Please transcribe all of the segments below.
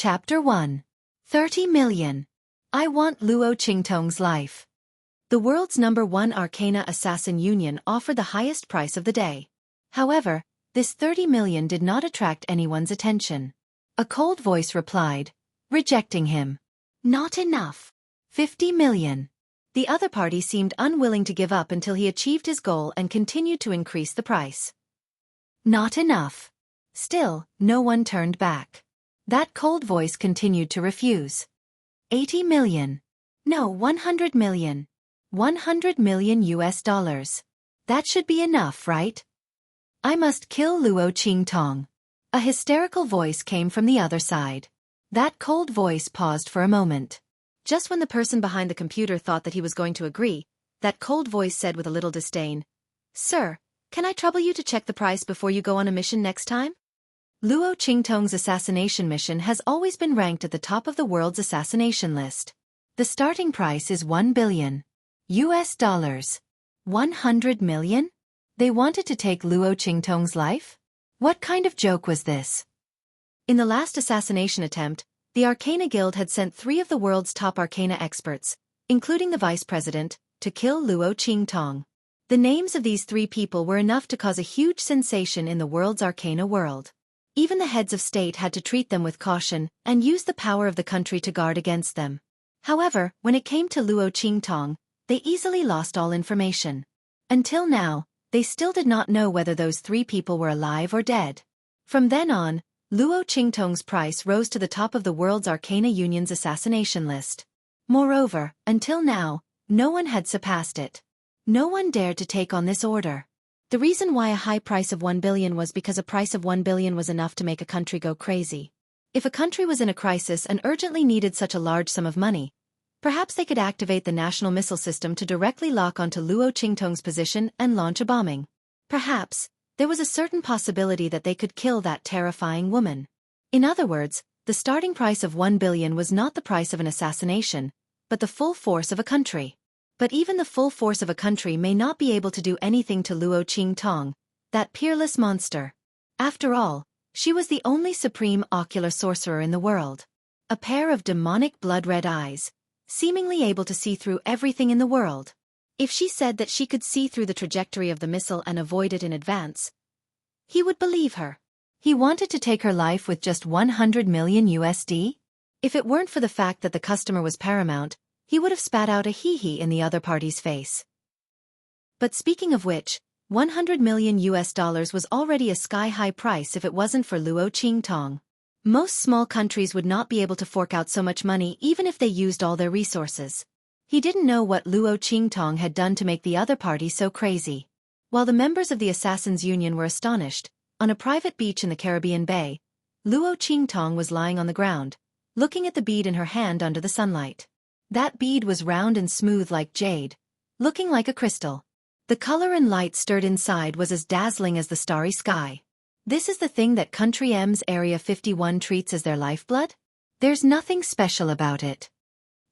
Chapter 1. 30 million. I want Luo Qingtong's life. The world's #1 Arcana Assassin Union offered the highest price of the day. However, this 30 million did not attract anyone's attention. A cold voice replied, rejecting him. Not enough. 50 million. The other party seemed unwilling to give up until he achieved his goal and continued to increase the price. Not enough. Still, no one turned back. That cold voice continued to refuse. 80 million. No, 100 million. 100 million US dollars. That should be enough, right? I must kill Luo Qingtong. A hysterical voice came from the other side. That cold voice paused for a moment. Just when the person behind the computer thought that he was going to agree, that cold voice said with a little disdain, Sir, can I trouble you to check the price before you go on a mission next time? Luo Qingtong's assassination mission has always been ranked at the top of the world's assassination list. The starting price is 1 billion. US dollars. 100 million? They wanted to take Luo Qingtong's life? What kind of joke was this? In the last assassination attempt, the Arcana Guild had sent 3 of the world's top Arcana experts, including the vice president, to kill Luo Qingtong. The names of these 3 people were enough to cause a huge sensation in the world's Arcana world. Even the heads of state had to treat them with caution and use the power of the country to guard against them. However, when it came to Luo Qingtong, they easily lost all information. Until now, they still did not know whether those 3 people were alive or dead. From then on, Luo Qingtong's price rose to the top of the world's Arcana Union's assassination list. Moreover, until now, no one had surpassed it. No one dared to take on this order. The reason why a high price of 1 billion was because a price of 1 billion was enough to make a country go crazy. If a country was in a crisis and urgently needed such a large sum of money, perhaps they could activate the national missile system to directly lock onto Luo Qingtong's position and launch a bombing. Perhaps, there was a certain possibility that they could kill that terrifying woman. In other words, the starting price of 1 billion was not the price of an assassination, but the full force of a country. But even the full force of a country may not be able to do anything to Luo Qingtong, that peerless monster. After all, she was the only supreme ocular sorcerer in the world. A pair of demonic blood-red eyes, seemingly able to see through everything in the world. If she said that she could see through the trajectory of the missile and avoid it in advance, he would believe her. He wanted to take her life with just 100 million USD? If it weren't for the fact that the customer was paramount, he would have spat out a hee-hee in the other party's face. But speaking of which, 100 million US dollars was already a sky-high price if it wasn't for Luo Qingtong. Most small countries would not be able to fork out so much money even if they used all their resources. He didn't know what Luo Qingtong had done to make the other party so crazy. While the members of the Assassins' Union were astonished, on a private beach in the Caribbean Bay, Luo Qingtong was lying on the ground, looking at the bead in her hand under the sunlight. That bead was round and smooth like jade, looking like a crystal. The color and light stirred inside was as dazzling as the starry sky. This is the thing that Country M's Area 51 treats as their lifeblood? There's nothing special about it.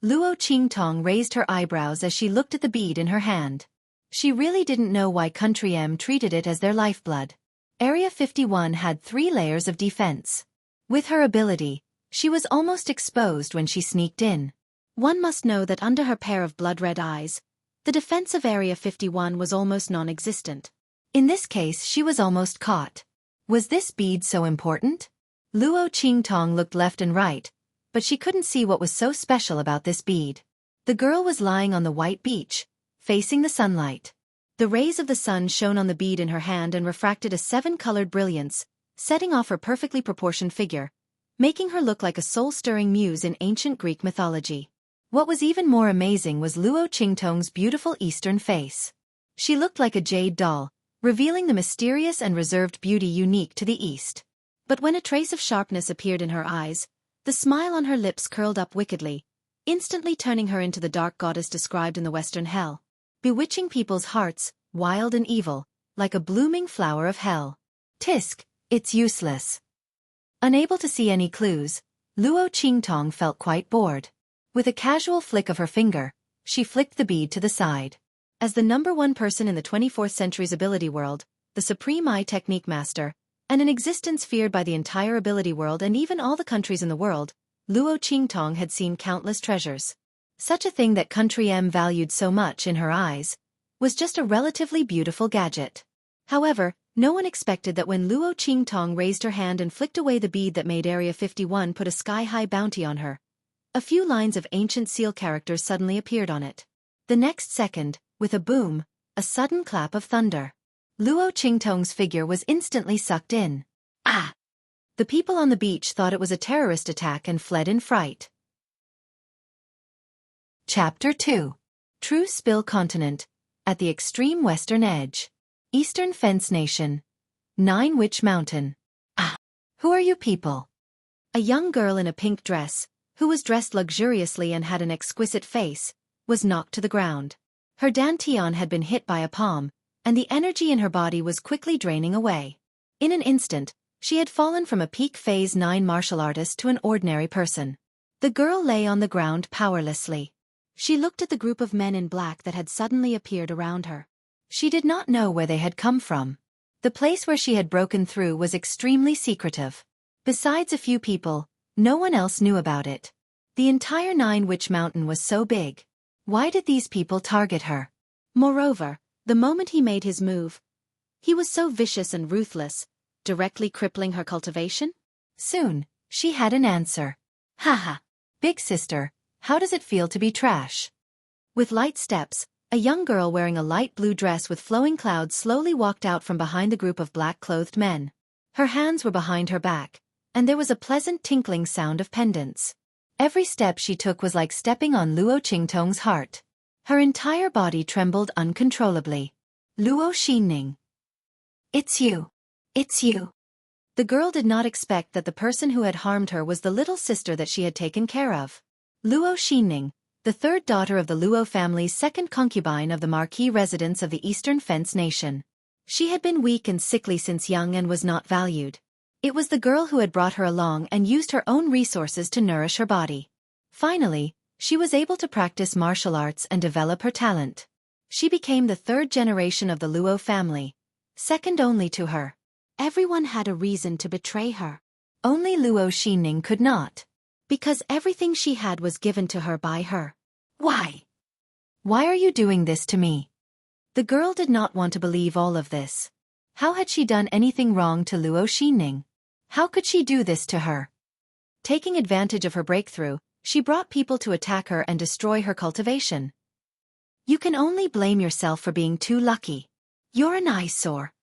Luo Qingtong raised her eyebrows as she looked at the bead in her hand. She really didn't know why Country M treated it as their lifeblood. Area 51 had 3 layers of defense. With her ability, she was almost exposed when she sneaked in. One must know that under her pair of blood-red eyes, the defense of Area 51 was almost non-existent. In this case, she was almost caught. Was this bead so important? Luo Qingtong looked left and right, but she couldn't see what was so special about this bead. The girl was lying on the white beach, facing the sunlight. The rays of the sun shone on the bead in her hand and refracted a 7-colored brilliance, setting off her perfectly proportioned figure, making her look like a soul-stirring muse in ancient Greek mythology. What was even more amazing was Luo Qingtong's beautiful Eastern face. She looked like a jade doll, revealing the mysterious and reserved beauty unique to the East. But when a trace of sharpness appeared in her eyes, the smile on her lips curled up wickedly, instantly turning her into the dark goddess described in the Western hell, bewitching people's hearts, wild and evil, like a blooming flower of hell. Tisk, it's useless. Unable to see any clues, Luo Qingtong felt quite bored. With a casual flick of her finger, she flicked the bead to the side. As the #1 person in the 24th century's ability world, the Supreme Eye Technique Master, and an existence feared by the entire ability world and even all the countries in the world, Luo Qingtong had seen countless treasures. Such a thing that Country M valued so much in her eyes was just a relatively beautiful gadget. However, no one expected that when Luo Qingtong raised her hand and flicked away the bead that made Area 51 put a sky-high bounty on her, a few lines of ancient seal characters suddenly appeared on it. The next second, with a boom, a sudden clap of thunder, Luo Qingtong's figure was instantly sucked in. Ah! The people on the beach thought it was a terrorist attack and fled in fright. Chapter 2. True Spill Continent. At the extreme western edge. Eastern Fence Nation. Nine Witch Mountain. Ah! Who are you people? A young girl in a pink dress, who was dressed luxuriously and had an exquisite face, was knocked to the ground. Her dantian had been hit by a palm, and the energy in her body was quickly draining away. In an instant, she had fallen from a peak Phase 9 martial artist to an ordinary person. The girl lay on the ground powerlessly. She looked at the group of men in black that had suddenly appeared around her. She did not know where they had come from. The place where she had broken through was extremely secretive. Besides a few people, no one else knew about it. The entire Nine Witch Mountain was so big. Why did these people target her? Moreover, the moment he made his move, he was so vicious and ruthless, directly crippling her cultivation? Soon, she had an answer. Haha. Big sister, how does it feel to be trash? With light steps, a young girl wearing a light blue dress with flowing clouds slowly walked out from behind the group of black-clothed men. Her hands were behind her back, and there was a pleasant tinkling sound of pendants. Every step she took was like stepping on Luo Qingtong's heart. Her entire body trembled uncontrollably. Luo Xinning. It's you. It's you. The girl did not expect that the person who had harmed her was the little sister that she had taken care of. Luo Xinning, the third daughter of the Luo family's second concubine of the marquis residents of the Eastern Fence Nation. She had been weak and sickly since young and was not valued. It was the girl who had brought her along and used her own resources to nourish her body. Finally, she was able to practice martial arts and develop her talent. She became the third generation of the Luo family, second only to her. Everyone had a reason to betray her. Only Luo Xinning could not. Because everything she had was given to her by her. Why? Why are you doing this to me? The girl did not want to believe all of this. How had she done anything wrong to Luo Xinning? How could she do this to her? Taking advantage of her breakthrough, she brought people to attack her and destroy her cultivation. You can only blame yourself for being too lucky. You're an eyesore.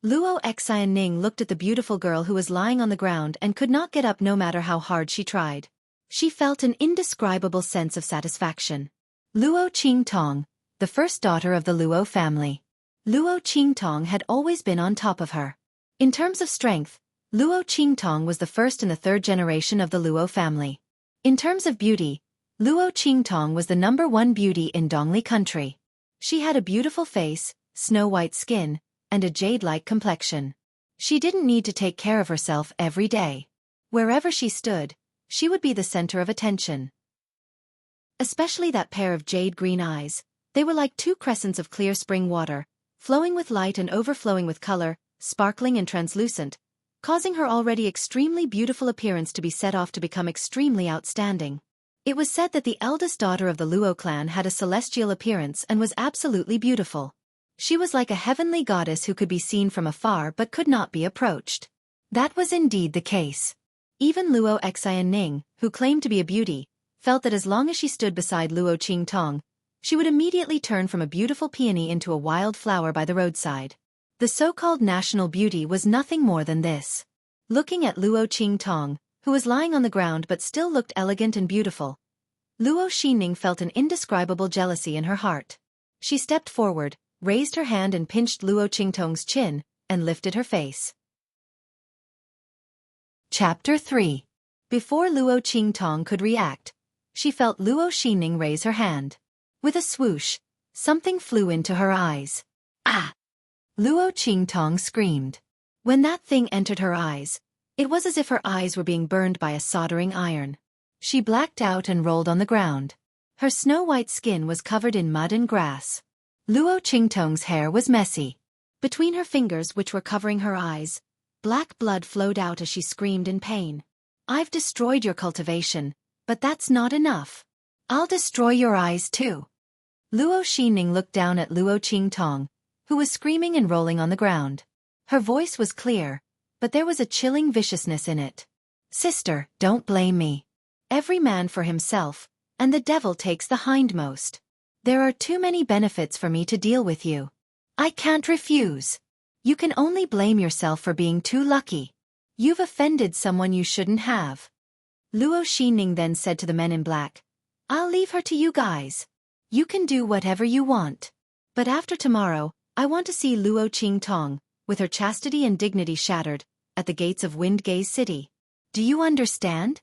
Luo Xianning looked at the beautiful girl who was lying on the ground and could not get up no matter how hard she tried. She felt an indescribable sense of satisfaction. Luo Qingtong, the first daughter of the Luo family. Luo Qingtong had always been on top of her. In terms of strength, Luo Qingtong was the first in the third generation of the Luo family. In terms of beauty, Luo Qingtong was the #1 beauty in Dongli country. She had a beautiful face, snow-white skin, and a jade-like complexion. She didn't need to take care of herself every day. Wherever she stood, she would be the center of attention. Especially that pair of jade-green eyes. They were like two crescents of clear spring water, flowing with light and overflowing with color, sparkling and translucent, causing her already extremely beautiful appearance to be set off to become extremely outstanding. It was said that the eldest daughter of the Luo clan had a celestial appearance and was absolutely beautiful. She was like a heavenly goddess who could be seen from afar but could not be approached. That was indeed the case. Even Luo Xianning, who claimed to be a beauty, felt that as long as she stood beside Luo Qingtong, she would immediately turn from a beautiful peony into a wild flower by the roadside. The so-called national beauty was nothing more than this. Looking at Luo Qingtong, who was lying on the ground but still looked elegant and beautiful, Luo Xinning felt an indescribable jealousy in her heart. She stepped forward, raised her hand and pinched Luo Qingtong's chin, and lifted her face. Chapter 3. Before Luo Qingtong could react, she felt Luo Xinning raise her hand. With a swoosh, something flew into her eyes. Ah! Luo Qingtong screamed. When that thing entered her eyes, it was as if her eyes were being burned by a soldering iron. She blacked out and rolled on the ground. Her snow-white skin was covered in mud and grass. Luo Qingtong's hair was messy. Between her fingers which were covering her eyes, Black blood flowed out as she screamed in pain. I've destroyed your cultivation, but that's not enough. I'll destroy your eyes too. Luo Xinning looked down at Luo Qingtong, who was screaming and rolling on the ground. Her voice was clear, but there was a chilling viciousness in it. Sister, don't blame me. Every man for himself, and the devil takes the hindmost. There are too many benefits for me to deal with you. I can't refuse. You can only blame yourself for being too lucky. You've offended someone you shouldn't have. Luo Xinning then said to the men in black, I'll leave her to you guys. You can do whatever you want. But after tomorrow, I want to see Luo Qingtong, with her chastity and dignity shattered, at the gates of Windgaze City. Do you understand?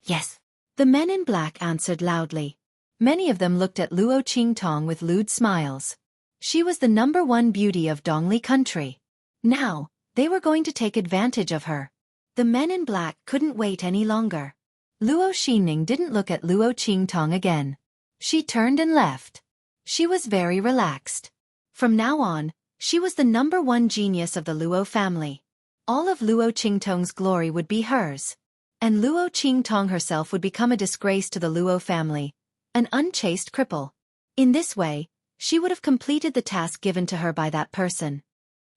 Yes. The men in black answered loudly. Many of them looked at Luo Qingtong with lewd smiles. She was the #1 beauty of Dongli country. Now, they were going to take advantage of her. The men in black couldn't wait any longer. Luo Xinning didn't look at Luo Qingtong again. She turned and left. She was very relaxed. From now on, she was the #1 genius of the Luo family. All of Luo Qingtong's glory would be hers. And Luo Qingtong herself would become a disgrace to the Luo family, an unchaste cripple. In this way, she would have completed the task given to her by that person.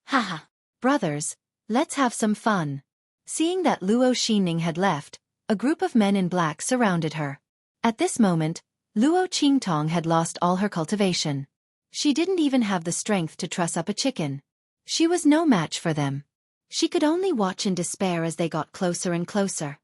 Haha. Brothers, let's have some fun. Seeing that Luo Xinning had left, a group of men in black surrounded her. At this moment, Luo Qingtong had lost all her cultivation. She didn't even have the strength to truss up a chicken. She was no match for them. She could only watch in despair as they got closer and closer.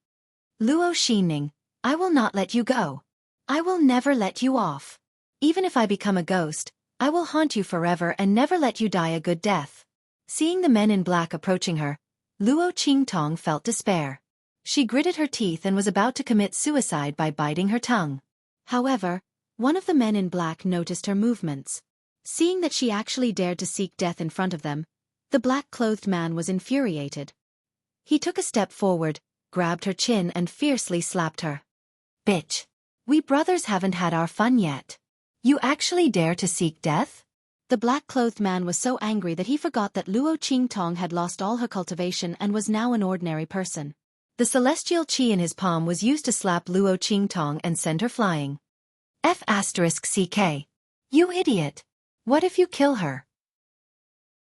Luo Xinning, I will not let you go. I will never let you off. Even if I become a ghost, I will haunt you forever and never let you die a good death. Seeing the men in black approaching her, Luo Qingtong felt despair. She gritted her teeth and was about to commit suicide by biting her tongue. However, one of the men in black noticed her movements. Seeing that she actually dared to seek death in front of them, the black-clothed man was infuriated. He took a step forward, grabbed her chin and fiercely slapped her. Bitch! We brothers haven't had our fun yet. You actually dare to seek death? The black-clothed man was so angry that he forgot that Luo Qingtong had lost all her cultivation and was now an ordinary person. The celestial chi in his palm was used to slap Luo Qingtong and send her flying. F***CK. You idiot! What if you kill her?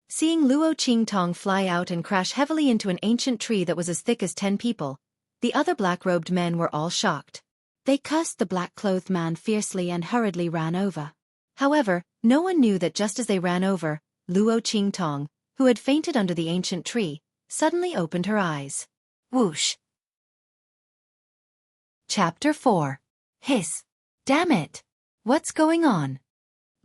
Seeing Luo Qingtong fly out and crash heavily into an ancient tree that was as thick as 10 people, the other black-robed men were all shocked. They cursed the black-clothed man fiercely and hurriedly ran over. However, no one knew that just as they ran over, Luo Qingtong, who had fainted under the ancient tree, suddenly opened her eyes. Whoosh! Chapter 4. Hiss! Damn it! What's going on?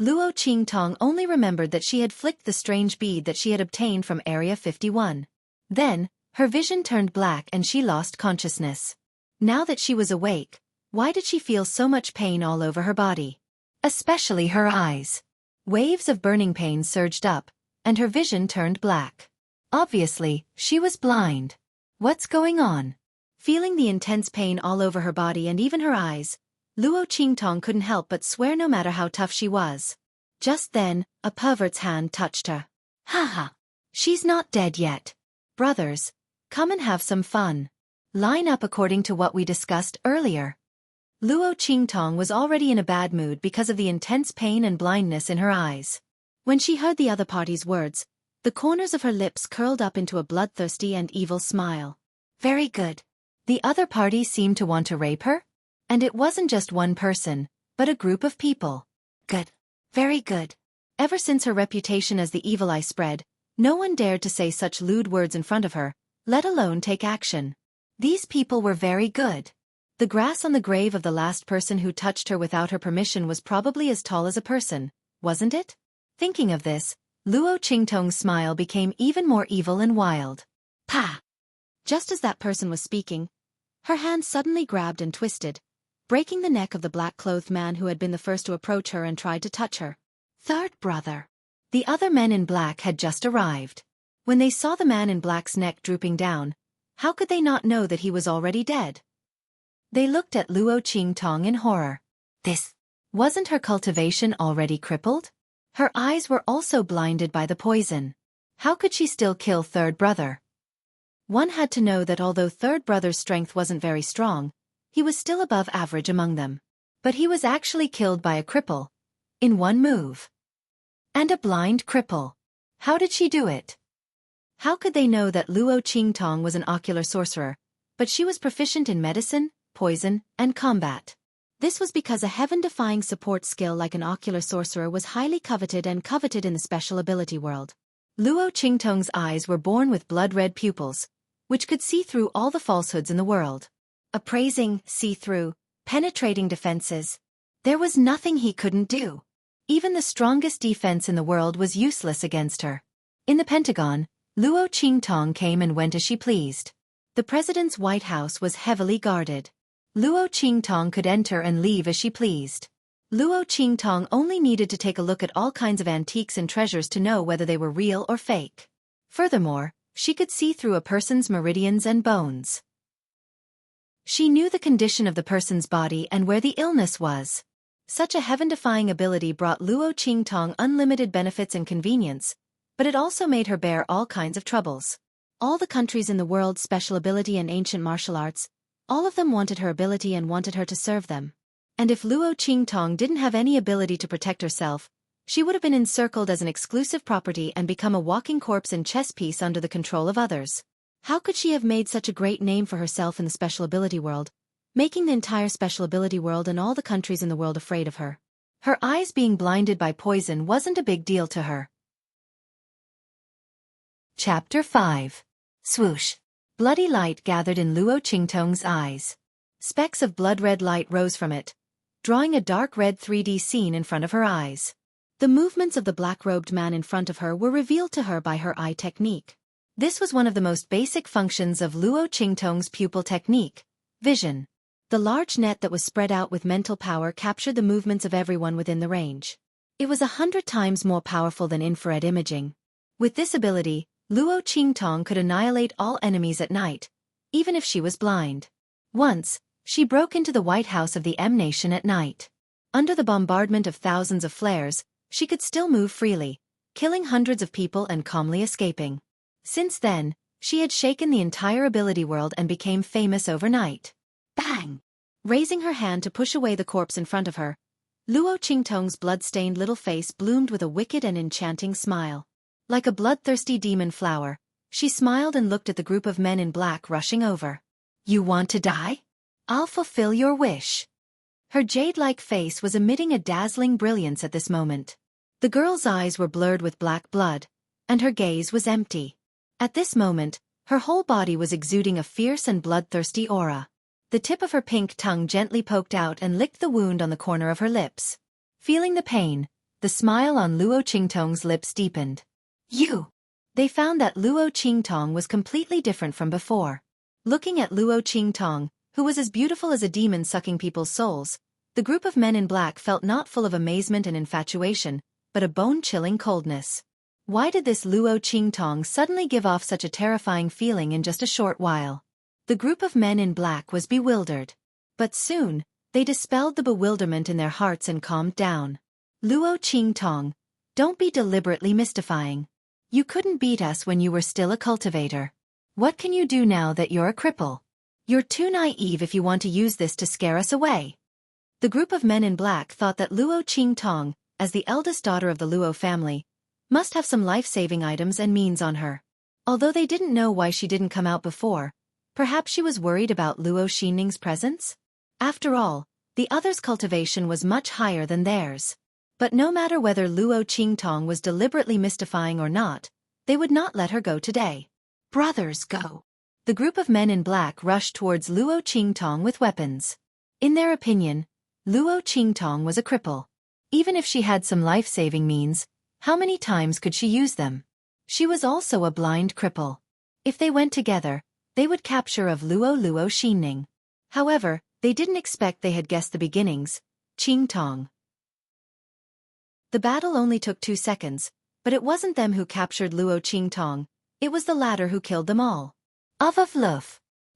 Luo Qingtong only remembered that she had flicked the strange bead that she had obtained from Area 51. Then, her vision turned black and she lost consciousness. Now that she was awake, why did she feel so much pain all over her body? Especially her eyes. Waves of burning pain surged up, and her vision turned black. Obviously, she was blind. What's going on? Feeling the intense pain all over her body and even her eyes, Luo Qingtong couldn't help but swear no matter how tough she was. Just then, a pervert's hand touched her. Haha! She's not dead yet. Brothers, come and have some fun. Line up according to what we discussed earlier. Luo Qingtong was already in a bad mood because of the intense pain and blindness in her eyes. When she heard the other party's words, the corners of her lips curled up into a bloodthirsty and evil smile. Very good. The other party seemed to want to rape her? And it wasn't just one person, but a group of people. Good. Very good. Ever since her reputation as the evil eye spread, no one dared to say such lewd words in front of her, let alone take action. These people were very good. The grass on the grave of the last person who touched her without her permission was probably as tall as a person, wasn't it? Thinking of this, Luo Qingtong's smile became even more evil and wild. Pa! Just as that person was speaking, her hand suddenly grabbed and twisted, breaking the neck of the black-clothed man who had been the first to approach her and tried to touch her. Third brother. The other men in black had just arrived. When they saw the man in black's neck drooping down, how could they not know that he was already dead? They looked at Luo Qingtong in horror. This, wasn't her cultivation already crippled? Her eyes were also blinded by the poison. How could she still kill third brother? One had to know that although third brother's strength wasn't very strong, he was still above average among them. But he was actually killed by a cripple, in one move. And a blind cripple. How did she do it? How could they know that Luo Qingtong was an ocular sorcerer, but she was proficient in medicine, poison, and combat? This was because a heaven-defying support skill like an ocular sorcerer was highly coveted in the special ability world. Luo Qingtong's eyes were born with blood-red pupils, which could see through all the falsehoods in the world. Appraising, see-through, penetrating defenses. There was nothing he couldn't do. Even the strongest defense in the world was useless against her. In the Pentagon, Luo Qingtong came and went as she pleased. The president's White House was heavily guarded. Luo Qingtong could enter and leave as she pleased. Luo Qingtong only needed to take a look at all kinds of antiques and treasures to know whether they were real or fake. Furthermore, she could see through a person's meridians and bones. She knew the condition of the person's body and where the illness was. Such a heaven-defying ability brought Luo Qingtong unlimited benefits and convenience, but it also made her bear all kinds of troubles. All the countries in the world's special ability and ancient martial arts, all of them wanted her ability and wanted her to serve them. And if Luo Qingtong didn't have any ability to protect herself, she would have been encircled as an exclusive property and become a walking corpse and chess piece under the control of others. How could she have made such a great name for herself in the special ability world, making the entire special ability world and all the countries in the world afraid of her? Her eyes being blinded by poison wasn't a big deal to her. Chapter 5. Swoosh. Bloody light gathered in Luo Qingtong's eyes. Specks of blood-red light rose from it, drawing a dark red 3D scene in front of her eyes. The movements of the black-robed man in front of her were revealed to her by her eye technique. This was one of the most basic functions of Luo Qingtong's pupil technique, vision. The large net that was spread out with mental power captured the movements of everyone within the range. It was 100 times more powerful than infrared imaging. With this ability, Luo Qingtong could annihilate all enemies at night, even if she was blind. Once, she broke into the White House of the M Nation at night. Under the bombardment of thousands of flares, she could still move freely, killing hundreds of people and calmly escaping. Since then, she had shaken the entire ability world and became famous overnight. Bang! Raising her hand to push away the corpse in front of her, Luo Qingtong's blood-stained little face bloomed with a wicked and enchanting smile. Like a bloodthirsty demon flower, she smiled and looked at the group of men in black rushing over. You want to die? I'll fulfill your wish. Her jade-like face was emitting a dazzling brilliance at this moment. The girl's eyes were blurred with black blood, and her gaze was empty. At this moment, her whole body was exuding a fierce and bloodthirsty aura. The tip of her pink tongue gently poked out and licked the wound on the corner of her lips. Feeling the pain, the smile on Luo Qingtong's lips deepened. You! They found that Luo Qingtong was completely different from before. Looking at Luo Qingtong, who was as beautiful as a demon sucking people's souls, the group of men in black felt not full of amazement and infatuation, but a bone-chilling coldness. Why did this Luo Qingtong suddenly give off such a terrifying feeling in just a short while? The group of men in black was bewildered. But soon, they dispelled the bewilderment in their hearts and calmed down. Luo Qingtong, don't be deliberately mystifying. You couldn't beat us when you were still a cultivator. What can you do now that you're a cripple? You're too naive if you want to use this to scare us away. The group of men in black thought that Luo Qingtong, as the eldest daughter of the Luo family, must have some life-saving items and means on her. Although they didn't know why she didn't come out before, perhaps she was worried about Luo Xining's presence? After all, the others' cultivation was much higher than theirs. But no matter whether Luo Qingtong was deliberately mystifying or not, they would not let her go today. Brothers, go! The group of men in black rushed towards Luo Qingtong with weapons. In their opinion, Luo Qingtong was a cripple. Even if she had some life-saving means, how many times could she use them? She was also a blind cripple. If they went together, they would capture of Luo Xining. However, they didn't expect they had guessed the beginnings, Qingtong. The battle only took 2 seconds, but it wasn't them who captured Luo Qingtong, it was the latter who killed them all. Of Luo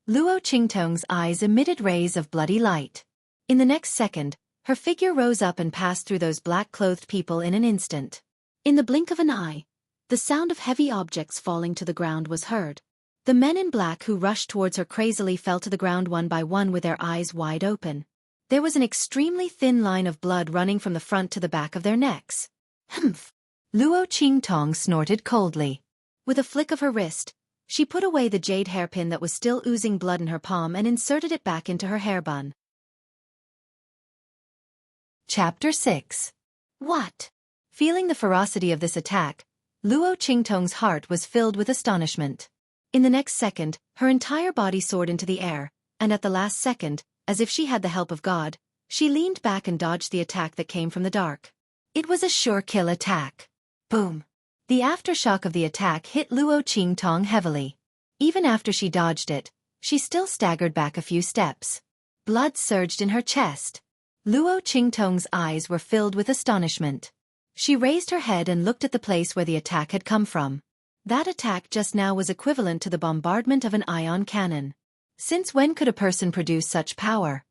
Qingtong's eyes emitted rays of bloody light. In the next second, her figure rose up and passed through those black-clothed people in an instant. In the blink of an eye, the sound of heavy objects falling to the ground was heard. The men in black who rushed towards her crazily fell to the ground one by one with their eyes wide open. There was an extremely thin line of blood running from the front to the back of their necks. Humph! Luo Qingtong snorted coldly. With a flick of her wrist, she put away the jade hairpin that was still oozing blood in her palm and inserted it back into her hair bun. Chapter 6. What? Feeling the ferocity of this attack, Luo Qingtong's heart was filled with astonishment. In the next second, her entire body soared into the air, and at the last second, as if she had the help of God, she leaned back and dodged the attack that came from the dark. It was a sure kill attack. Boom! The aftershock of the attack hit Luo Qingtong heavily. Even after she dodged it, she still staggered back a few steps. Blood surged in her chest. Luo Qingtong's eyes were filled with astonishment. She raised her head and looked at the place where the attack had come from. That attack just now was equivalent to the bombardment of an ion cannon. Since when could a person produce such power?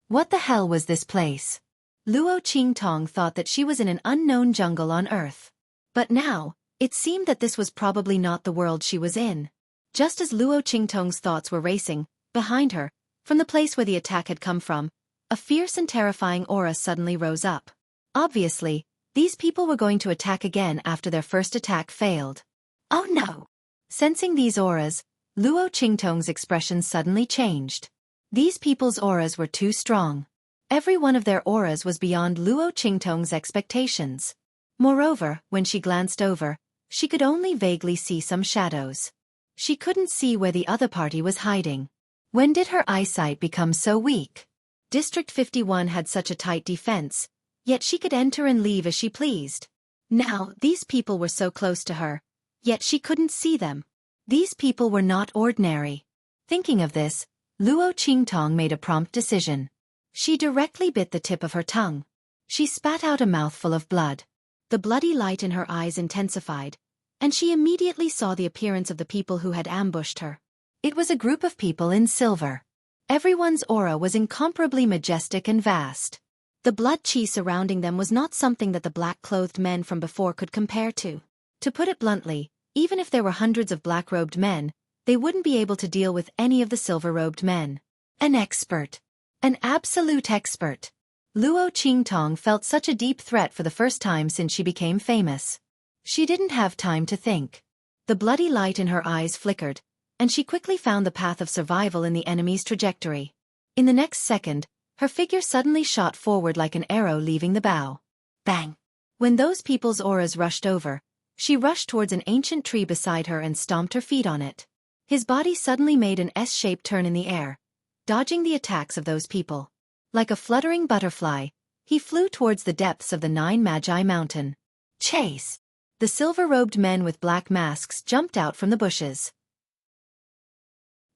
What the hell was this place? Luo Qingtong thought that she was in an unknown jungle on Earth. But now, it seemed that this was probably not the world she was in. Just as Luo Qingtong's thoughts were racing, behind her, from the place where the attack had come from, a fierce and terrifying aura suddenly rose up. Obviously, these people were going to attack again after their first attack failed. Oh no! Sensing these auras, Luo Qingtong's expression suddenly changed. These people's auras were too strong. Every one of their auras was beyond Luo Qingtong's expectations. Moreover, when she glanced over, she could only vaguely see some shadows. She couldn't see where the other party was hiding. When did her eyesight become so weak? District 51 had such a tight defense, yet she could enter and leave as she pleased. Now, these people were so close to her, yet she couldn't see them. These people were not ordinary. Thinking of this, Luo Qingtong made a prompt decision. She directly bit the tip of her tongue. She spat out a mouthful of blood. The bloody light in her eyes intensified, and she immediately saw the appearance of the people who had ambushed her. It was a group of people in silver. Everyone's aura was incomparably majestic and vast. The blood chi surrounding them was not something that the black-clothed men from before could compare to. To put it bluntly, even if there were hundreds of black-robed men, they wouldn't be able to deal with any of the silver-robed men. An expert. An absolute expert. Luo Qingtong felt such a deep threat for the first time since she became famous. She didn't have time to think. The bloody light in her eyes flickered, and she quickly found the path of survival in the enemy's trajectory. In the next second, her figure suddenly shot forward like an arrow leaving the bow. Bang! When those people's auras rushed over, she rushed towards an ancient tree beside her and stomped her feet on it. His body suddenly made an S-shaped turn in the air, dodging the attacks of those people. Like a fluttering butterfly, he flew towards the depths of the Nine Magi Mountain. Chase! The silver-robed men with black masks jumped out from the bushes.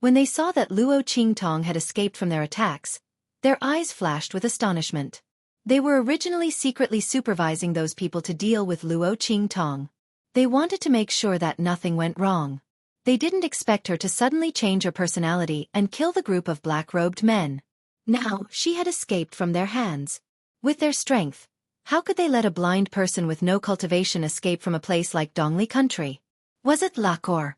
When they saw that Luo Qingtong had escaped from their attacks, their eyes flashed with astonishment. They were originally secretly supervising those people to deal with Luo Qingtong. They wanted to make sure that nothing went wrong. They didn't expect her to suddenly change her personality and kill the group of black-robed men. Now, she had escaped from their hands. With their strength, how could they let a blind person with no cultivation escape from a place like Dongli country? Was it luck or?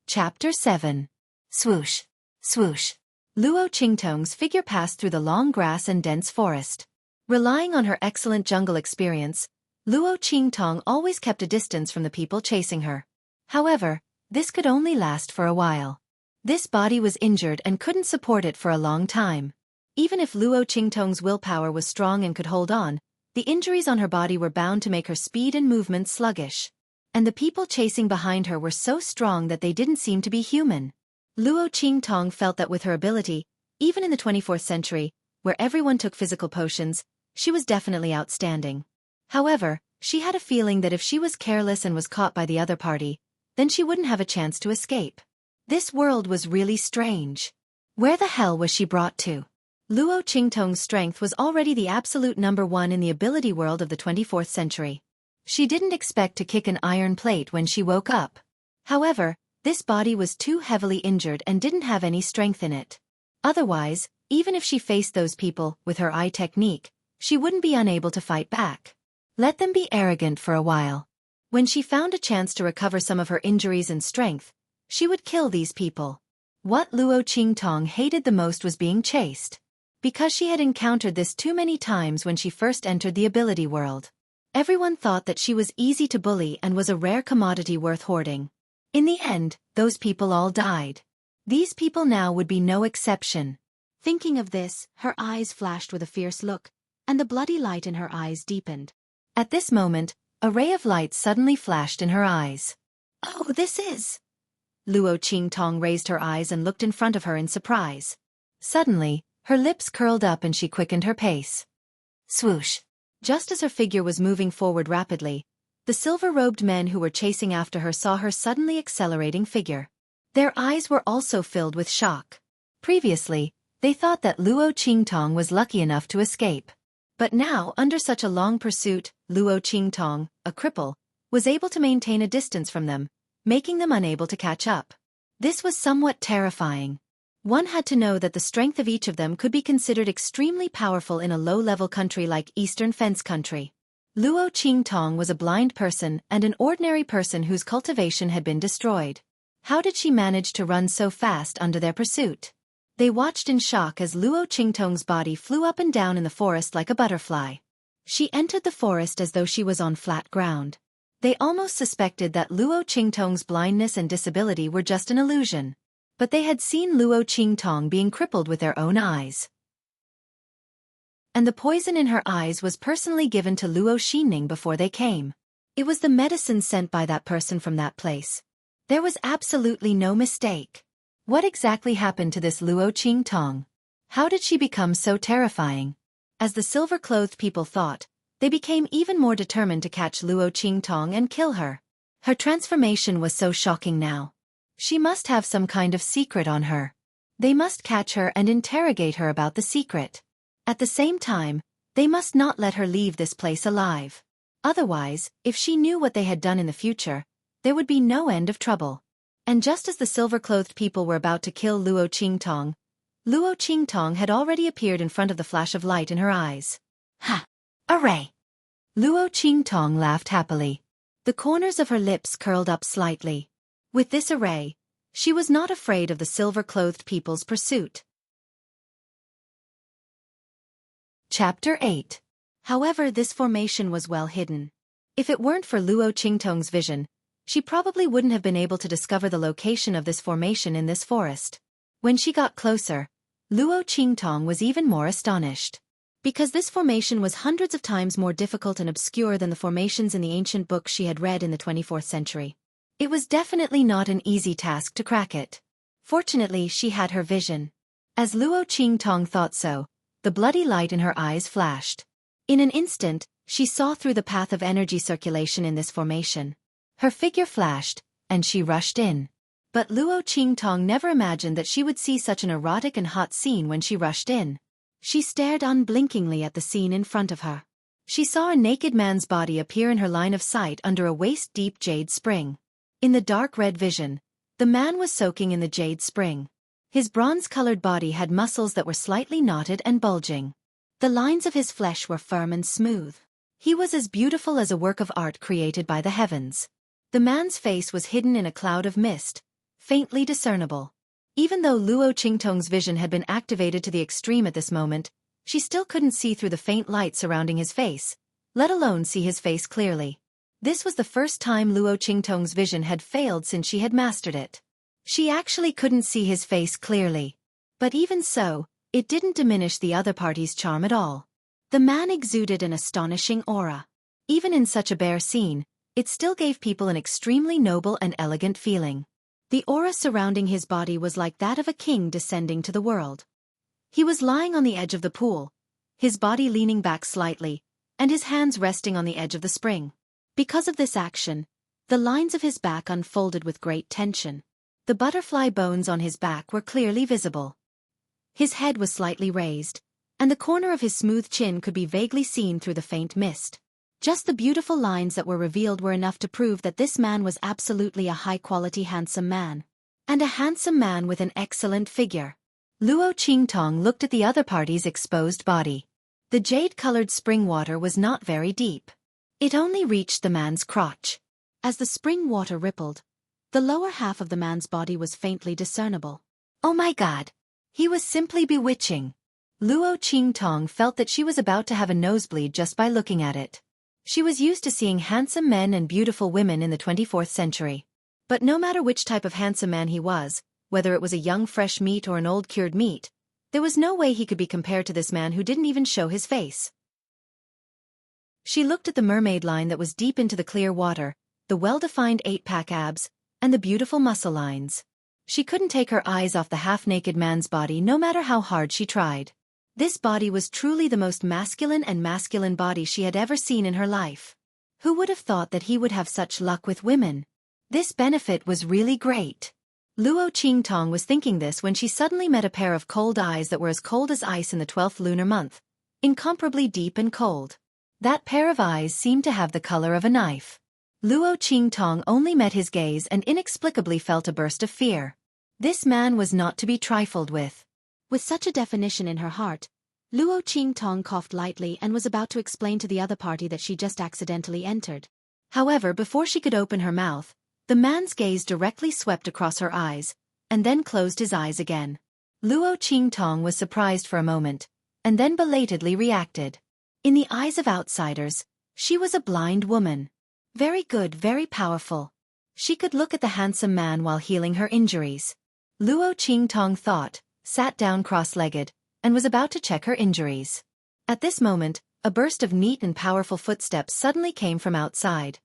Chapter 7. Swoosh. Swoosh. Luo Qingtong's figure passed through the long grass and dense forest. Relying on her excellent jungle experience, Luo Qingtong always kept a distance from the people chasing her. However, this could only last for a while. This body was injured and couldn't support it for a long time. Even if Luo Qingtong's willpower was strong and could hold on, the injuries on her body were bound to make her speed and movement sluggish. And the people chasing behind her were so strong that they didn't seem to be human. Luo Qingtong felt that with her ability, even in the 24th century, where everyone took physical potions, she was definitely outstanding. However, she had a feeling that if she was careless and was caught by the other party, then she wouldn't have a chance to escape. This world was really strange. Where the hell was she brought to? Luo Qingtong's strength was already the absolute number one in the ability world of the 24th century. She didn't expect to kick an iron plate when she woke up. However, this body was too heavily injured and didn't have any strength in it. Otherwise, even if she faced those people with her eye technique, she wouldn't be unable to fight back. Let them be arrogant for a while. When she found a chance to recover some of her injuries and strength, she would kill these people. What Luo Qingtong hated the most was being chased. Because she had encountered this too many times when she first entered the ability world. Everyone thought that she was easy to bully and was a rare commodity worth hoarding. In the end, those people all died. These people now would be no exception. Thinking of this, her eyes flashed with a fierce look, and the bloody light in her eyes deepened. At this moment, a ray of light suddenly flashed in her eyes. Oh, this is... Luo Qingtong raised her eyes and looked in front of her in surprise. Suddenly, her lips curled up and she quickened her pace. Swoosh! Just as her figure was moving forward rapidly, the silver-robed men who were chasing after her saw her suddenly accelerating figure. Their eyes were also filled with shock. Previously, they thought that Luo Qingtong was lucky enough to escape. But now, under such a long pursuit, Luo Qingtong, a cripple, was able to maintain a distance from them, making them unable to catch up. This was somewhat terrifying. One had to know that the strength of each of them could be considered extremely powerful in a low-level country like Eastern Fence Country. Luo Qingtong was a blind person and an ordinary person whose cultivation had been destroyed. How did she manage to run so fast under their pursuit? They watched in shock as Luo Qingtong's body flew up and down in the forest like a butterfly. She entered the forest as though she was on flat ground. They almost suspected that Luo Qingtong's blindness and disability were just an illusion. But they had seen Luo Qingtong being crippled with their own eyes. And the poison in her eyes was personally given to Luo Xinning before they came. It was the medicine sent by that person from that place. There was absolutely no mistake. What exactly happened to this Luo Qingtong? How did she become so terrifying? As the silver-clothed people thought, they became even more determined to catch Luo Qingtong and kill her. Her transformation was so shocking now. She must have some kind of secret on her. They must catch her and interrogate her about the secret. At the same time, they must not let her leave this place alive. Otherwise, if she knew what they had done in the future, there would be no end of trouble. And just as the silver-clothed people were about to kill Luo Qingtong had already appeared in front of the flash of light in her eyes. Ha! Array! Luo Qingtong laughed happily. The corners of her lips curled up slightly. With this array, she was not afraid of the silver-clothed people's pursuit. Chapter 8. However, this formation was well hidden. If it weren't for Luo Qingtong's vision, she probably wouldn't have been able to discover the location of this formation in this forest. When she got closer, Luo Qingtong was even more astonished. Because this formation was hundreds of times more difficult and obscure than the formations in the ancient books she had read in the 24th century. It was definitely not an easy task to crack it. Fortunately, she had her vision. As Luo Qingtong thought so, the bloody light in her eyes flashed. In an instant, she saw through the path of energy circulation in this formation. Her figure flashed, and she rushed in. But Luo Qingtong never imagined that she would see such an erotic and hot scene when she rushed in. She stared unblinkingly at the scene in front of her. She saw a naked man's body appear in her line of sight under a waist-deep jade spring. In the dark red vision, the man was soaking in the jade spring. His bronze-colored body had muscles that were slightly knotted and bulging. The lines of his flesh were firm and smooth. He was as beautiful as a work of art created by the heavens. The man's face was hidden in a cloud of mist, faintly discernible. Even though Luo Qingtong's vision had been activated to the extreme at this moment, she still couldn't see through the faint light surrounding his face, let alone see his face clearly. This was the first time Luo Qingtong's vision had failed since she had mastered it. She actually couldn't see his face clearly. But even so, it didn't diminish the other party's charm at all. The man exuded an astonishing aura. Even in such a bare scene, it still gave people an extremely noble and elegant feeling. The aura surrounding his body was like that of a king descending to the world. He was lying on the edge of the pool, his body leaning back slightly, and his hands resting on the edge of the spring. Because of this action, the lines of his back unfolded with great tension. The butterfly bones on his back were clearly visible. His head was slightly raised, and the corner of his smooth chin could be vaguely seen through the faint mist. Just the beautiful lines that were revealed were enough to prove that this man was absolutely a high-quality handsome man. And a handsome man with an excellent figure. Luo Qingtong looked at the other party's exposed body. The jade-colored spring water was not very deep. It only reached the man's crotch. As the spring water rippled, the lower half of the man's body was faintly discernible. Oh my God! He was simply bewitching. Luo Qingtong felt that she was about to have a nosebleed just by looking at it. She was used to seeing handsome men and beautiful women in the 24th century. But no matter which type of handsome man he was, whether it was a young fresh meat or an old cured meat, there was no way he could be compared to this man who didn't even show his face. She looked at the mermaid line that was deep into the clear water, the well-defined 8-pack abs, and the beautiful muscle lines. She couldn't take her eyes off the half-naked man's body no matter how hard she tried. This body was truly the most masculine body she had ever seen in her life. Who would have thought that he would have such luck with women? This benefit was really great. Luo Qingtong was thinking this when she suddenly met a pair of cold eyes that were as cold as ice in the 12th lunar month, incomparably deep and cold. That pair of eyes seemed to have the color of a knife. Luo Qingtong only met his gaze and inexplicably felt a burst of fear. This man was not to be trifled with. With such a definition in her heart, Luo Qingtong coughed lightly and was about to explain to the other party that she just accidentally entered. However, before she could open her mouth, the man's gaze directly swept across her eyes, and then closed his eyes again. Luo Qingtong was surprised for a moment, and then belatedly reacted. In the eyes of outsiders, she was a blind woman. Very good, very powerful. She could look at the handsome man while healing her injuries. Luo Qingtong thought, sat down cross-legged, and was about to check her injuries. At this moment, a burst of neat and powerful footsteps suddenly came from outside.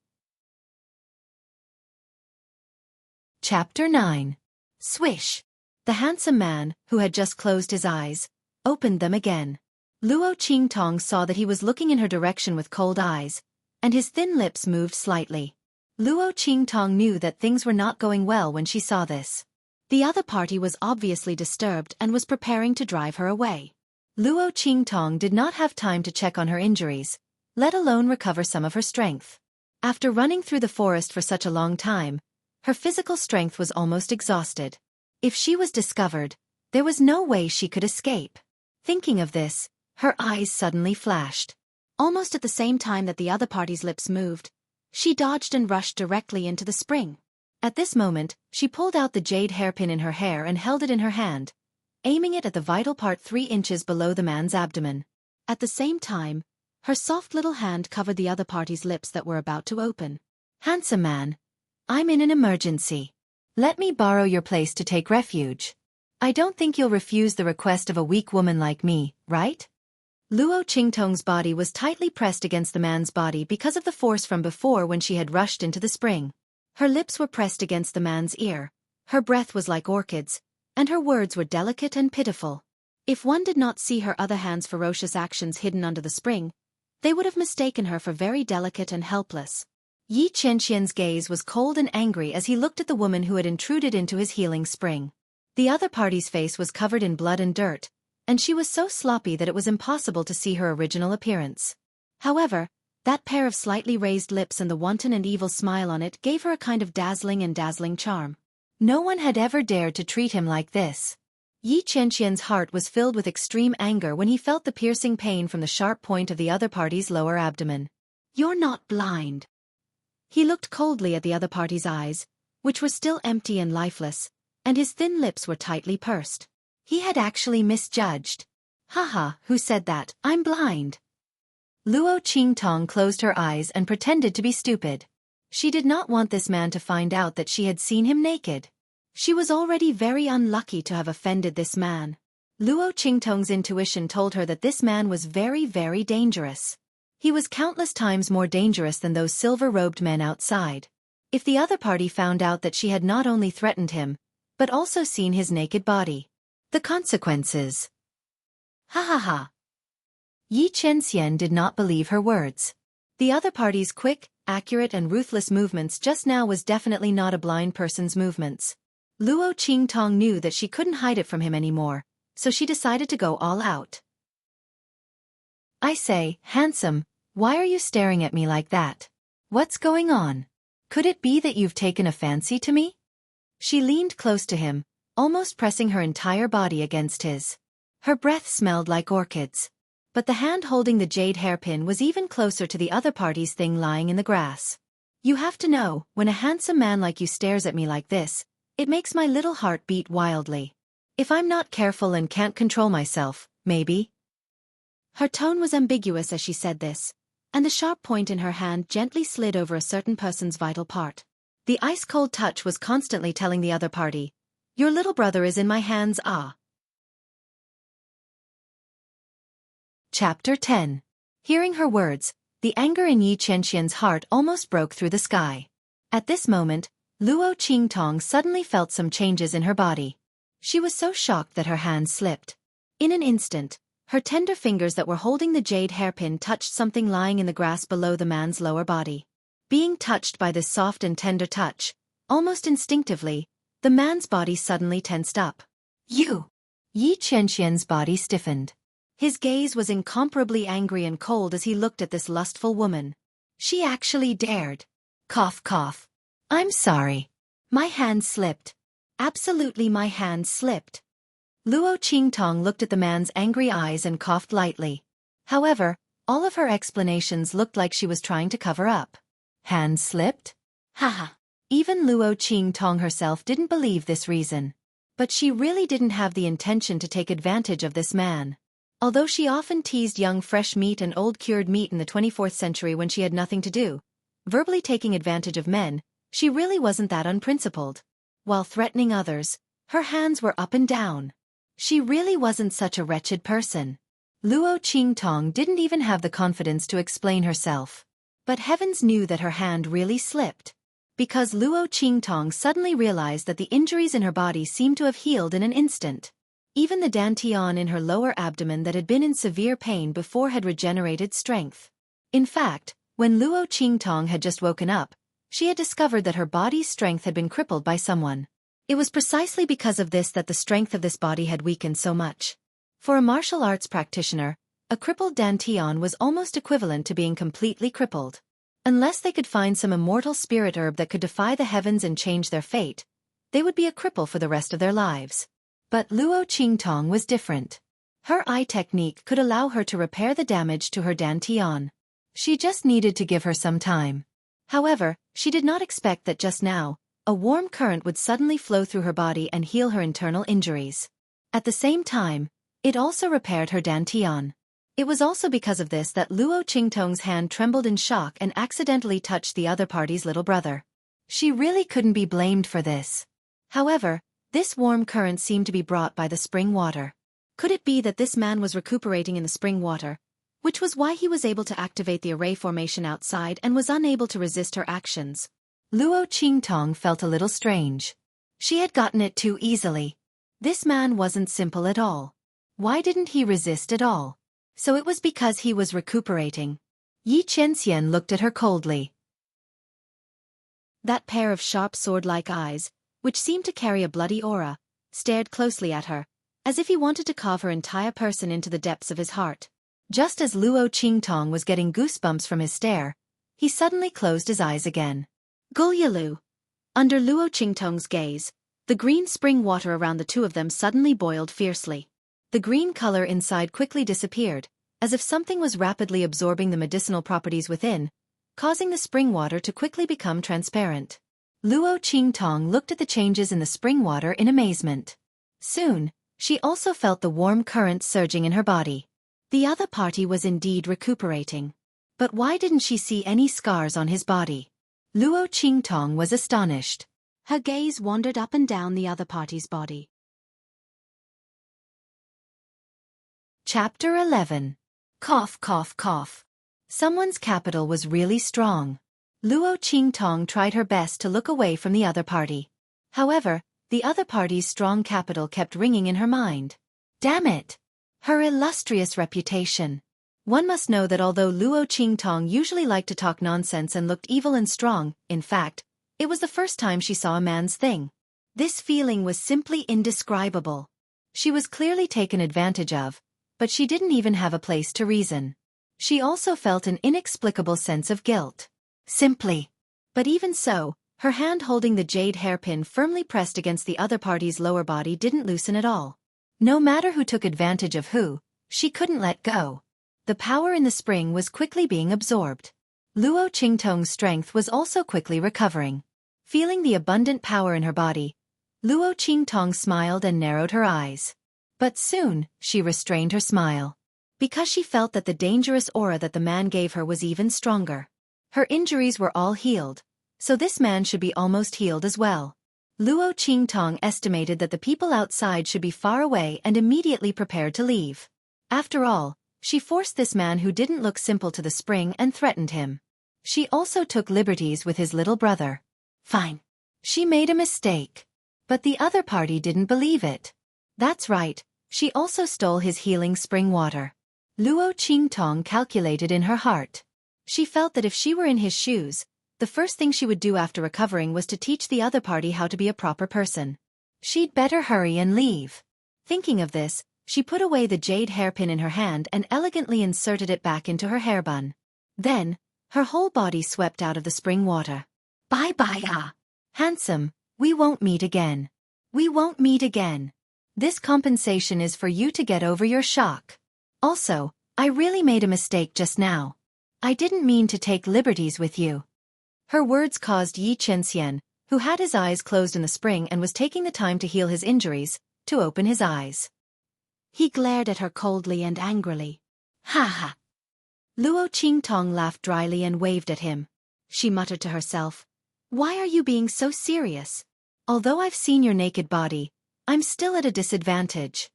Chapter 9. Swish. The handsome man, who had just closed his eyes, opened them again. Luo Qingtong saw that he was looking in her direction with cold eyes, and his thin lips moved slightly. Luo Qingtong knew that things were not going well when she saw this. The other party was obviously disturbed and was preparing to drive her away. Luo Qingtong did not have time to check on her injuries, let alone recover some of her strength. After running through the forest for such a long time, her physical strength was almost exhausted. If she was discovered, there was no way she could escape. Thinking of this, her eyes suddenly flashed. Almost at the same time that the other party's lips moved, she dodged and rushed directly into the spring. At this moment, she pulled out the jade hairpin in her hair and held it in her hand, aiming it at the vital part 3 inches below the man's abdomen. At the same time, her soft little hand covered the other party's lips that were about to open. Handsome man, I'm in an emergency. Let me borrow your place to take refuge. I don't think you'll refuse the request of a weak woman like me, right? Luo Qingtong's body was tightly pressed against the man's body because of the force from before when she had rushed into the spring. Her lips were pressed against the man's ear, her breath was like orchids, and her words were delicate and pitiful. If one did not see her other hand's ferocious actions hidden under the spring, they would have mistaken her for very delicate and helpless. Yi Qianxian's gaze was cold and angry as he looked at the woman who had intruded into his healing spring. The other party's face was covered in blood and dirt, and she was so sloppy that it was impossible to see her original appearance. However, that pair of slightly raised lips and the wanton and evil smile on it gave her a kind of dazzling charm. No one had ever dared to treat him like this. Yi Qianxian's heart was filled with extreme anger when he felt the piercing pain from the sharp point of the other party's lower abdomen. You're not blind. He looked coldly at the other party's eyes, which were still empty and lifeless, and his thin lips were tightly pursed. He had actually misjudged. Haha, who said that? I'm blind. Luo Qingtong closed her eyes and pretended to be stupid. She did not want this man to find out that she had seen him naked. She was already very unlucky to have offended this man. Luo Qingtong's intuition told her that this man was very dangerous. He was countless times more dangerous than those silver-robed men outside. If the other party found out that she had not only threatened him, but also seen his naked body, the consequences. Ha ha ha. Yi Qianxian did not believe her words. The other party's quick, accurate and ruthless movements just now was definitely not a blind person's movements. Luo Qingtong knew that she couldn't hide it from him anymore, so she decided to go all out. I say, handsome, why are you staring at me like that? What's going on? Could it be that you've taken a fancy to me? She leaned close to him, almost pressing her entire body against his. Her breath smelled like orchids. But the hand holding the jade hairpin was even closer to the other party's thing lying in the grass. You have to know, when a handsome man like you stares at me like this, it makes my little heart beat wildly. If I'm not careful and can't control myself, maybe. Her tone was ambiguous as she said this, and the sharp point in her hand gently slid over a certain person's vital part. The ice-cold touch was constantly telling the other party, "Your little brother is in my hands, ah." Chapter 10. Hearing her words, the anger in Yi Qianxian's heart almost broke through the sky. At this moment, Luo Qingtong suddenly felt some changes in her body. She was so shocked that her hands slipped. In an instant, her tender fingers that were holding the jade hairpin touched something lying in the grass below the man's lower body. Being touched by this soft and tender touch, almost instinctively, the man's body suddenly tensed up. "You!" Yi Qianxian's body stiffened. His gaze was incomparably angry and cold as he looked at this lustful woman. She actually dared. Cough, cough. "I'm sorry. My hand slipped. Absolutely, my hand slipped." Luo Qingtong looked at the man's angry eyes and coughed lightly. However, all of her explanations looked like she was trying to cover up. Hand slipped? Haha. Even Luo Qingtong herself didn't believe this reason. But she really didn't have the intention to take advantage of this man. Although she often teased young fresh meat and old cured meat in the 24th century when she had nothing to do, verbally taking advantage of men, she really wasn't that unprincipled. While threatening others, her hands were up and down. She really wasn't such a wretched person. Luo Qingtong didn't even have the confidence to explain herself. But heavens knew that her hand really slipped. Because Luo Qingtong suddenly realized that the injuries in her body seemed to have healed in an instant. Even the dantian in her lower abdomen that had been in severe pain before had regenerated strength. In fact, when Luo Qingtong had just woken up, she had discovered that her body's strength had been crippled by someone. It was precisely because of this that the strength of this body had weakened so much. For a martial arts practitioner, a crippled dantian was almost equivalent to being completely crippled. Unless they could find some immortal spirit herb that could defy the heavens and change their fate, they would be a cripple for the rest of their lives. But Luo Qingtong was different. Her eye technique could allow her to repair the damage to her dantian. She just needed to give her some time. However, she did not expect that just now, a warm current would suddenly flow through her body and heal her internal injuries. At the same time, it also repaired her dantian. It was also because of this that Luo Qingtong's hand trembled in shock and accidentally touched the other party's little brother. She really couldn't be blamed for this. However, this warm current seemed to be brought by the spring water. Could it be that this man was recuperating in the spring water, which was why he was able to activate the array formation outside and was unable to resist her actions? Luo Qingtong felt a little strange. She had gotten it too easily. This man wasn't simple at all. Why didn't he resist at all? So it was because he was recuperating. Yi Qianxian looked at her coldly. That pair of sharp sword-like eyes, which seemed to carry a bloody aura, stared closely at her, as if he wanted to carve her entire person into the depths of his heart. Just as Luo Qingtong was getting goosebumps from his stare, he suddenly closed his eyes again. Gulyalu. Under Luo Qingtong's gaze, the green spring water around the two of them suddenly boiled fiercely. The green color inside quickly disappeared, as if something was rapidly absorbing the medicinal properties within, causing the spring water to quickly become transparent. Luo Qingtong looked at the changes in the spring water in amazement. Soon, she also felt the warm current surging in her body. The other party was indeed recuperating. But why didn't she see any scars on his body? Luo Qingtong was astonished. Her gaze wandered up and down the other party's body. Chapter 11. Cough, cough, cough. Someone's capital was really strong. Luo Qingtong tried her best to look away from the other party. However, the other party's strong capital kept ringing in her mind. Damn it! Her illustrious reputation. One must know that although Luo Qingtong usually liked to talk nonsense and looked evil and strong, in fact, it was the first time she saw a man's thing. This feeling was simply indescribable. She was clearly taken advantage of, but she didn't even have a place to reason. She also felt an inexplicable sense of guilt. Simply. But even so, her hand holding the jade hairpin firmly pressed against the other party's lower body didn't loosen at all. No matter who took advantage of who, she couldn't let go. The power in the spring was quickly being absorbed. Luo Qingtong's strength was also quickly recovering. Feeling the abundant power in her body, Luo Qingtong smiled and narrowed her eyes. But soon, she restrained her smile. Because she felt that the dangerous aura that the man gave her was even stronger. Her injuries were all healed, so this man should be almost healed as well. Luo Qingtong estimated that the people outside should be far away and immediately prepared to leave. After all, she forced this man who didn't look simple to the spring and threatened him. She also took liberties with his little brother. Fine. She made a mistake. But the other party didn't believe it. That's right, she also stole his healing spring water. Luo Qingtong calculated in her heart. She felt that if she were in his shoes, the first thing she would do after recovering was to teach the other party how to be a proper person. She'd better hurry and leave. Thinking of this, she put away the jade hairpin in her hand and elegantly inserted it back into her hair bun. Then, her whole body swept out of the spring water. Bye-bye, ah. Handsome, we won't meet again. We won't meet again. This compensation is for you to get over your shock. Also, I really made a mistake just now. I didn't mean to take liberties with you. Her words caused Yi Chenxian, who had his eyes closed in the spring and was taking the time to heal his injuries, to open his eyes. He glared at her coldly and angrily. Ha ha! Luo Qingtong laughed dryly and waved at him. She muttered to herself, "Why are you being so serious? Although I've seen your naked body, I'm still at a disadvantage.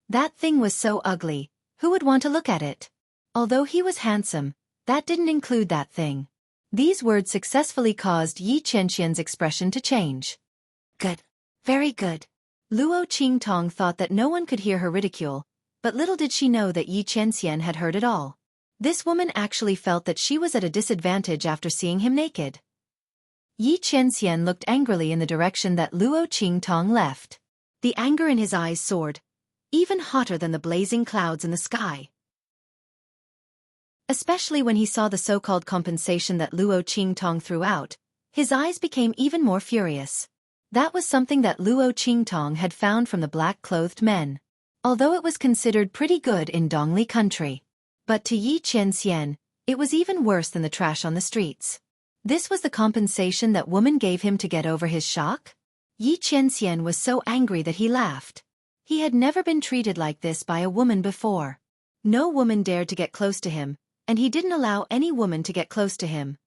That thing was so ugly, who would want to look at it? Although he was handsome, that didn't include that thing." These words successfully caused Yi Chenxian's expression to change. Good. Very good. Luo Qingtong thought that no one could hear her ridicule, but little did she know that Yi Chenxian had heard it all. This woman actually felt that she was at a disadvantage after seeing him naked. Yi Chenxian looked angrily in the direction that Luo Qingtong left. The anger in his eyes soared, even hotter than the blazing clouds in the sky. Especially when he saw the so-called compensation that Luo Qingtong threw out, his eyes became even more furious. That was something that Luo Qingtong had found from the black-clothed men. Although it was considered pretty good in Dongli country. But to Yi Chenxian, it was even worse than the trash on the streets. This was the compensation that woman gave him to get over his shock? Yi Chenxian was so angry that he laughed. He had never been treated like this by a woman before. No woman dared to get close to him, and he didn't allow any woman to get close to him.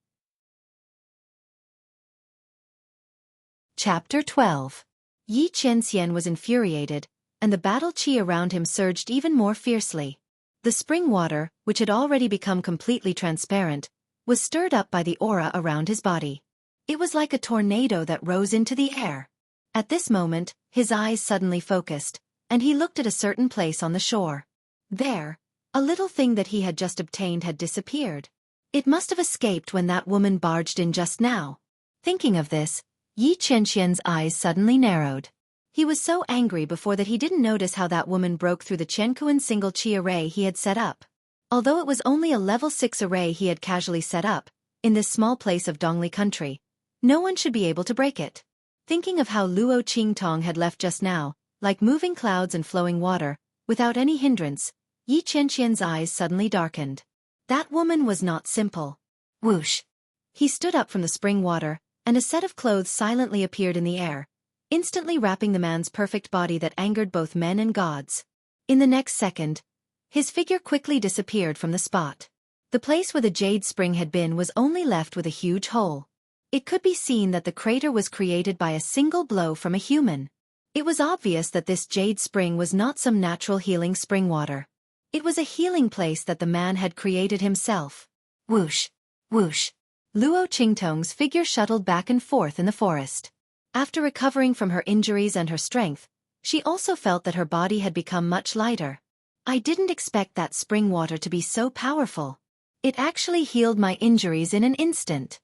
Chapter 12. Yi Chenxian was infuriated, and the battle qi around him surged even more fiercely. The spring water, which had already become completely transparent, was stirred up by the aura around his body. It was like a tornado that rose into the air. At this moment, his eyes suddenly focused, and he looked at a certain place on the shore. There, a little thing that he had just obtained had disappeared. It must have escaped when that woman barged in just now. Thinking of this, Yi Chenxian's eyes suddenly narrowed. He was so angry before that he didn't notice how that woman broke through the Qiankuan single qi array he had set up. Although it was only a level 6 array he had casually set up, in this small place of Dongli country, no one should be able to break it. Thinking of how Luo Qingtong had left just now, like moving clouds and flowing water, without any hindrance, Yi Chenxian's eyes suddenly darkened. That woman was not simple. Whoosh! He stood up from the spring water, and a set of clothes silently appeared in the air, instantly wrapping the man's perfect body that angered both men and gods. In the next second, his figure quickly disappeared from the spot. The place where the jade spring had been was only left with a huge hole. It could be seen that the crater was created by a single blow from a human. It was obvious that this jade spring was not some natural healing spring water. It was a healing place that the man had created himself. Whoosh! Whoosh! Luo Qingtong's figure shuttled back and forth in the forest. After recovering from her injuries and her strength, she also felt that her body had become much lighter. I didn't expect that spring water to be so powerful. It actually healed my injuries in an instant.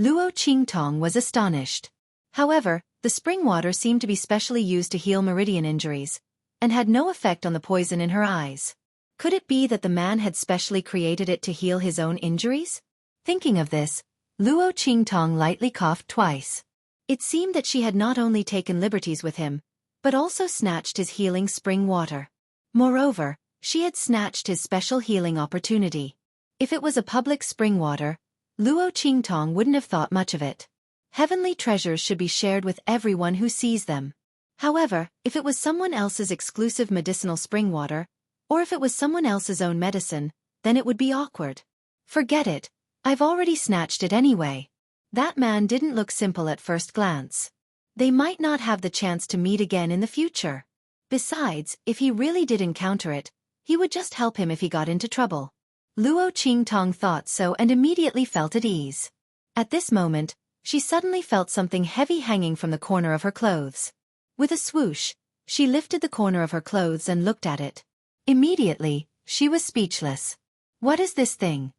Luo Qingtong was astonished. However, the spring water seemed to be specially used to heal meridian injuries, and had no effect on the poison in her eyes. Could it be that the man had specially created it to heal his own injuries? Thinking of this, Luo Qingtong lightly coughed twice. It seemed that she had not only taken liberties with him, but also snatched his healing spring water. Moreover, she had snatched his special healing opportunity. If it was a public spring water, Luo Qingtong wouldn't have thought much of it. Heavenly treasures should be shared with everyone who sees them. However, if it was someone else's exclusive medicinal spring water, or if it was someone else's own medicine, then it would be awkward. Forget it, I've already snatched it anyway. That man didn't look simple at first glance. They might not have the chance to meet again in the future. Besides, if he really did encounter it, he would just help him if he got into trouble. Luo Qingtong thought so and immediately felt at ease. At this moment, she suddenly felt something heavy hanging from the corner of her clothes. With a swoosh, she lifted the corner of her clothes and looked at it. Immediately, she was speechless. What is this thing?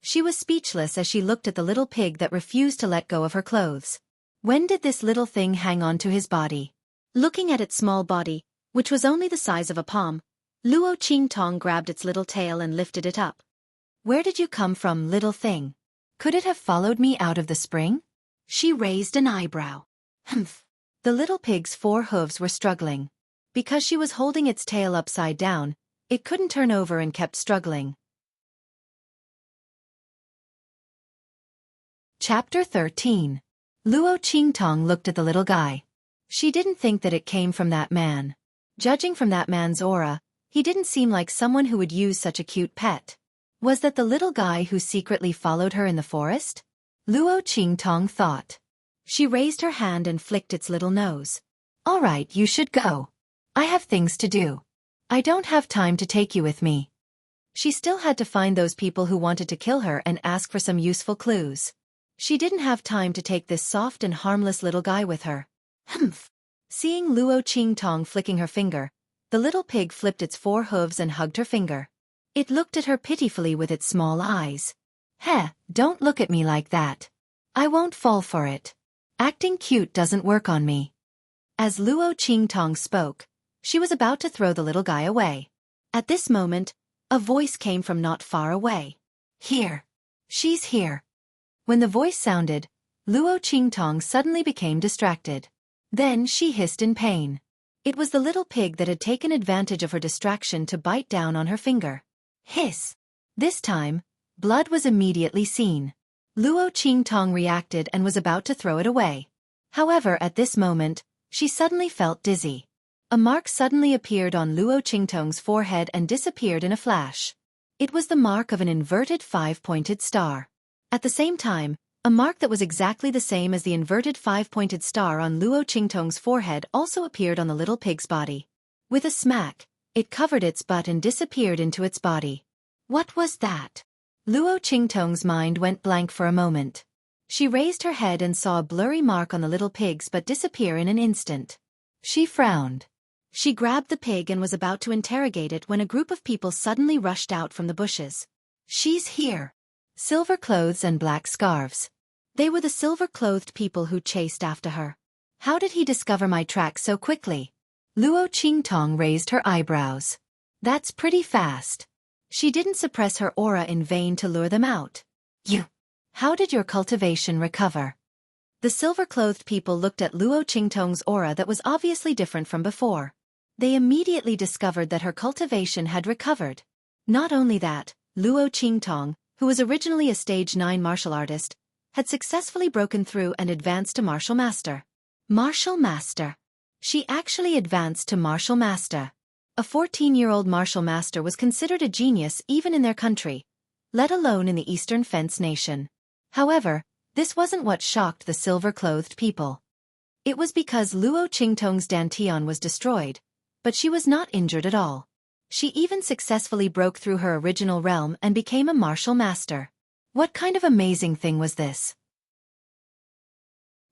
She was speechless as she looked at the little pig that refused to let go of her clothes. When did this little thing hang on to his body? Looking at its small body, which was only the size of a palm, Luo Qingtong grabbed its little tail and lifted it up. Where did you come from, little thing? Could it have followed me out of the spring? She raised an eyebrow. Humph. The little pig's 4 hooves were struggling. Because she was holding its tail upside down, it couldn't turn over and kept struggling. Chapter 13. Luo Qingtong looked at the little guy. She didn't think that it came from that man. Judging from that man's aura, he didn't seem like someone who would use such a cute pet. Was that the little guy who secretly followed her in the forest? Luo Qingtong thought. She raised her hand and flicked its little nose. All right, you should go. I have things to do. I don't have time to take you with me. She still had to find those people who wanted to kill her and ask for some useful clues. She didn't have time to take this soft and harmless little guy with her. Humph. Seeing Luo Qingtong flicking her finger, the little pig flipped its 4 hooves and hugged her finger. It looked at her pitifully with its small eyes. Heh, don't look at me like that. I won't fall for it. Acting cute doesn't work on me. As Luo Qingtong spoke, she was about to throw the little guy away. At this moment, a voice came from not far away. Here. She's here. When the voice sounded, Luo Qingtong suddenly became distracted. Then she hissed in pain. It was the little pig that had taken advantage of her distraction to bite down on her finger. Hiss. This time, blood was immediately seen. Luo Qingtong reacted and was about to throw it away. However, at this moment, she suddenly felt dizzy. A mark suddenly appeared on Luo Qingtong's forehead and disappeared in a flash. It was the mark of an inverted 5-pointed star. At the same time, a mark that was exactly the same as the inverted 5-pointed star on Luo Qingtong's forehead also appeared on the little pig's body. With a smack, it covered its butt and disappeared into its body. What was that? Luo Qingtong's mind went blank for a moment. She raised her head and saw a blurry mark on the little pig's butt disappear in an instant. She frowned. She grabbed the pig and was about to interrogate it when a group of people suddenly rushed out from the bushes. She's here. Silver clothes and black scarves. They were the silver-clothed people who chased after her. How did he discover my tracks so quickly? Luo Qingtong raised her eyebrows. That's pretty fast. She didn't suppress her aura in vain to lure them out. You. How did your cultivation recover? The silver-clothed people looked at Luo Qingtong's aura that was obviously different from before. They immediately discovered that her cultivation had recovered. Not only that, Luo Qingtong, who was originally a stage 9 martial artist, had successfully broken through and advanced to Martial Master. Martial Master. She actually advanced to Martial Master. A 14-year-old Martial Master was considered a genius even in their country, let alone in the Eastern Fence Nation. However, this wasn't what shocked the silver-clothed people. It was because Luo Qingtong's dantian was destroyed, but she was not injured at all. She even successfully broke through her original realm and became a Martial Master. What kind of amazing thing was this?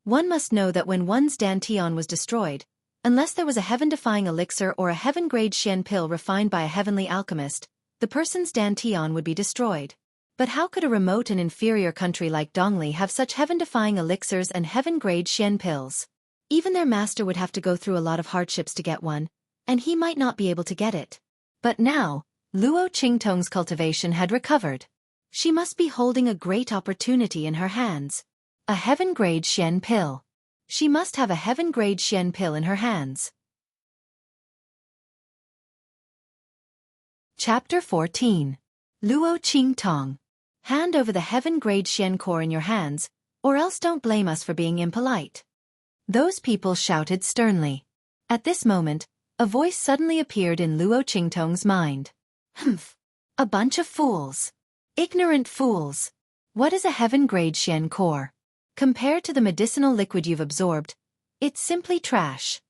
One must know that when one's dantian was destroyed, unless there was a heaven-defying elixir or a heaven-grade Xian pill refined by a heavenly alchemist, the person's dantian would be destroyed. But how could a remote and inferior country like Dongli have such heaven-defying elixirs and heaven-grade Xian pills? Even their master would have to go through a lot of hardships to get one, and he might not be able to get it. But now, Luo Qingtong's cultivation had recovered. She must be holding a great opportunity in her hands. A heaven-grade Xian pill. She must have a heaven-grade Xian pill in her hands. Chapter 14. Luo Qingtong. Hand over the heaven-grade Xian core in your hands, or else don't blame us for being impolite. Those people shouted sternly. At this moment, a voice suddenly appeared in Luo Qingtong's mind. Humph! A bunch of fools. Ignorant fools. What is a heaven-grade Xian core? Compared to the medicinal liquid you've absorbed, it's simply trash.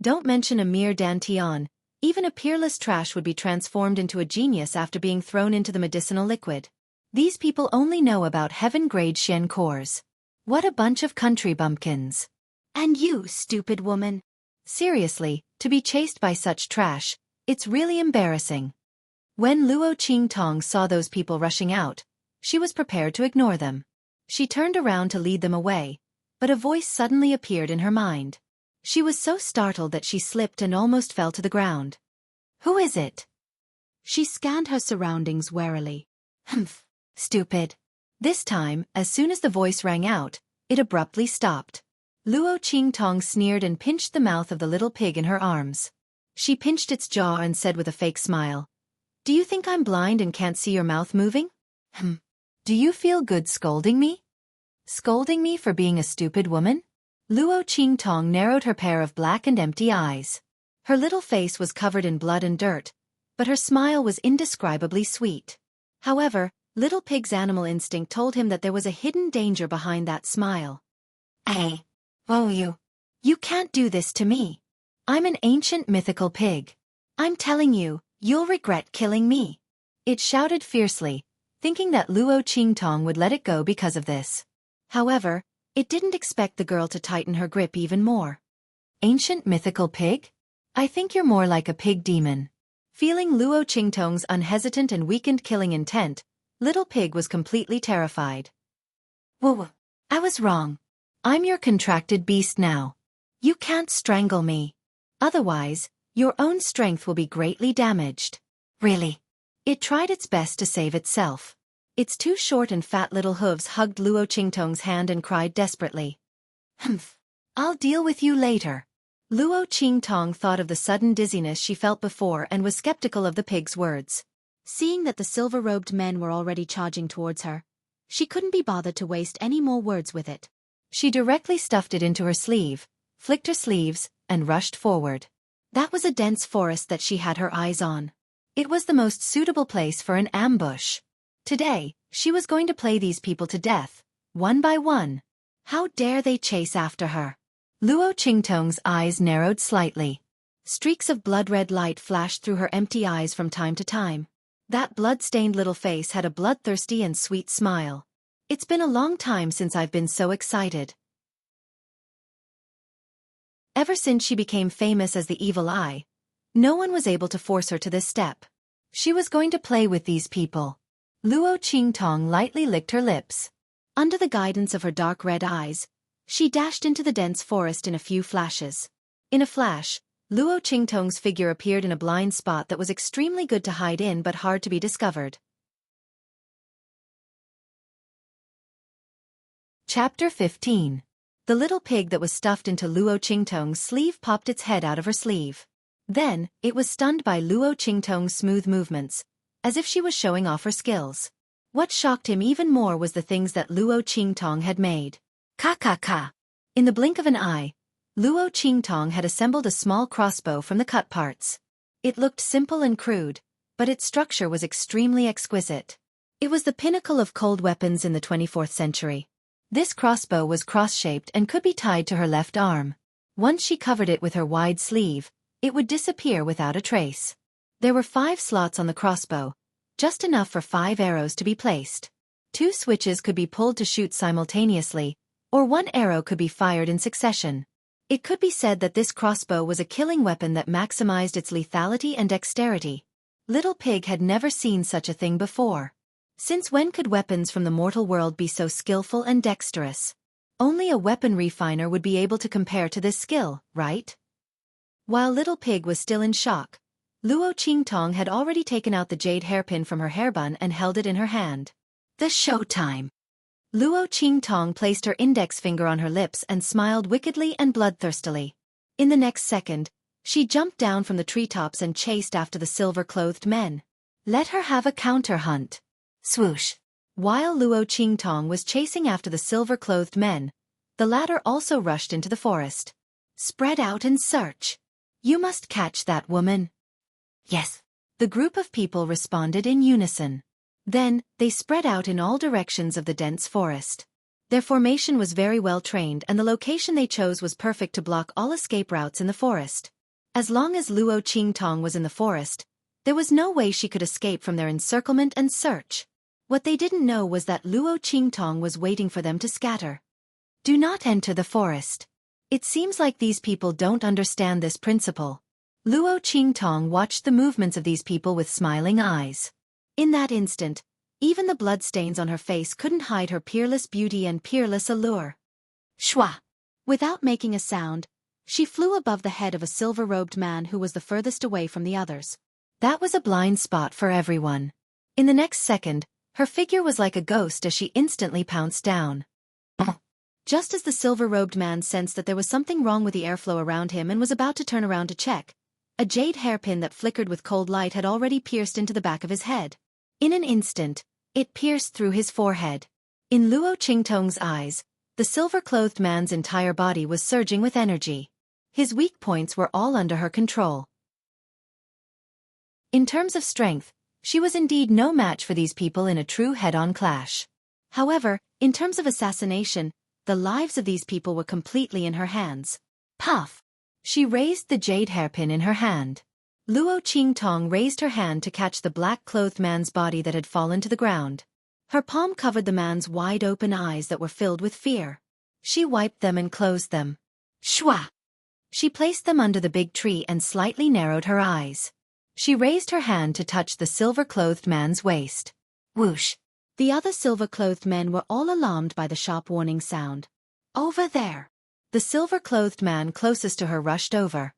Don't mention a mere dantian, even a peerless trash would be transformed into a genius after being thrown into the medicinal liquid. These people only know about heaven-grade Xian cores. What a bunch of country bumpkins. And you, stupid woman. Seriously, to be chased by such trash, it's really embarrassing. When Luo Qingtong saw those people rushing out, she was prepared to ignore them. She turned around to lead them away, but a voice suddenly appeared in her mind. She was so startled that she slipped and almost fell to the ground. Who is it? She scanned her surroundings warily. Humph, stupid. This time, as soon as the voice rang out, it abruptly stopped. Luo Qingtong sneered and pinched the mouth of the little pig in her arms. She pinched its jaw and said with a fake smile, "Do you think I'm blind and can't see your mouth moving? Do you feel good scolding me? Scolding me for being a stupid woman?" Luo Qingtong narrowed her pair of black and empty eyes. Her little face was covered in blood and dirt, but her smile was indescribably sweet. However, little pig's animal instinct told him that there was a hidden danger behind that smile. Hey, whoa you can't do this to me. I'm an ancient mythical pig. I'm telling you, you'll regret killing me. It shouted fiercely, thinking that Luo Qingtong would let it go because of this. However, it didn't expect the girl to tighten her grip even more. Ancient mythical pig? I think you're more like a pig demon. Feeling Luo Qingtong's unhesitant and weakened killing intent, little pig was completely terrified. Whoa, I was wrong. I'm your contracted beast now. You can't strangle me. Otherwise, your own strength will be greatly damaged. Really? It tried its best to save itself. Its two short and fat little hooves hugged Luo Qingtong's hand and cried desperately. Humph. I'll deal with you later. Luo Qingtong thought of the sudden dizziness she felt before and was skeptical of the pig's words. Seeing that the silver-robed men were already charging towards her, she couldn't be bothered to waste any more words with it. She directly stuffed it into her sleeve, flicked her sleeves, and rushed forward. That was a dense forest that she had her eyes on. It was the most suitable place for an ambush. Today, she was going to play these people to death, one by one. How dare they chase after her? Luo Qingtong's eyes narrowed slightly. Streaks of blood-red light flashed through her empty eyes from time to time. That blood-stained little face had a bloodthirsty and sweet smile. It's been a long time since I've been so excited. Ever since she became famous as the Evil Eye, no one was able to force her to this step. She was going to play with these people. Luo Qingtong lightly licked her lips. Under the guidance of her dark red eyes, she dashed into the dense forest in a few flashes. In a flash, Luo Qingtong's figure appeared in a blind spot that was extremely good to hide in but hard to be discovered. Chapter 15. The little pig that was stuffed into Luo Qingtong's sleeve popped its head out of her sleeve. Then, it was stunned by Luo Qingtong's smooth movements, as if she was showing off her skills. What shocked him even more was the things that Luo Qingtong had made. Ka. In the blink of an eye, Luo Qingtong had assembled a small crossbow from the cut parts. It looked simple and crude, but its structure was extremely exquisite. It was the pinnacle of cold weapons in the 24th century. This crossbow was cross-shaped and could be tied to her left arm. Once she covered it with her wide sleeve, it would disappear without a trace. There were 5 slots on the crossbow, just enough for 5 arrows to be placed. 2 switches could be pulled to shoot simultaneously, or 1 arrow could be fired in succession. It could be said that this crossbow was a killing weapon that maximized its lethality and dexterity. Little Pig had never seen such a thing before. Since when could weapons from the mortal world be so skillful and dexterous? Only a weapon refiner would be able to compare to this skill, right? While Little Pig was still in shock, Luo Qingtong had already taken out the jade hairpin from her hairbun and held it in her hand. The showtime! Luo Qingtong placed her index finger on her lips and smiled wickedly and bloodthirstily. In the next second, she jumped down from the treetops and chased after the silver-clothed men. Let her have a counter hunt. Swoosh! While Luo Qingtong was chasing after the silver-clothed men, the latter also rushed into the forest. Spread out and search. You must catch that woman. Yes. The group of people responded in unison. Then, they spread out in all directions of the dense forest. Their formation was very well trained and the location they chose was perfect to block all escape routes in the forest. As long as Luo Qingtong was in the forest, there was no way she could escape from their encirclement and search. What they didn't know was that Luo Qingtong was waiting for them to scatter. Do not enter the forest. It seems like these people don't understand this principle. Luo Qingtong watched the movements of these people with smiling eyes. In that instant, even the bloodstains on her face couldn't hide her peerless beauty and peerless allure. Shwa! Without making a sound, she flew above the head of a silver-robed man who was the furthest away from the others. That was a blind spot for everyone. In the next second, her figure was like a ghost as she instantly pounced down. Just as the silver-robed man sensed that there was something wrong with the airflow around him and was about to turn around to check, a jade hairpin that flickered with cold light had already pierced into the back of his head. In an instant, it pierced through his forehead. In Luo Qingtong's eyes, the silver-clothed man's entire body was surging with energy. His weak points were all under her control. In terms of strength, she was indeed no match for these people in a true head-on clash. However, in terms of assassination, the lives of these people were completely in her hands. Puff! She raised the jade hairpin in her hand. Luo Qingtong raised her hand to catch the black-clothed man's body that had fallen to the ground. Her palm covered the man's wide-open eyes that were filled with fear. She wiped them and closed them. Shwa! She placed them under the big tree and slightly narrowed her eyes. She raised her hand to touch the silver-clothed man's waist. Whoosh! The other silver-clothed men were all alarmed by the sharp warning sound. Over there! The silver-clothed man closest to her rushed over.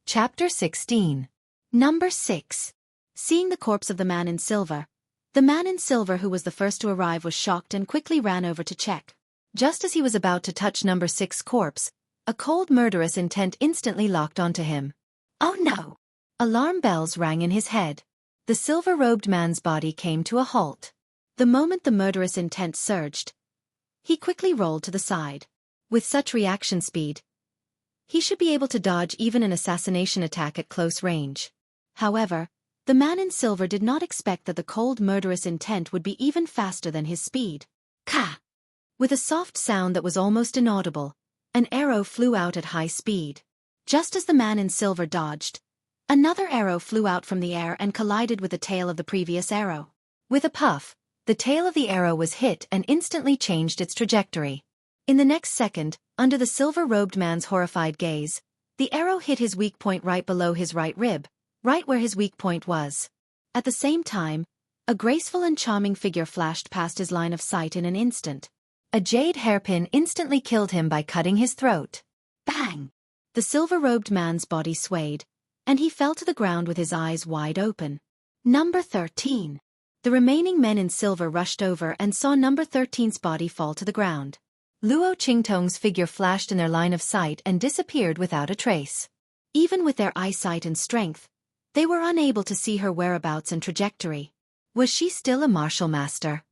Chapter 16. Number 6. Seeing the corpse of the man in silver, the man in silver who was the first to arrive was shocked and quickly ran over to check. Just as he was about to touch number 6's corpse, a cold murderous intent instantly locked onto him. Oh no! Alarm bells rang in his head. The silver-robed man's body came to a halt. The moment the murderous intent surged, he quickly rolled to the side. With such reaction speed, he should be able to dodge even an assassination attack at close range. However, the man in silver did not expect that the cold murderous intent would be even faster than his speed. Ka! With a soft sound that was almost inaudible, an arrow flew out at high speed. Just as the man in silver dodged, another arrow flew out from the air and collided with the tail of the previous arrow. With a puff, the tail of the arrow was hit and instantly changed its trajectory. In the next second, under the silver-robed man's horrified gaze, the arrow hit his weak point right below his right rib, right where his weak point was. At the same time, a graceful and charming figure flashed past his line of sight in an instant. A jade hairpin instantly killed him by cutting his throat. Bang! The silver-robed man's body swayed, and he fell to the ground with his eyes wide open. Number 13. The remaining men in silver rushed over and saw number 13's body fall to the ground. Luo Qingtong's figure flashed in their line of sight and disappeared without a trace. Even with their eyesight and strength, they were unable to see her whereabouts and trajectory. Was she still a martial master?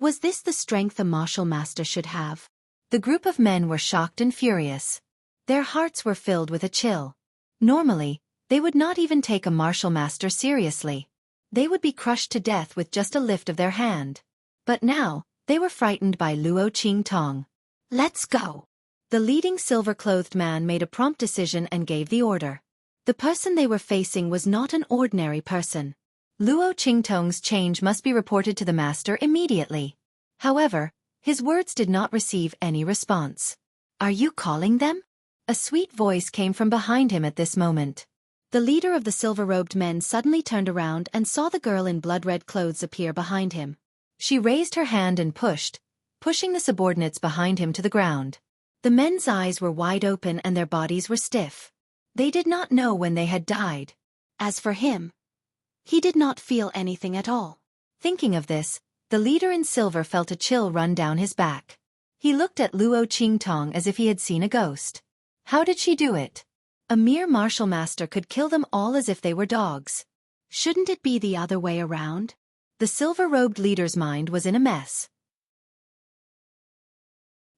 Was this the strength a martial master should have? The group of men were shocked and furious. Their hearts were filled with a chill. Normally, they would not even take a martial master seriously. They would be crushed to death with just a lift of their hand. But now, they were frightened by Luo Qingtong. Let's go! The leading silver-clothed man made a prompt decision and gave the order. The person they were facing was not an ordinary person. Luo Qingtong's change must be reported to the master immediately. However, his words did not receive any response. Are you calling them? A sweet voice came from behind him at this moment. The leader of the silver-robed men suddenly turned around and saw the girl in blood-red clothes appear behind him. She raised her hand and pushing the subordinates behind him to the ground. The men's eyes were wide open and their bodies were stiff. They did not know when they had died. As for him, he did not feel anything at all. Thinking of this, the leader in silver felt a chill run down his back. He looked at Luo Qingtong as if he had seen a ghost. How did she do it? A mere martial master could kill them all as if they were dogs. Shouldn't it be the other way around? The silver-robed leader's mind was in a mess.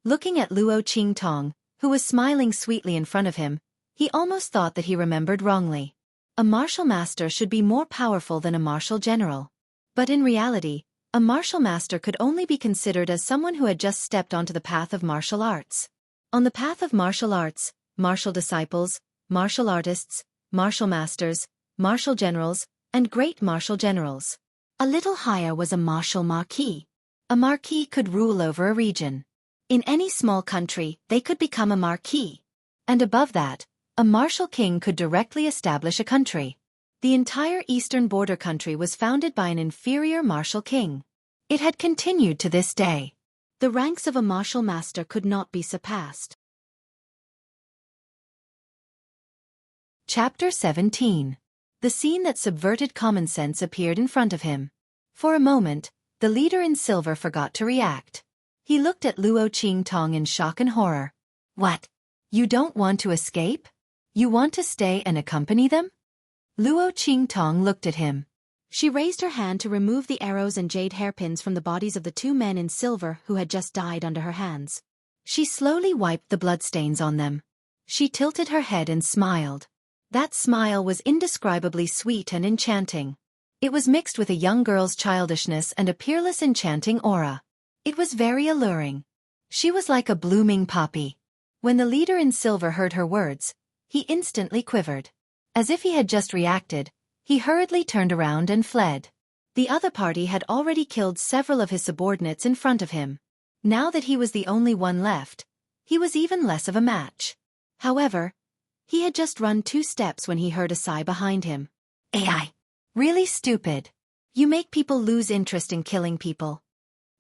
Looking at Luo Qingtong, who was smiling sweetly in front of him, he almost thought that he remembered wrongly. A martial master should be more powerful than a martial general. But in reality, a martial master could only be considered as someone who had just stepped onto the path of martial arts. On the path of martial arts, martial disciples, martial artists, martial masters, martial generals, and great martial generals. A little higher was a martial marquis. A marquis could rule over a region. In any small country, they could become a marquis. And above that, a martial king could directly establish a country. The entire eastern border country was founded by an inferior martial king. It had continued to this day. The ranks of a martial master could not be surpassed. Chapter 17. The scene that subverted common sense appeared in front of him. For a moment, the leader in silver forgot to react. He looked at Luo Qingtong in shock and horror. What? You don't want to escape? You want to stay and accompany them? Luo Qingtong looked at him. She raised her hand to remove the arrows and jade hairpins from the bodies of the two men in silver who had just died under her hands. She slowly wiped the bloodstains on them. She tilted her head and smiled. That smile was indescribably sweet and enchanting. It was mixed with a young girl's childishness and a peerless enchanting aura. It was very alluring. She was like a blooming poppy. When the leader in silver heard her words, he instantly quivered. As if he had just reacted, he hurriedly turned around and fled. The other party had already killed several of his subordinates in front of him. Now that he was the only one left, he was even less of a match. However, he had just run 2 steps when he heard a sigh behind him. AI. Really stupid. You make people lose interest in killing people.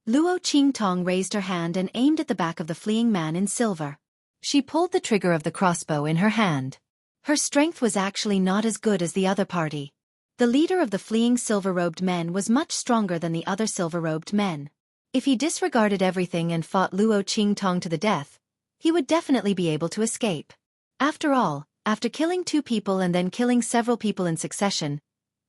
Luo Qingtong raised her hand and aimed at the back of the fleeing man in silver. She pulled the trigger of the crossbow in her hand. Her strength was actually not as good as the other party. The leader of the fleeing silver-robed men was much stronger than the other silver-robed men. If he disregarded everything and fought Luo Qingtong to the death, he would definitely be able to escape. After all, after killing 2 people and then killing several people in succession,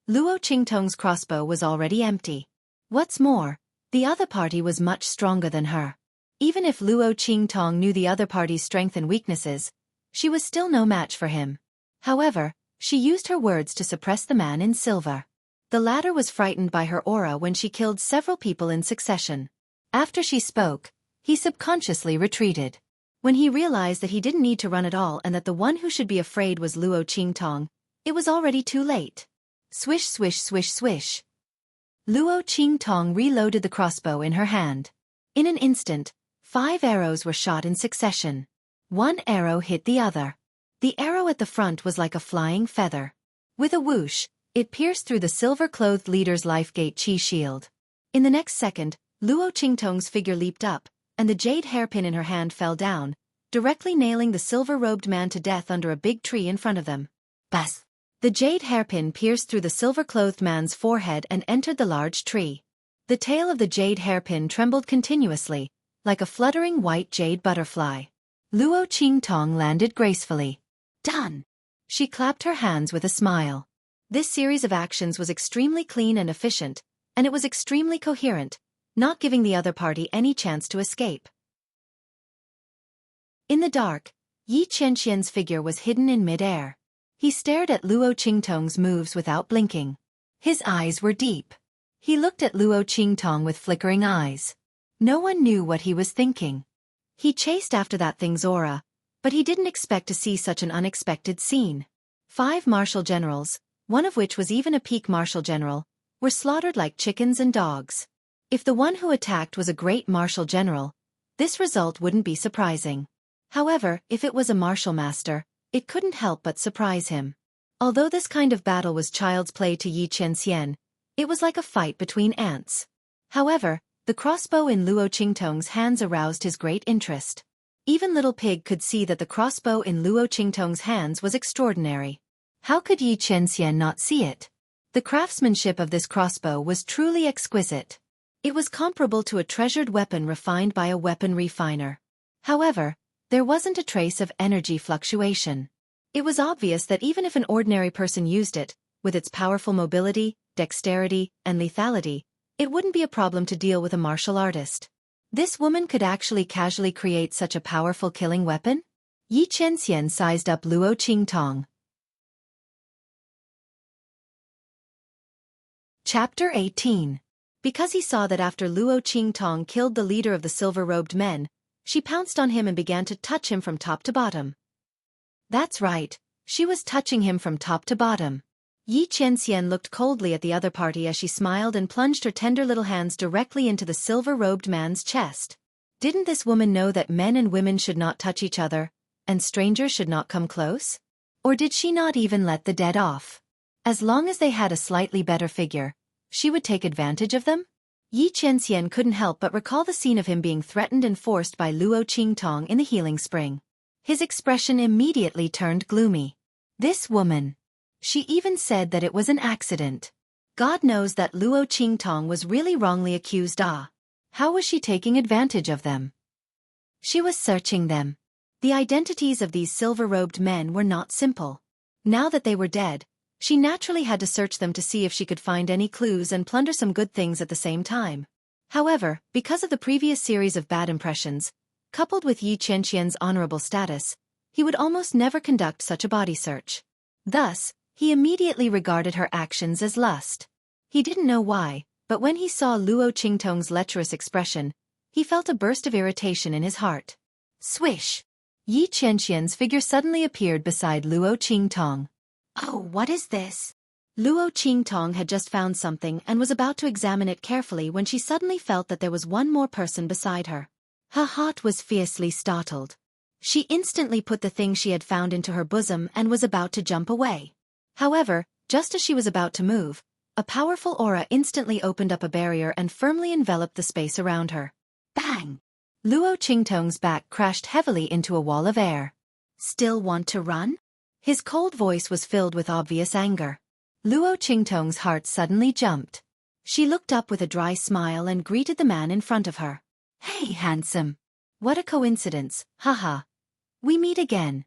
Luo Qingtong's crossbow was already empty. What's more, the other party was much stronger than her. Even if Luo Qingtong knew the other party's strength and weaknesses, she was still no match for him. However, she used her words to suppress the man in silver. The latter was frightened by her aura when she killed several people in succession. After she spoke, he subconsciously retreated. When he realized that he didn't need to run at all and that the one who should be afraid was Luo Qingtong, it was already too late. Swish swish swish swish. Luo Qingtong reloaded the crossbow in her hand. In an instant, 5 arrows were shot in succession. 1 arrow hit the other. The arrow at the front was like a flying feather. With a whoosh, it pierced through the silver-clothed leader's life-gate chi shield. In the next second, Luo Qingtong's figure leaped up, and the jade hairpin in her hand fell down, directly nailing the silver-robed man to death under a big tree in front of them. Bas! The jade hairpin pierced through the silver-clothed man's forehead and entered the large tree. The tail of the jade hairpin trembled continuously, like a fluttering white jade butterfly. Luo Qingtong landed gracefully. Done! She clapped her hands with a smile. This series of actions was extremely clean and efficient, and it was extremely coherent, not giving the other party any chance to escape. In the dark, Yi Qianxian's figure was hidden in mid-air. He stared at Luo Qingtong's moves without blinking. His eyes were deep. He looked at Luo Qingtong with flickering eyes. No one knew what he was thinking. He chased after that thing's aura, but he didn't expect to see such an unexpected scene. 5 martial generals, one of which was even a peak martial general, were slaughtered like chickens and dogs. If the one who attacked was a great martial general, this result wouldn't be surprising. However, if it was a martial master, it couldn't help but surprise him. Although this kind of battle was child's play to Yi Qianxian, it was like a fight between ants. However, the crossbow in Luo Qingtong's hands aroused his great interest. Even Little Pig could see that the crossbow in Luo Qingtong's hands was extraordinary. How could Yi Qianxian not see it? The craftsmanship of this crossbow was truly exquisite. It was comparable to a treasured weapon refined by a weapon refiner. However, there wasn't a trace of energy fluctuation. It was obvious that even if an ordinary person used it, with its powerful mobility, dexterity, and lethality, it wouldn't be a problem to deal with a martial artist. This woman could actually casually create such a powerful killing weapon? Yi Qianxian sized up Luo Qingtong. Chapter 18. Because he saw that after Luo Qingtong killed the leader of the silver-robed men, she pounced on him and began to touch him from top to bottom. That's right, she was touching him from top to bottom. Yi Qianxian looked coldly at the other party as she smiled and plunged her tender little hands directly into the silver-robed man's chest. Didn't this woman know that men and women should not touch each other, and strangers should not come close? Or did she not even let the dead off? As long as they had a slightly better figure, she would take advantage of them? Yi Qianxian couldn't help but recall the scene of him being threatened and forced by Luo Qingtong in the healing spring. His expression immediately turned gloomy. This woman. She even said that it was an accident. God knows that Luo Qingtong was really wrongly accused. How was she taking advantage of them? She was searching them. The identities of these silver-robed men were not simple. Now that they were dead, she naturally had to search them to see if she could find any clues and plunder some good things at the same time. However, because of the previous series of bad impressions, coupled with Yi Qianxian's honorable status, he would almost never conduct such a body search. Thus, he immediately regarded her actions as lust. He didn't know why, but when he saw Luo Qingtong's lecherous expression, he felt a burst of irritation in his heart. Swish! Yi Qianxian's figure suddenly appeared beside Luo Qingtong. Oh, what is this? Luo Qingtong had just found something and was about to examine it carefully when she suddenly felt that there was one more person beside her. Her heart was fiercely startled. She instantly put the thing she had found into her bosom and was about to jump away. However, just as she was about to move, a powerful aura instantly opened up a barrier and firmly enveloped the space around her. Bang! Luo Qingtong's back crashed heavily into a wall of air. Still want to run? His cold voice was filled with obvious anger. Luo Qingtong's heart suddenly jumped. She looked up with a dry smile and greeted the man in front of her. Hey, handsome. What a coincidence, haha. We meet again.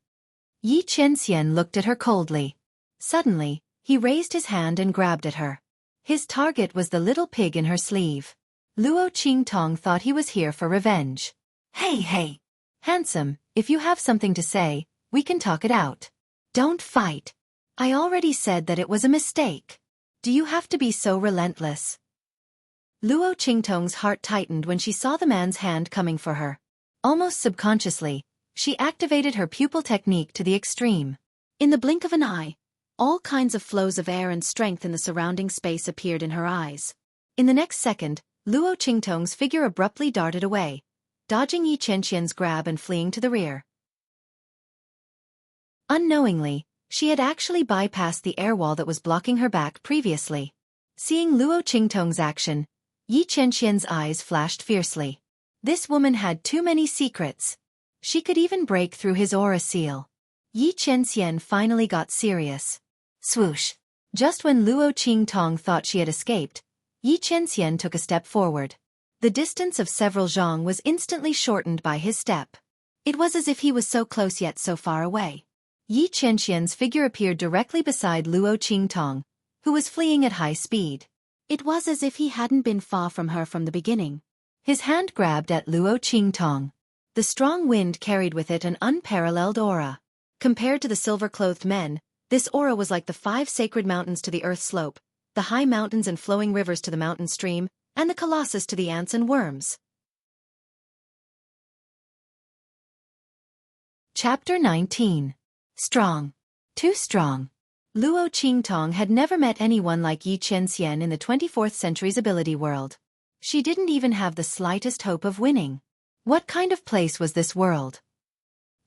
Yi Qianxian looked at her coldly. Suddenly, he raised his hand and grabbed at her. His target was the little pig in her sleeve. Luo Qingtong thought he was here for revenge. Hey, handsome, if you have something to say, we can talk it out. Don't fight. I already said that it was a mistake. Do you have to be so relentless? Luo Qingtong's heart tightened when she saw the man's hand coming for her. Almost subconsciously, she activated her pupil technique to the extreme. In the blink of an eye, all kinds of flows of air and strength in the surrounding space appeared in her eyes. In the next second, Luo Qingtong's figure abruptly darted away, dodging Yi Qianxian's grab and fleeing to the rear. Unknowingly, she had actually bypassed the air wall that was blocking her back previously. Seeing Luo Qingtong's action, Yi Qianxian's eyes flashed fiercely. This woman had too many secrets. She could even break through his aura seal. Yi Qianxian finally got serious. Swoosh! Just when Luo Qingtong thought she had escaped, Yi Qianxian took a step forward. The distance of several zhang was instantly shortened by his step. It was as if he was so close yet so far away. Yi Qianxian's figure appeared directly beside Luo Qingtong, who was fleeing at high speed. It was as if he hadn't been far from her from the beginning. His hand grabbed at Luo Qingtong. The strong wind carried with it an unparalleled aura. Compared to the silver-clothed men, this aura was like the 5 sacred mountains to the earth slope, the high mountains and flowing rivers to the mountain stream, and the colossus to the ants and worms. Chapter 19. Strong. Too strong. Luo Qingtong had never met anyone like Yi Qianxian in the 24th century's ability world. She didn't even have the slightest hope of winning. What kind of place was this world?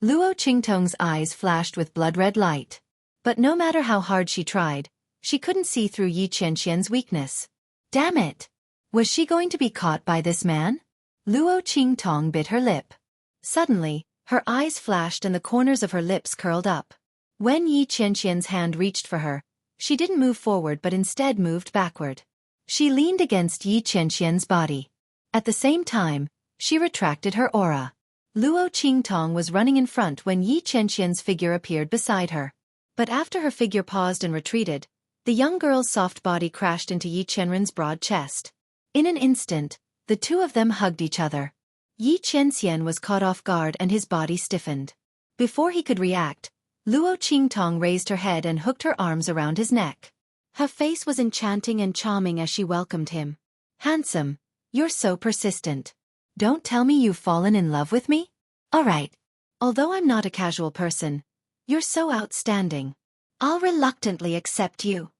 Luo Qingtong's eyes flashed with blood-red light. But no matter how hard she tried, she couldn't see through Yi Qianxian's weakness. Damn it! Was she going to be caught by this man? Luo Qingtong bit her lip. Suddenly, her eyes flashed and the corners of her lips curled up. When Yi Qianxian's hand reached for her, she didn't move forward but instead moved backward. She leaned against Yi Qianxian's body. At the same time, she retracted her aura. Luo Qingtong was running in front when Yi Qianxian's figure appeared beside her. But after her figure paused and retreated, The young girl's soft body crashed into Yi Qianren's broad chest. In an instant, the two of them hugged each other. Yi Qianxian was caught off guard and his body stiffened. Before he could react, Luo Qingtong raised her head and hooked her arms around his neck. Her face was enchanting and charming as she welcomed him. "Handsome, you're so persistent. Don't tell me you've fallen in love with me? All right. Although I'm not a casual person, you're so outstanding. I'll reluctantly accept you,"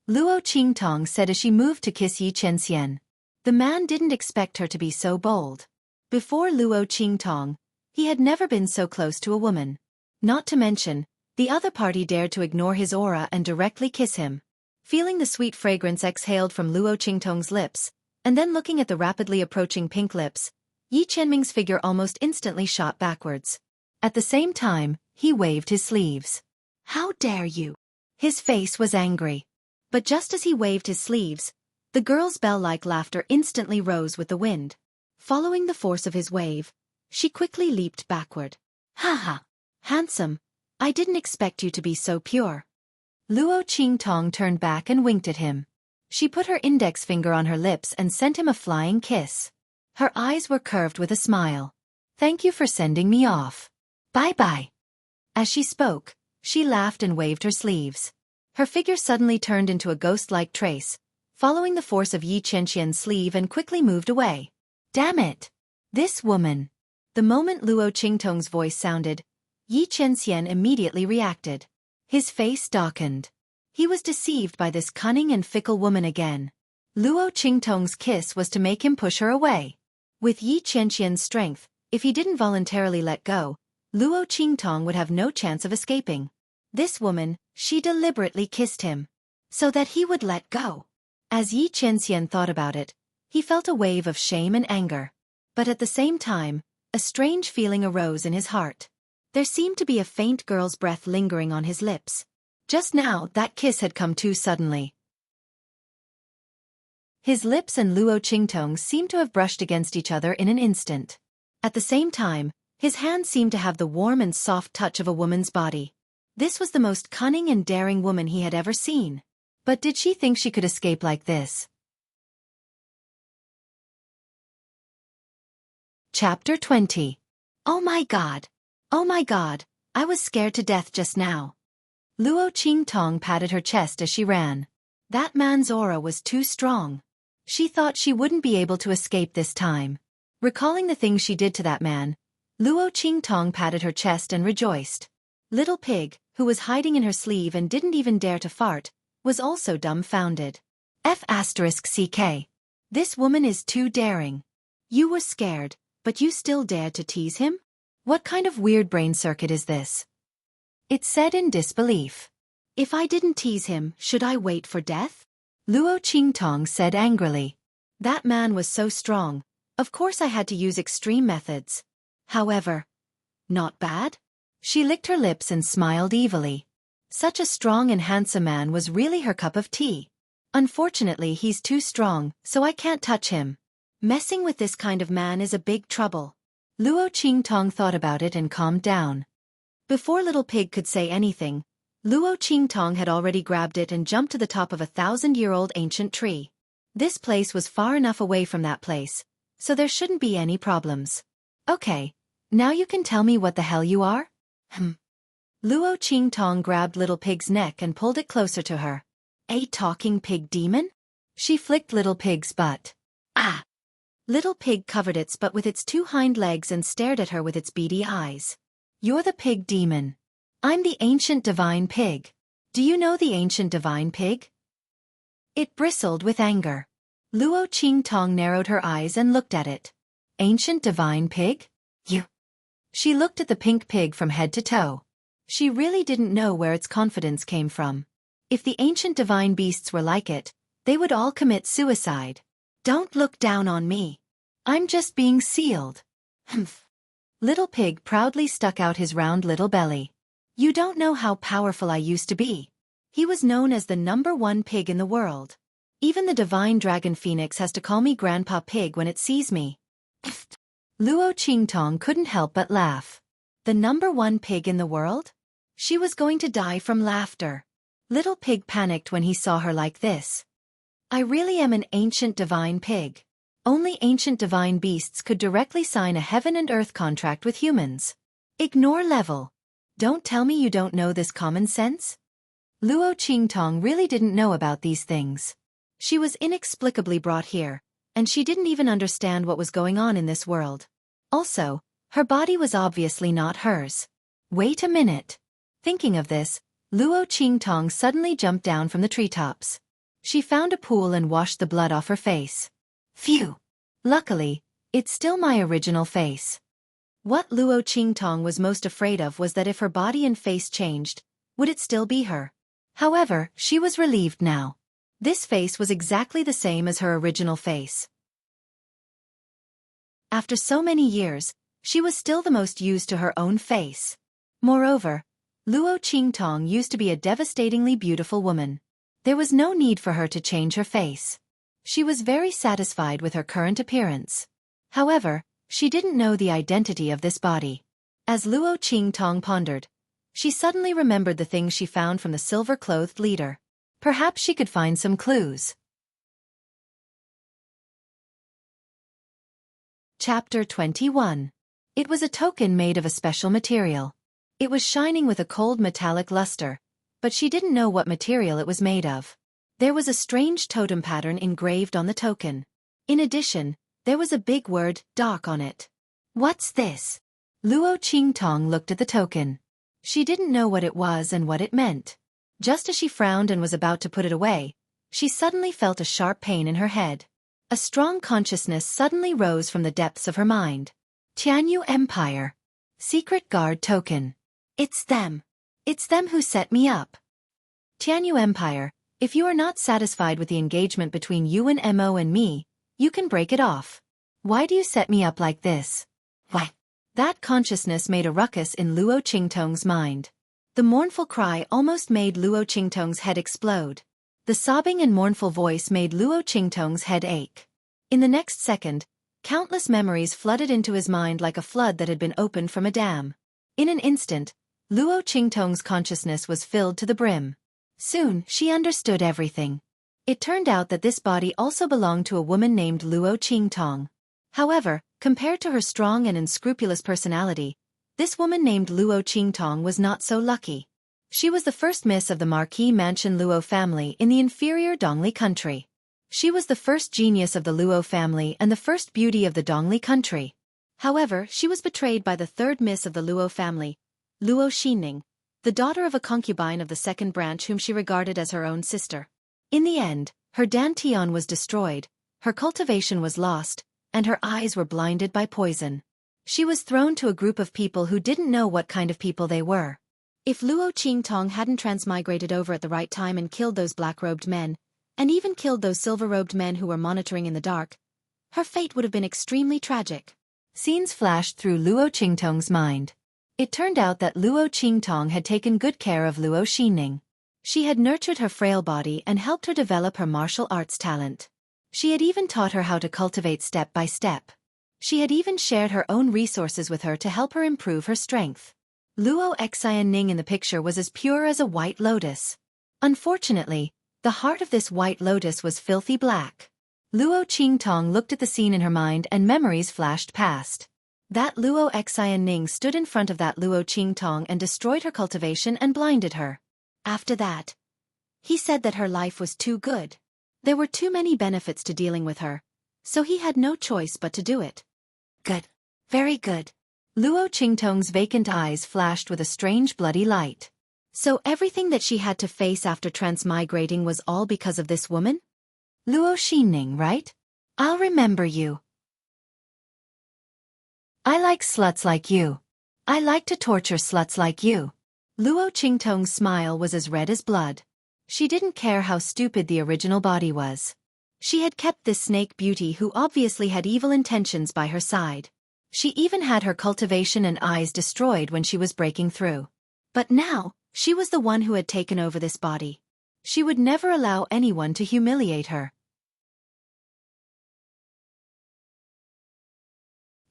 Luo Qingtong said as she moved to kiss Yi Qianxian. The man didn't expect her to be so bold. Before Luo Qingtong, he had never been so close to a woman. Not to mention, the other party dared to ignore his aura and directly kiss him. Feeling the sweet fragrance exhaled from Luo Qingtong's lips, and then looking at the rapidly approaching pink lips, Yi Qianming's figure almost instantly shot backwards. At the same time, he waved his sleeves. "How dare you?" His face was angry. But just as he waved his sleeves, the girl's bell-like laughter instantly rose with the wind. Following the force of his wave, she quickly leaped backward. "Ha ha! Handsome, I didn't expect you to be so pure." Luo Qingtong turned back and winked at him. She put her index finger on her lips and sent him a flying kiss. Her eyes were curved with a smile. "Thank you for sending me off. Bye-bye." As she spoke, she laughed and waved her sleeves. Her figure suddenly turned into a ghost-like trace, following the force of Yi Qianxian's sleeve and quickly moved away. "Damn it! This woman!" The moment Luo Qingtong's voice sounded, Yi Qianxian immediately reacted. His face darkened. He was deceived by this cunning and fickle woman again. Luo Qingtong's kiss was to make him push her away. With Yi Qianxian's strength, if he didn't voluntarily let go, Luo Qingtong would have no chance of escaping. This woman, she deliberately kissed him, so that he would let go. As Yi Qianxian thought about it, he felt a wave of shame and anger. But at the same time, a strange feeling arose in his heart. There seemed to be a faint girl's breath lingering on his lips. Just now, that kiss had come too suddenly. His lips and Luo Qingtong's seemed to have brushed against each other in an instant. At the same time, his hands seemed to have the warm and soft touch of a woman's body. This was the most cunning and daring woman he had ever seen. But did she think she could escape like this? Chapter 20. Oh my God! Oh my God! I was scared to death just now. Luo Qingtong patted her chest as she ran. That man's aura was too strong. She thought she wouldn't be able to escape this time. Recalling the things she did to that man, Luo Qingtong patted her chest and rejoiced. Little Pig, who was hiding in her sleeve and didn't even dare to fart, was also dumbfounded. F***ck. This woman is too daring. You were scared, but you still dared to tease him? What kind of weird brain circuit is this? It said in disbelief. If I didn't tease him, should I wait for death? Luo Qingtong said angrily. That man was so strong, of course I had to use extreme methods. However, not bad? She licked her lips and smiled evilly. Such a strong and handsome man was really her cup of tea. Unfortunately, he's too strong, so I can't touch him. Messing with this kind of man is a big trouble. Luo Qingtong thought about it and calmed down. Before Little Pig could say anything, Luo Qingtong had already grabbed it and jumped to the top of a 1,000-year-old ancient tree. This place was far enough away from that place, so there shouldn't be any problems. Okay, now you can tell me what the hell you are? Luo Qingtong grabbed Little Pig's neck and pulled it closer to her. A talking pig demon? She flicked Little Pig's butt. Ah! Little Pig covered its butt with its two hind legs and stared at her with its beady eyes. You're the pig demon. I'm the ancient divine pig. Do you know the ancient divine pig? It bristled with anger. Luo Qingtong narrowed her eyes and looked at it. Ancient divine pig? You. She looked at the pink pig from head to toe. She really didn't know where its confidence came from. If the ancient divine beasts were like it, they would all commit suicide. Don't look down on me. I'm just being sealed. Humph. Little Pig proudly stuck out his round little belly. You don't know how powerful I used to be. He was known as the #1 pig in the world. Even the divine dragon phoenix has to call me Grandpa Pig when it sees me. Luo Qingtong couldn't help but laugh. The #1 pig in the world? She was going to die from laughter. Little Pig panicked when he saw her like this. I really am an ancient divine pig. Only ancient divine beasts could directly sign a heaven and earth contract with humans. Ignore level. Don't tell me you don't know this common sense? Luo Qingtong really didn't know about these things. She was inexplicably brought here, and she didn't even understand what was going on in this world. Also, her body was obviously not hers. Wait a minute. Thinking of this, Luo Qingtong suddenly jumped down from the treetops. She found a pool and washed the blood off her face. Phew! Luckily, it's still my original face. What Luo Qingtong was most afraid of was that if her body and face changed, would it still be her? However, she was relieved now. This face was exactly the same as her original face. After so many years, she was still the most used to her own face. Moreover, Luo Qingtong used to be a devastatingly beautiful woman. There was no need for her to change her face. She was very satisfied with her current appearance. However, she didn't know the identity of this body. As Luo Qingtong pondered, she suddenly remembered the things she found from the silver-clothed leader. Perhaps she could find some clues. Chapter 21. It was a token made of a special material. It was shining with a cold metallic luster, but she didn't know what material it was made of. There was a strange totem pattern engraved on the token. In addition, there was a big word, "dark," on it. What's this? Luo Qingtong looked at the token. She didn't know what it was and what it meant. Just as she frowned and was about to put it away, she suddenly felt a sharp pain in her head. A strong consciousness suddenly rose from the depths of her mind. Tianyu Empire. Secret Guard Token. It's them. It's them who set me up. Tianyu Empire, if you are not satisfied with the engagement between you and Mo and me, you can break it off. Why do you set me up like this? Why? That consciousness made a ruckus in Luo Qingtong's mind. The mournful cry almost made Luo Qingtong's head explode. The sobbing and mournful voice made Luo Qingtong's head ache. In the next second, countless memories flooded into his mind like a flood that had been opened from a dam. In an instant, Luo Qingtong's consciousness was filled to the brim. Soon, she understood everything. It turned out that this body also belonged to a woman named Luo Qingtong. However, compared to her strong and unscrupulous personality, this woman named Luo Qingtong was not so lucky. She was the first miss of the Marquis Mansion Luo family in the inferior Dongli country. She was the first genius of the Luo family and the first beauty of the Dongli country. However, she was betrayed by the third miss of the Luo family, Luo Xining, the daughter of a concubine of the second branch whom she regarded as her own sister. In the end, her dantian was destroyed, her cultivation was lost, and her eyes were blinded by poison. She was thrown to a group of people who didn't know what kind of people they were. If Luo Qingtong hadn't transmigrated over at the right time and killed those black-robed men, and even killed those silver-robed men who were monitoring in the dark, her fate would have been extremely tragic. Scenes flashed through Luo Qingtong's mind. It turned out that Luo Qingtong had taken good care of Luo Xining. She had nurtured her frail body and helped her develop her martial arts talent. She had even taught her how to cultivate step by step. She had even shared her own resources with her to help her improve her strength. Luo Xining in the picture was as pure as a white lotus. Unfortunately, the heart of this white lotus was filthy black. Luo Qingtong looked at the scene in her mind and memories flashed past. That Luo Xining stood in front of that Luo Qingtong and destroyed her cultivation and blinded her. After that, he said that her life was too good. There were too many benefits to dealing with her, so he had no choice but to do it. Good. Very good. Luo Qingtong's vacant eyes flashed with a strange bloody light. So everything that she had to face after transmigrating was all because of this woman? Luo Xining, right? I'll remember you. I like sluts like you. I like to torture sluts like you. Luo Qingtong's smile was as red as blood. She didn't care how stupid the original body was. She had kept this snake beauty who obviously had evil intentions by her side. She even had her cultivation and eyes destroyed when she was breaking through. But now, she was the one who had taken over this body. She would never allow anyone to humiliate her.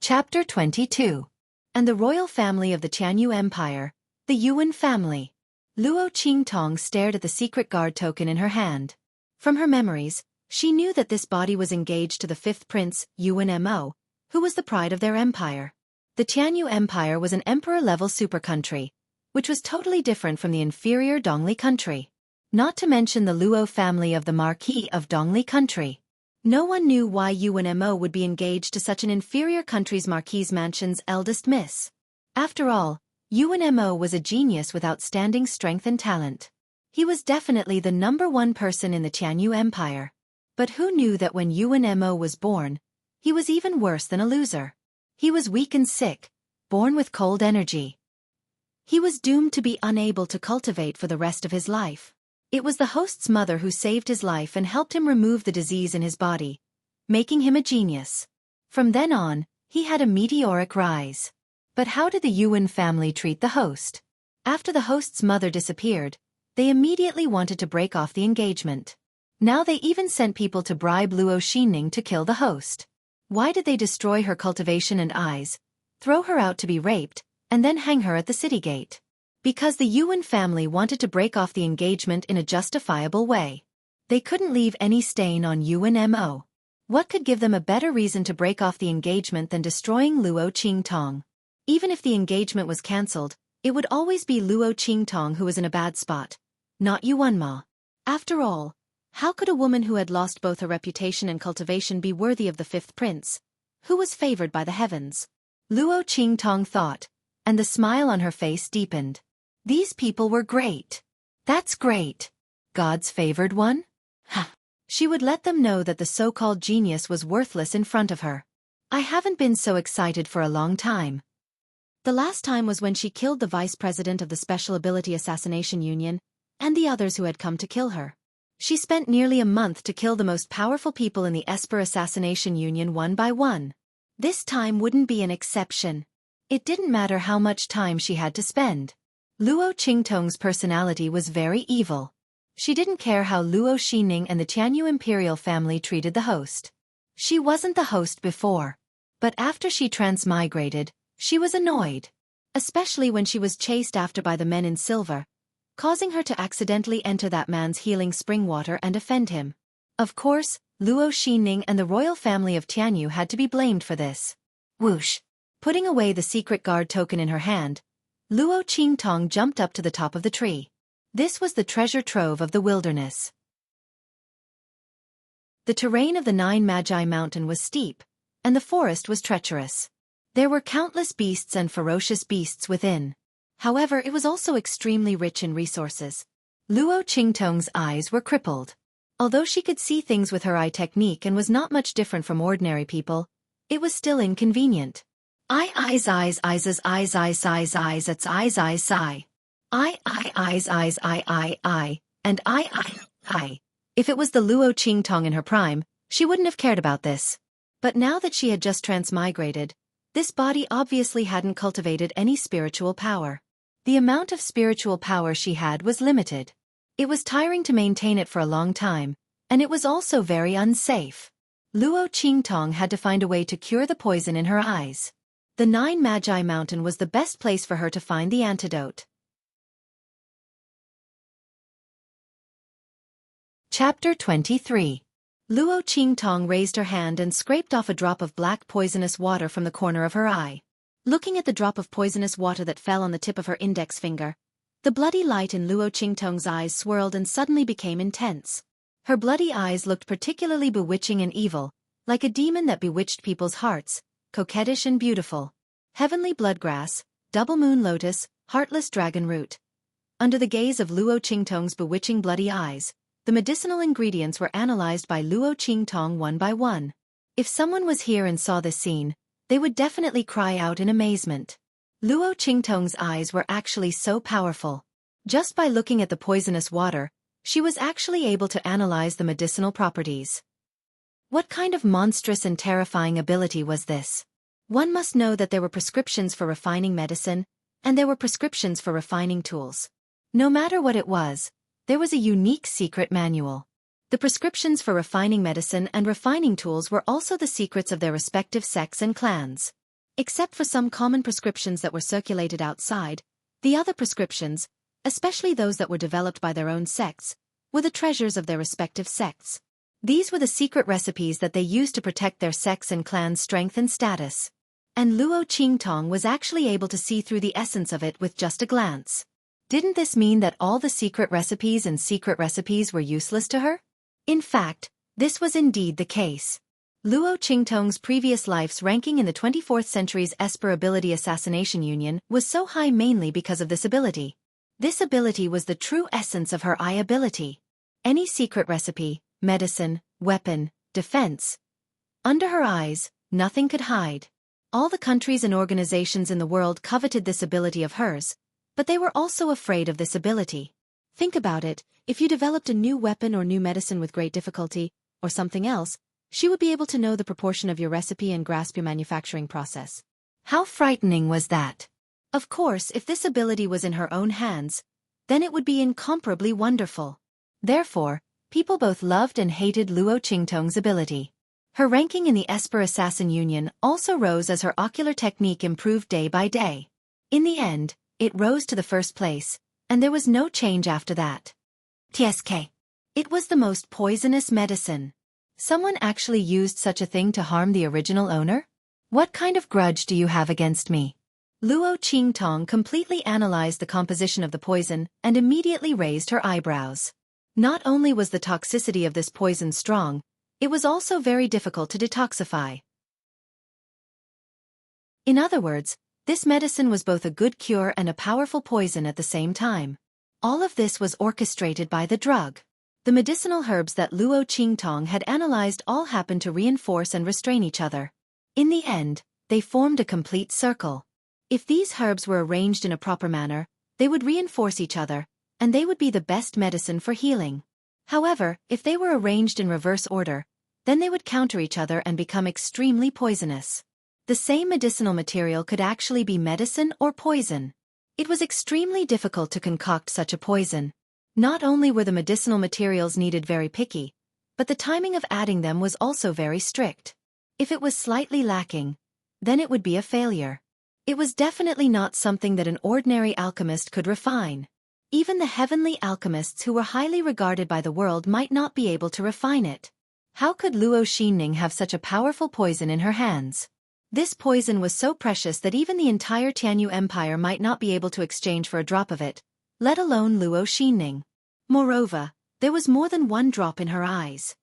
Chapter 22. And the royal family of the Tianyu Empire, the Yuan family. Luo Qingtong stared at the secret guard token in her hand. From her memories, she knew that this body was engaged to the fifth prince, Yuan Mo, who was the pride of their empire. The Tianyu Empire was an emperor-level super country, which was totally different from the inferior Dongli country. Not to mention the Luo family of the Marquis of Dongli country. No one knew why Yuan Mo would be engaged to such an inferior country's Marquis mansion's eldest miss. After all, Yuan Mo was a genius with outstanding strength and talent. He was definitely the #1 person in the Tianyu Empire. But who knew that when Yuan Mo was born, he was even worse than a loser. He was weak and sick, born with cold energy. He was doomed to be unable to cultivate for the rest of his life. It was the host's mother who saved his life and helped him remove the disease in his body, making him a genius. From then on, he had a meteoric rise. But how did the Yuan family treat the host? After the host's mother disappeared, they immediately wanted to break off the engagement. Now they even sent people to bribe Luo Xinning to kill the host. Why did they destroy her cultivation and eyes, throw her out to be raped, and then hang her at the city gate? Because the Yuan family wanted to break off the engagement in a justifiable way. They couldn't leave any stain on Yuan Mo. What could give them a better reason to break off the engagement than destroying Luo Qingtong? Even if the engagement was cancelled, it would always be Luo Qingtong who was in a bad spot, not Yuan Ma. After all, how could a woman who had lost both her reputation and cultivation be worthy of the fifth prince, who was favored by the heavens? Luo Qingtong thought, and the smile on her face deepened. These people were great. That's great. God's favored one? Ha! She would let them know that the so-called genius was worthless in front of her. I haven't been so excited for a long time. The last time was when she killed the vice president of the Special Ability Assassination Union, and the others who had come to kill her. She spent nearly a month to kill the most powerful people in the Esper Assassination Union one by one. This time wouldn't be an exception. It didn't matter how much time she had to spend. Luo Qingtong's personality was very evil. She didn't care how Luo Xinning and the Tianyu imperial family treated the host. She wasn't the host before. But after she transmigrated, she was annoyed. Especially when she was chased after by the men in silver, causing her to accidentally enter that man's healing spring water and offend him. Of course, Luo Xinning and the royal family of Tianyu had to be blamed for this. Whoosh! Putting away the secret guard token in her hand, Luo Qingtong jumped up to the top of the tree. This was the treasure trove of the wilderness. The terrain of the 9 Magi mountain was steep, and the forest was treacherous. There were countless beasts and ferocious beasts within. However, it was also extremely rich in resources. Luo Qingtong's eyes were crippled. Although she could see things with her eye technique and was not much different from ordinary people, it was still inconvenient. Eyes, its eyes, and I. If it was the Luo Qingtong in her prime, she wouldn't have cared about this. But now that she had just transmigrated, this body obviously hadn't cultivated any spiritual power. The amount of spiritual power she had was limited. It was tiring to maintain it for a long time, and it was also very unsafe. Luo Qingtong had to find a way to cure the poison in her eyes. The 9 Magi mountain was the best place for her to find the antidote. Chapter 23. Luo Qingtong raised her hand and scraped off a drop of black poisonous water from the corner of her eye. Looking at the drop of poisonous water that fell on the tip of her index finger, the bloody light in Luo Qingtong's eyes swirled and suddenly became intense. Her bloody eyes looked particularly bewitching and evil, like a demon that bewitched people's hearts, coquettish and beautiful. Heavenly bloodgrass, double moon lotus, heartless dragon root. Under the gaze of Luo Qingtong's bewitching bloody eyes, the medicinal ingredients were analyzed by Luo Qingtong one by one. If someone was here and saw this scene, they would definitely cry out in amazement. Luo Qingtong's eyes were actually so powerful. Just by looking at the poisonous water, she was actually able to analyze the medicinal properties. What kind of monstrous and terrifying ability was this? One must know that there were prescriptions for refining medicine, and there were prescriptions for refining tools. No matter what it was, there was a unique secret manual. The prescriptions for refining medicine and refining tools were also the secrets of their respective sects and clans. Except for some common prescriptions that were circulated outside, the other prescriptions, especially those that were developed by their own sects, were the treasures of their respective sects. These were the secret recipes that they used to protect their sects and clans' strength and status. And Luo Qingtong was actually able to see through the essence of it with just a glance. Didn't this mean that all the secret recipes were useless to her? In fact, this was indeed the case. Luo Qingtong's previous life's ranking in the 24th century's Esper Ability Assassination Union was so high mainly because of this ability. This ability was the true essence of her eye ability. Any secret recipe, medicine, weapon, defense. Under her eyes, nothing could hide. All the countries and organizations in the world coveted this ability of hers, but they were also afraid of this ability. Think about it, if you developed a new weapon or new medicine with great difficulty, or something else, she would be able to know the proportion of your recipe and grasp your manufacturing process. How frightening was that? Of course, if this ability was in her own hands, then it would be incomparably wonderful. Therefore, people both loved and hated Luo Qingtong's ability. Her ranking in the Esper Assassin Union also rose as her ocular technique improved day by day. In the end, it rose to the first place, and there was no change after that. TSK. It was the most poisonous medicine. Someone actually used such a thing to harm the original owner? What kind of grudge do you have against me? Luo Qingtong completely analyzed the composition of the poison and immediately raised her eyebrows. Not only was the toxicity of this poison strong, it was also very difficult to detoxify. In other words, this medicine was both a good cure and a powerful poison at the same time. All of this was orchestrated by the drug. The medicinal herbs that Luo Qingtong had analyzed all happened to reinforce and restrain each other. In the end, they formed a complete circle. If these herbs were arranged in a proper manner, they would reinforce each other, and they would be the best medicine for healing. However, if they were arranged in reverse order, then they would counter each other and become extremely poisonous. The same medicinal material could actually be medicine or poison. It was extremely difficult to concoct such a poison. Not only were the medicinal materials needed very picky, but the timing of adding them was also very strict. If it was slightly lacking, then it would be a failure. It was definitely not something that an ordinary alchemist could refine. Even the heavenly alchemists who were highly regarded by the world might not be able to refine it. How could Luo Xinning have such a powerful poison in her hands? This poison was so precious that even the entire Tianyu Empire might not be able to exchange for a drop of it, let alone Luo Xinning. Moreover, there was more than one drop in her eyes.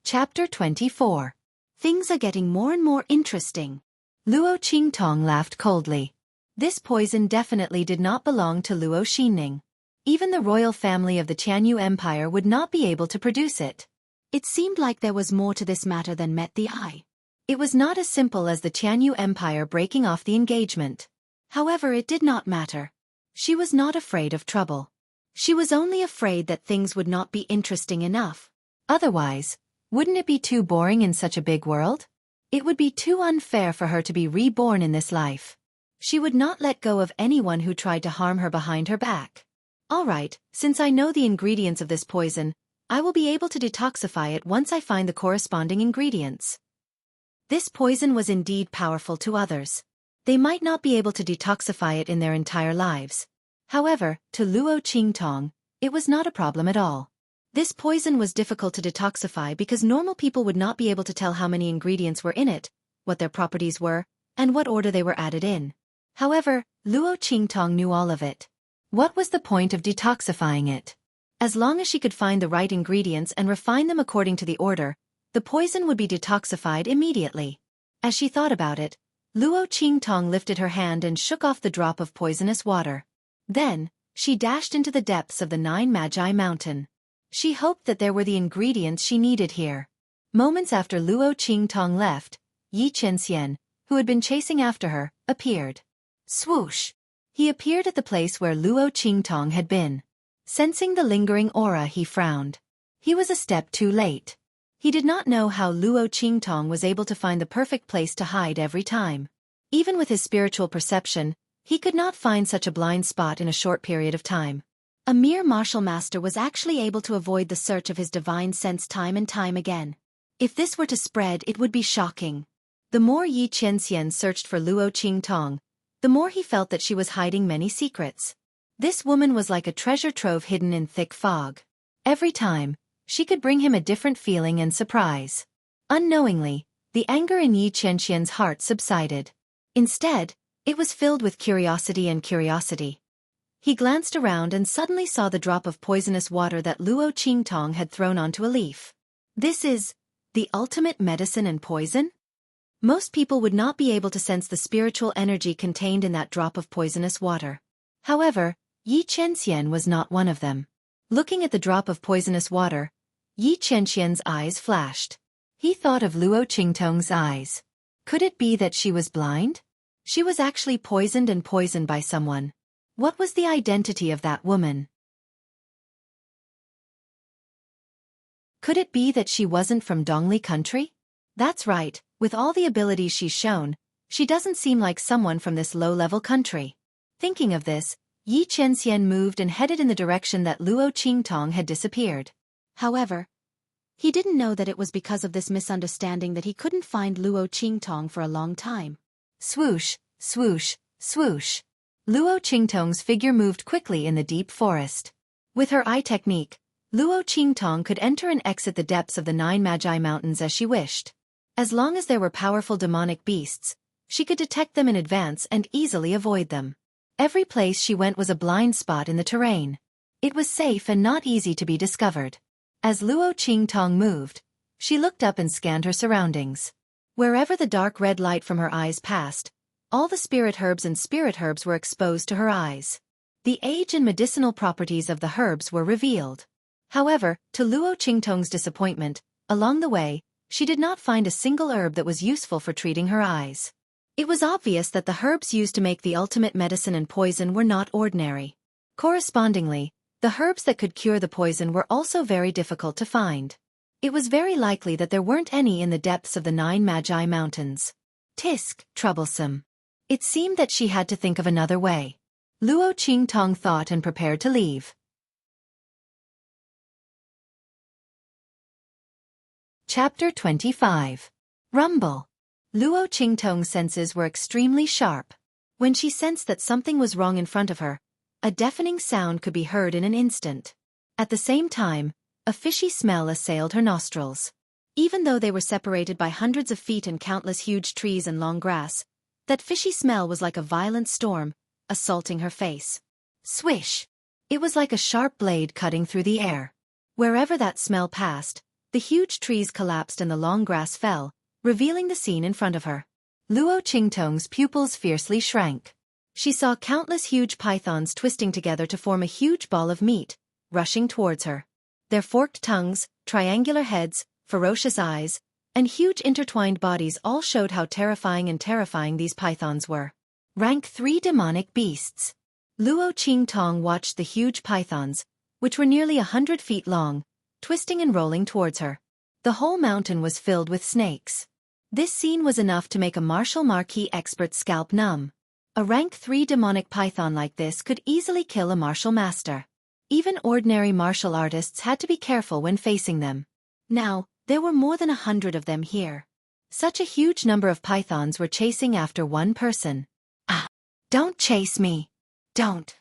Chapter 24. Things are getting more and more interesting. Luo Qingtong laughed coldly. This poison definitely did not belong to Luo Xinning. Even the royal family of the Tianyu Empire would not be able to produce it. It seemed like there was more to this matter than met the eye. It was not as simple as the Tianyu Empire breaking off the engagement. However, it did not matter. She was not afraid of trouble. She was only afraid that things would not be interesting enough. Otherwise, wouldn't it be too boring in such a big world? It would be too unfair for her to be reborn in this life. She would not let go of anyone who tried to harm her behind her back. All right, since I know the ingredients of this poison, I will be able to detoxify it once I find the corresponding ingredients. This poison was indeed powerful to others. They might not be able to detoxify it in their entire lives. However, to Luo Qingtong, it was not a problem at all. This poison was difficult to detoxify because normal people would not be able to tell how many ingredients were in it, what their properties were, and what order they were added in. However, Luo Qingtong knew all of it. What was the point of detoxifying it? As long as she could find the right ingredients and refine them according to the order, the poison would be detoxified immediately. As she thought about it, Luo Qingtong lifted her hand and shook off the drop of poisonous water. Then, she dashed into the depths of the Nine Magi Mountain. She hoped that there were the ingredients she needed here. Moments after Luo Qingtong left, Yi Chenxian, who had been chasing after her, appeared. Swoosh! He appeared at the place where Luo Qingtong had been. Sensing the lingering aura, he frowned. He was a step too late. He did not know how Luo Qingtong was able to find the perfect place to hide every time. Even with his spiritual perception, he could not find such a blind spot in a short period of time. A mere martial master was actually able to avoid the search of his divine sense time and time again. If this were to spread, it would be shocking. The more Yi Qianxian searched for Luo Qingtong, the more he felt that she was hiding many secrets. This woman was like a treasure trove hidden in thick fog. Every time, she could bring him a different feeling and surprise. Unknowingly, the anger in Yi Qianxian's heart subsided. Instead, it was filled with curiosity and curiosity. He glanced around and suddenly saw the drop of poisonous water that Luo Qingtong had thrown onto a leaf. This is the ultimate medicine and poison? Most people would not be able to sense the spiritual energy contained in that drop of poisonous water. However, Yi Qianxian was not one of them. Looking at the drop of poisonous water, Yi Qianxian's eyes flashed. He thought of Luo Qingtong's eyes. Could it be that she was blind? She was actually poisoned and poisoned by someone. What was the identity of that woman? Could it be that she wasn't from Dongli country? That's right, with all the abilities she's shown, she doesn't seem like someone from this low-level country. Thinking of this, Yi Qianxian moved and headed in the direction that Luo Qingtong had disappeared. However, he didn't know that it was because of this misunderstanding that he couldn't find Luo Qingtong for a long time. Swoosh, swoosh, swoosh. Luo Qingtong's figure moved quickly in the deep forest. With her eye technique, Luo Qingtong could enter and exit the depths of the 9 Magi Mountains as she wished. As long as there were powerful demonic beasts, she could detect them in advance and easily avoid them. Every place she went was a blind spot in the terrain. It was safe and not easy to be discovered. As Luo Qingtong moved, she looked up and scanned her surroundings. Wherever the dark red light from her eyes passed, all the spirit herbs were exposed to her eyes. The age and medicinal properties of the herbs were revealed. However, to Luo Qingtong's disappointment, along the way, she did not find a single herb that was useful for treating her eyes. It was obvious that the herbs used to make the ultimate medicine and poison were not ordinary. Correspondingly, the herbs that could cure the poison were also very difficult to find. It was very likely that there weren't any in the depths of the 9 Magi Mountains. Tisk, troublesome. It seemed that she had to think of another way. Luo Qingtong thought and prepared to leave. Chapter 25. Rumble. Luo Qingtong's senses were extremely sharp. When she sensed that something was wrong in front of her, a deafening sound could be heard in an instant. At the same time, a fishy smell assailed her nostrils. Even though they were separated by hundreds of feet and countless huge trees and long grass, that fishy smell was like a violent storm, assaulting her face. Swish! It was like a sharp blade cutting through the air. Wherever that smell passed, the huge trees collapsed and the long grass fell, revealing the scene in front of her. Luo Qingtong's pupils fiercely shrank. She saw countless huge pythons twisting together to form a huge ball of meat, rushing towards her. Their forked tongues, triangular heads, ferocious eyes, and huge intertwined bodies all showed how terrifying these pythons were. Rank 3 demonic beasts. Luo Qingtong watched the huge pythons, which were nearly 100 feet long, twisting and rolling towards her. The whole mountain was filled with snakes. This scene was enough to make a martial marquis expert's scalp numb. A rank 3 demonic python like this could easily kill a martial master. Even ordinary martial artists had to be careful when facing them. Now, there were more than 100 of them here. Such a huge number of pythons were chasing after one person. Ah! Don't chase me! Don't!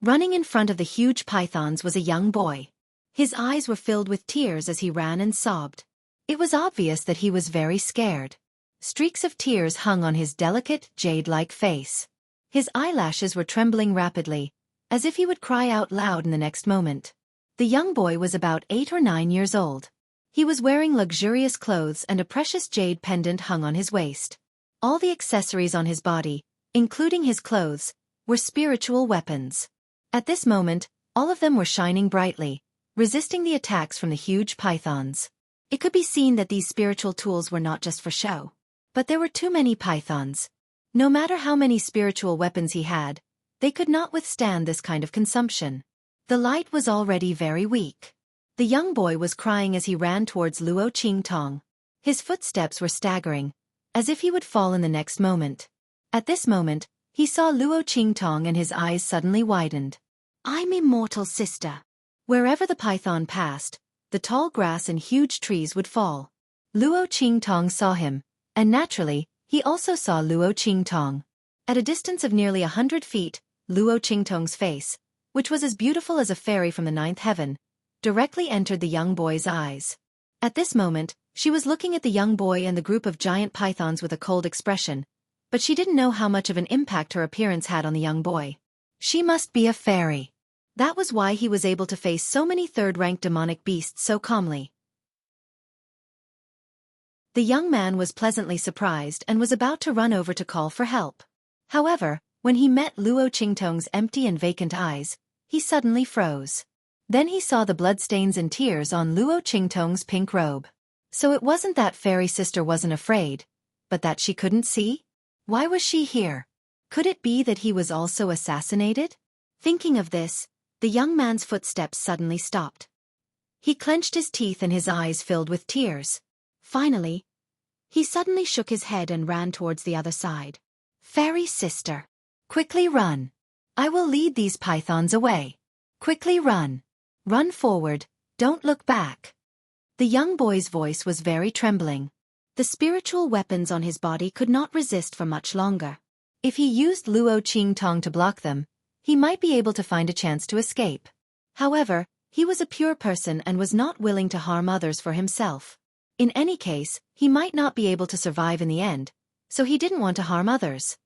Running in front of the huge pythons was a young boy. His eyes were filled with tears as he ran and sobbed. It was obvious that he was very scared. Streaks of tears hung on his delicate, jade-like face. His eyelashes were trembling rapidly, as if he would cry out loud in the next moment. The young boy was about 8 or 9 years old. He was wearing luxurious clothes and a precious jade pendant hung on his waist. All the accessories on his body, including his clothes, were spiritual weapons. At this moment, all of them were shining brightly, resisting the attacks from the huge pythons. It could be seen that these spiritual tools were not just for show. But there were too many pythons. No matter how many spiritual weapons he had, they could not withstand this kind of consumption. The light was already very weak. The young boy was crying as he ran towards Luo Qingtong. His footsteps were staggering, as if he would fall in the next moment. At this moment, he saw Luo Qingtong and his eyes suddenly widened. I'm immortal, sister. Wherever the python passed, the tall grass and huge trees would fall. Luo Qingtong saw him, And naturally, he also saw Luo Qingtong. At a distance of nearly 100 feet, Luo Qingtong's face, which was as beautiful as a fairy from the ninth heaven, directly entered the young boy's eyes. At this moment, she was looking at the young boy and the group of giant pythons with a cold expression, but she didn't know how much of an impact her appearance had on the young boy. She must be a fairy. That was why he was able to face so many third-rank demonic beasts so calmly. The young man was pleasantly surprised and was about to run over to call for help. However, when he met Luo Qingtong's empty and vacant eyes, he suddenly froze. Then he saw the bloodstains and tears on Luo Qingtong's pink robe. So it wasn't that fairy sister wasn't afraid, but that she couldn't see? Why was she here? Could it be that he was also assassinated? Thinking of this, the young man's footsteps suddenly stopped. He clenched his teeth and his eyes filled with tears. Finally, he suddenly shook his head and ran towards the other side. Fairy sister, quickly run. I will lead these pythons away. Quickly run. Run forward, don't look back. The young boy's voice was very trembling. The spiritual weapons on his body could not resist for much longer. If he used Luo Qingtong to block them, he might be able to find a chance to escape. However, he was a pure person and was not willing to harm others for himself. In any case, he might not be able to survive in the end, so he didn't want to harm others.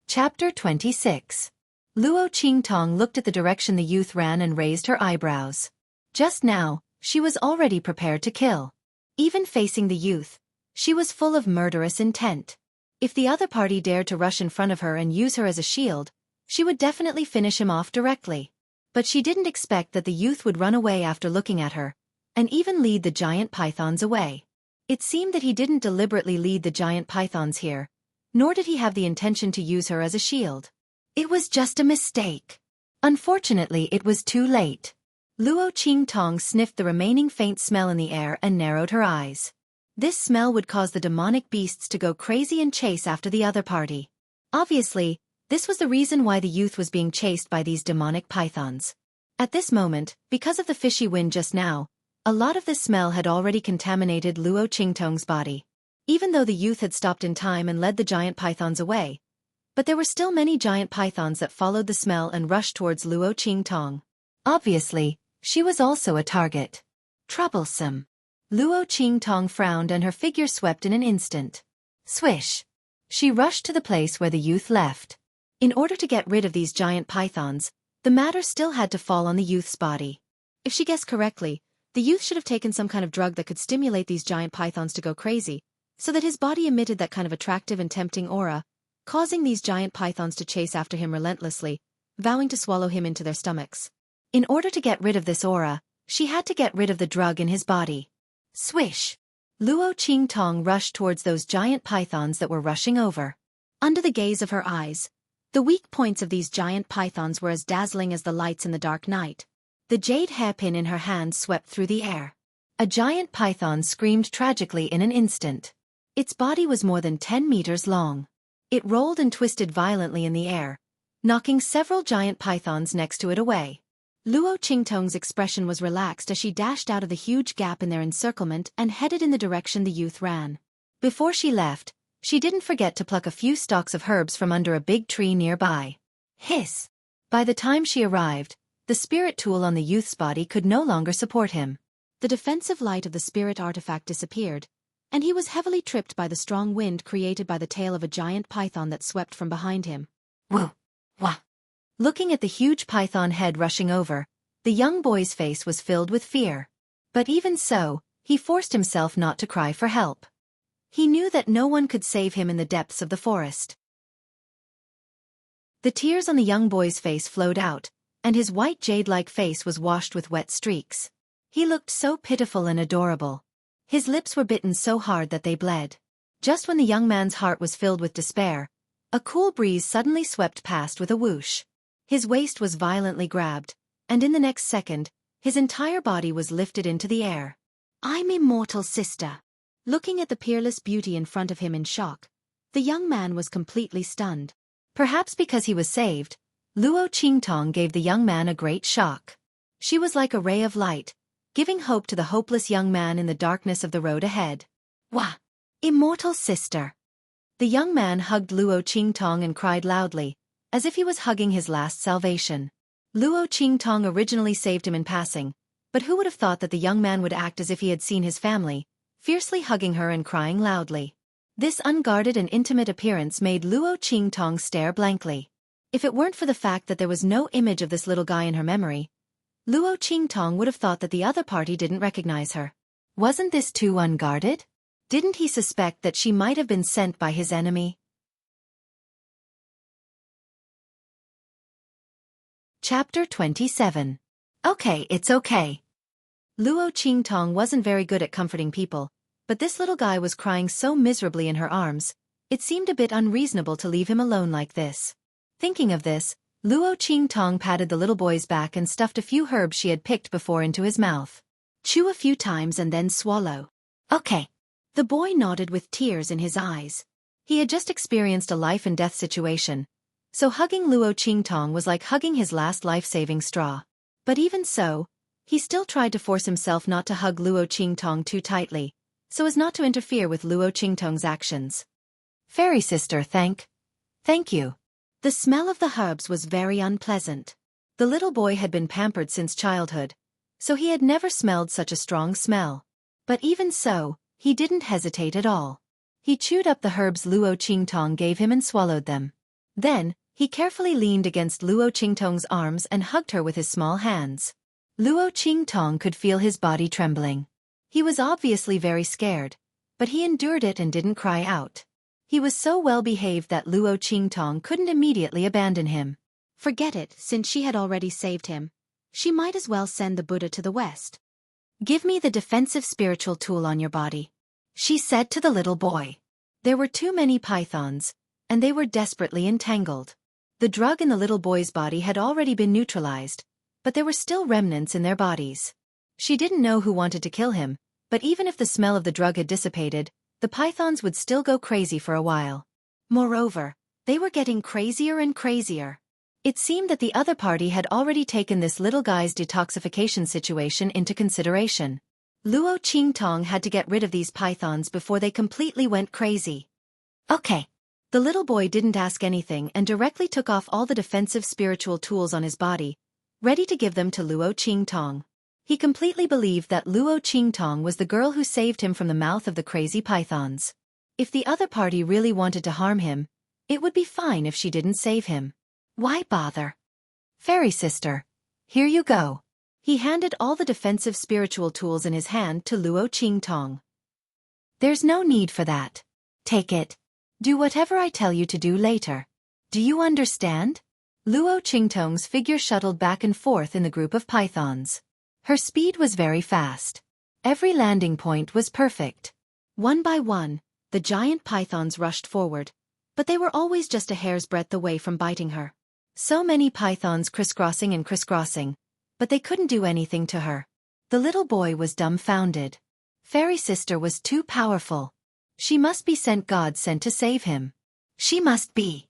Chapter 26. Luo Qingtong looked at the direction the youth ran and raised her eyebrows. Just now, she was already prepared to kill. Even facing the youth, she was full of murderous intent. If the other party dared to rush in front of her and use her as a shield, she would definitely finish him off directly. But she didn't expect that the youth would run away after looking at her, and even lead the giant pythons away. It seemed that he didn't deliberately lead the giant pythons here, nor did he have the intention to use her as a shield. It was just a mistake. Unfortunately, it was too late. Luo Qingtong sniffed the remaining faint smell in the air and narrowed her eyes. This smell would cause the demonic beasts to go crazy and chase after the other party. Obviously, this was the reason why the youth was being chased by these demonic pythons. At this moment, because of the fishy wind just now, a lot of this smell had already contaminated Luo Qingtong's body. Even though the youth had stopped in time and led the giant pythons away, but there were still many giant pythons that followed the smell and rushed towards Luo Qingtong. Obviously, she was also a target. Troublesome. Luo Qingtong frowned and her figure swept in an instant. Swish. She rushed to the place where the youth left. In order to get rid of these giant pythons, the matter still had to fall on the youth's body. If she guessed correctly, the youth should have taken some kind of drug that could stimulate these giant pythons to go crazy, so that his body emitted that kind of attractive and tempting aura, causing these giant pythons to chase after him relentlessly, vowing to swallow him into their stomachs. In order to get rid of this aura, she had to get rid of the drug in his body. Swish! Luo Qingtong rushed towards those giant pythons that were rushing over. Under the gaze of her eyes, the weak points of these giant pythons were as dazzling as the lights in the dark night. The jade hairpin in her hand swept through the air. A giant python screamed tragically in an instant. Its body was more than 10 meters long. It rolled and twisted violently in the air, knocking several giant pythons next to it away. Luo Qingtong's expression was relaxed as she dashed out of the huge gap in their encirclement and headed in the direction the youth ran. Before she left, she didn't forget to pluck a few stalks of herbs from under a big tree nearby. Hiss! By the time she arrived, the spirit tool on the youth's body could no longer support him. The defensive light of the spirit artifact disappeared, and he was heavily tripped by the strong wind created by the tail of a giant python that swept from behind him. Woo! Wah! Looking at the huge python head rushing over, the young boy's face was filled with fear. But even so, he forced himself not to cry for help. He knew that no one could save him in the depths of the forest. The tears on the young boy's face flowed out, and his white jade-like face was washed with wet streaks. He looked so pitiful and adorable. His lips were bitten so hard that they bled. Just when the young man's heart was filled with despair, a cool breeze suddenly swept past with a whoosh. His waist was violently grabbed, and in the next second, his entire body was lifted into the air. "I'm immortal, sister." Looking at the peerless beauty in front of him in shock, the young man was completely stunned. Perhaps because he was saved, Luo Qingtong gave the young man a great shock. She was like a ray of light, giving hope to the hopeless young man in the darkness of the road ahead. Wah! Immortal sister! The young man hugged Luo Qingtong and cried loudly, as if he was hugging his last salvation. Luo Qingtong originally saved him in passing, but who would have thought that the young man would act as if he had seen his family, fiercely hugging her and crying loudly. This unguarded and intimate appearance made Luo Qingtong stare blankly. If it weren't for the fact that there was no image of this little guy in her memory, Luo Qingtong would have thought that the other party didn't recognize her. Wasn't this too unguarded? Didn't he suspect that she might have been sent by his enemy? Chapter 27. Okay, it's okay. Luo Qingtong wasn't very good at comforting people, but this little guy was crying so miserably in her arms, it seemed a bit unreasonable to leave him alone like this. Thinking of this, Luo Qingtong patted the little boy's back and stuffed a few herbs she had picked before into his mouth. Chew a few times and then swallow. Okay. The boy nodded with tears in his eyes. He had just experienced a life-and-death situation, so hugging Luo Qingtong was like hugging his last life-saving straw. But even so, he still tried to force himself not to hug Luo Qingtong too tightly, so as not to interfere with Luo Qingtong's actions. Fairy sister, thank you. The smell of the herbs was very unpleasant. The little boy had been pampered since childhood, so he had never smelled such a strong smell. But even so, he didn't hesitate at all. He chewed up the herbs Luo Qingtong gave him and swallowed them. Then, he carefully leaned against Luo Qingtong's arms and hugged her with his small hands. Luo Qingtong could feel his body trembling. He was obviously very scared, but he endured it and didn't cry out. He was so well behaved that Luo Qingtong couldn't immediately abandon him. Forget it, since she had already saved him. She might as well send the Buddha to the west. Give me the defensive spiritual tool on your body, she said to the little boy. There were too many pythons, and they were desperately entangled. The drug in the little boy's body had already been neutralized, but there were still remnants in their bodies. She didn't know who wanted to kill him, but even if the smell of the drug had dissipated, the pythons would still go crazy for a while. Moreover, they were getting crazier and crazier. It seemed that the other party had already taken this little guy's detoxification situation into consideration. Luo Qingtong had to get rid of these pythons before they completely went crazy. Okay. The little boy didn't ask anything and directly took off all the defensive spiritual tools on his body, ready to give them to Luo Qingtong. He completely believed that Luo Qingtong was the girl who saved him from the mouth of the crazy pythons. If the other party really wanted to harm him, it would be fine if she didn't save him. Why bother? Fairy sister, here you go. He handed all the defensive spiritual tools in his hand to Luo Qingtong. There's no need for that. Take it. Do whatever I tell you to do later. Do you understand? Luo Qingtong's figure shuttled back and forth in the group of pythons. Her speed was very fast. Every landing point was perfect. One by one, the giant pythons rushed forward, but they were always just a hair's breadth away from biting her. So many pythons crisscrossing and crisscrossing, but they couldn't do anything to her. The little boy was dumbfounded. Fairy sister was too powerful. She must be God sent to save him. She must be.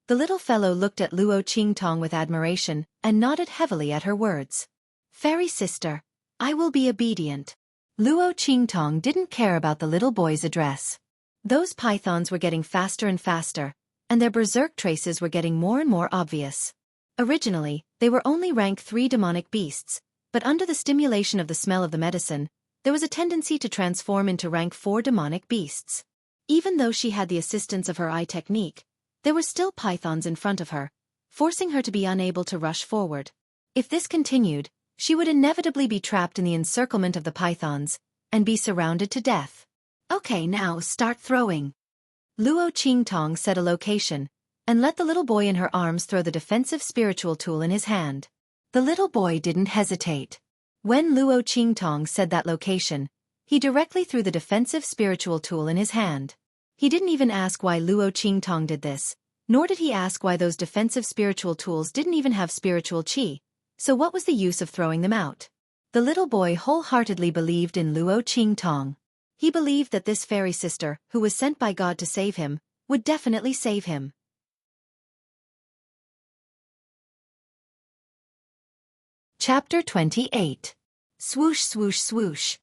The little fellow looked at Luo Qingtong with admiration and nodded heavily at her words. Fairy sister, I will be obedient. Luo Qingtong didn't care about the little boy's address. Those pythons were getting faster and faster, and their berserk traces were getting more and more obvious. Originally, they were only rank 3 demonic beasts, but under the stimulation of the smell of the medicine, there was a tendency to transform into rank 4 demonic beasts. Even though she had the assistance of her eye technique, there were still pythons in front of her, forcing her to be unable to rush forward. If this continued, she would inevitably be trapped in the encirclement of the pythons, and be surrounded to death. Okay, now start throwing. Luo Qingtong set a location, and let the little boy in her arms throw the defensive spiritual tool in his hand. The little boy didn't hesitate. When Luo Qingtong said that location, he directly threw the defensive spiritual tool in his hand. He didn't even ask why Luo Qingtong did this, nor did he ask why those defensive spiritual tools didn't even have spiritual qi, so what was the use of throwing them out? The little boy wholeheartedly believed in Luo Qingtong. He believed that this fairy sister, who was sent by God to save him, would definitely save him. Chapter 28. Swoosh swoosh swoosh.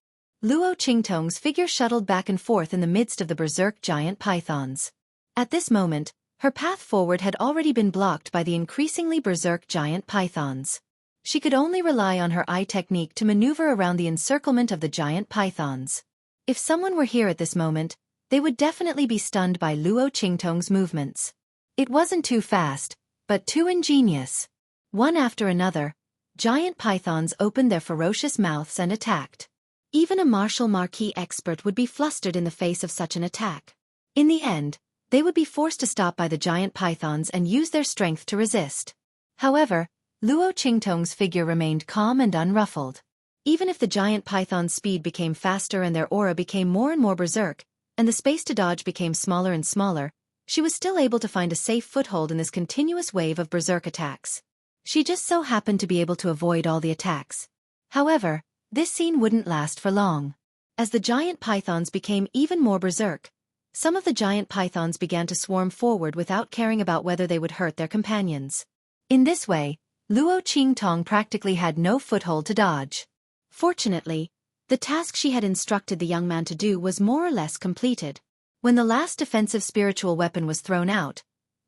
Luo Qingtong's figure shuttled back and forth in the midst of the berserk giant pythons. At this moment, her path forward had already been blocked by the increasingly berserk giant pythons. She could only rely on her eye technique to maneuver around the encirclement of the giant pythons. If someone were here at this moment, they would definitely be stunned by Luo Qingtong's movements. It wasn't too fast, but too ingenious. One after another, giant pythons opened their ferocious mouths and attacked. Even a martial marquis expert would be flustered in the face of such an attack. In the end, they would be forced to stop by the giant pythons and use their strength to resist. However, Luo Qingtong's figure remained calm and unruffled. Even if the giant python's speed became faster and their aura became more and more berserk, and the space to dodge became smaller and smaller, she was still able to find a safe foothold in this continuous wave of berserk attacks. She just so happened to be able to avoid all the attacks. However, this scene wouldn't last for long. As the giant pythons became even more berserk, some of the giant pythons began to swarm forward without caring about whether they would hurt their companions. In this way, Luo Qingtong practically had no foothold to dodge. Fortunately, the task she had instructed the young man to do was more or less completed. When the last defensive spiritual weapon was thrown out,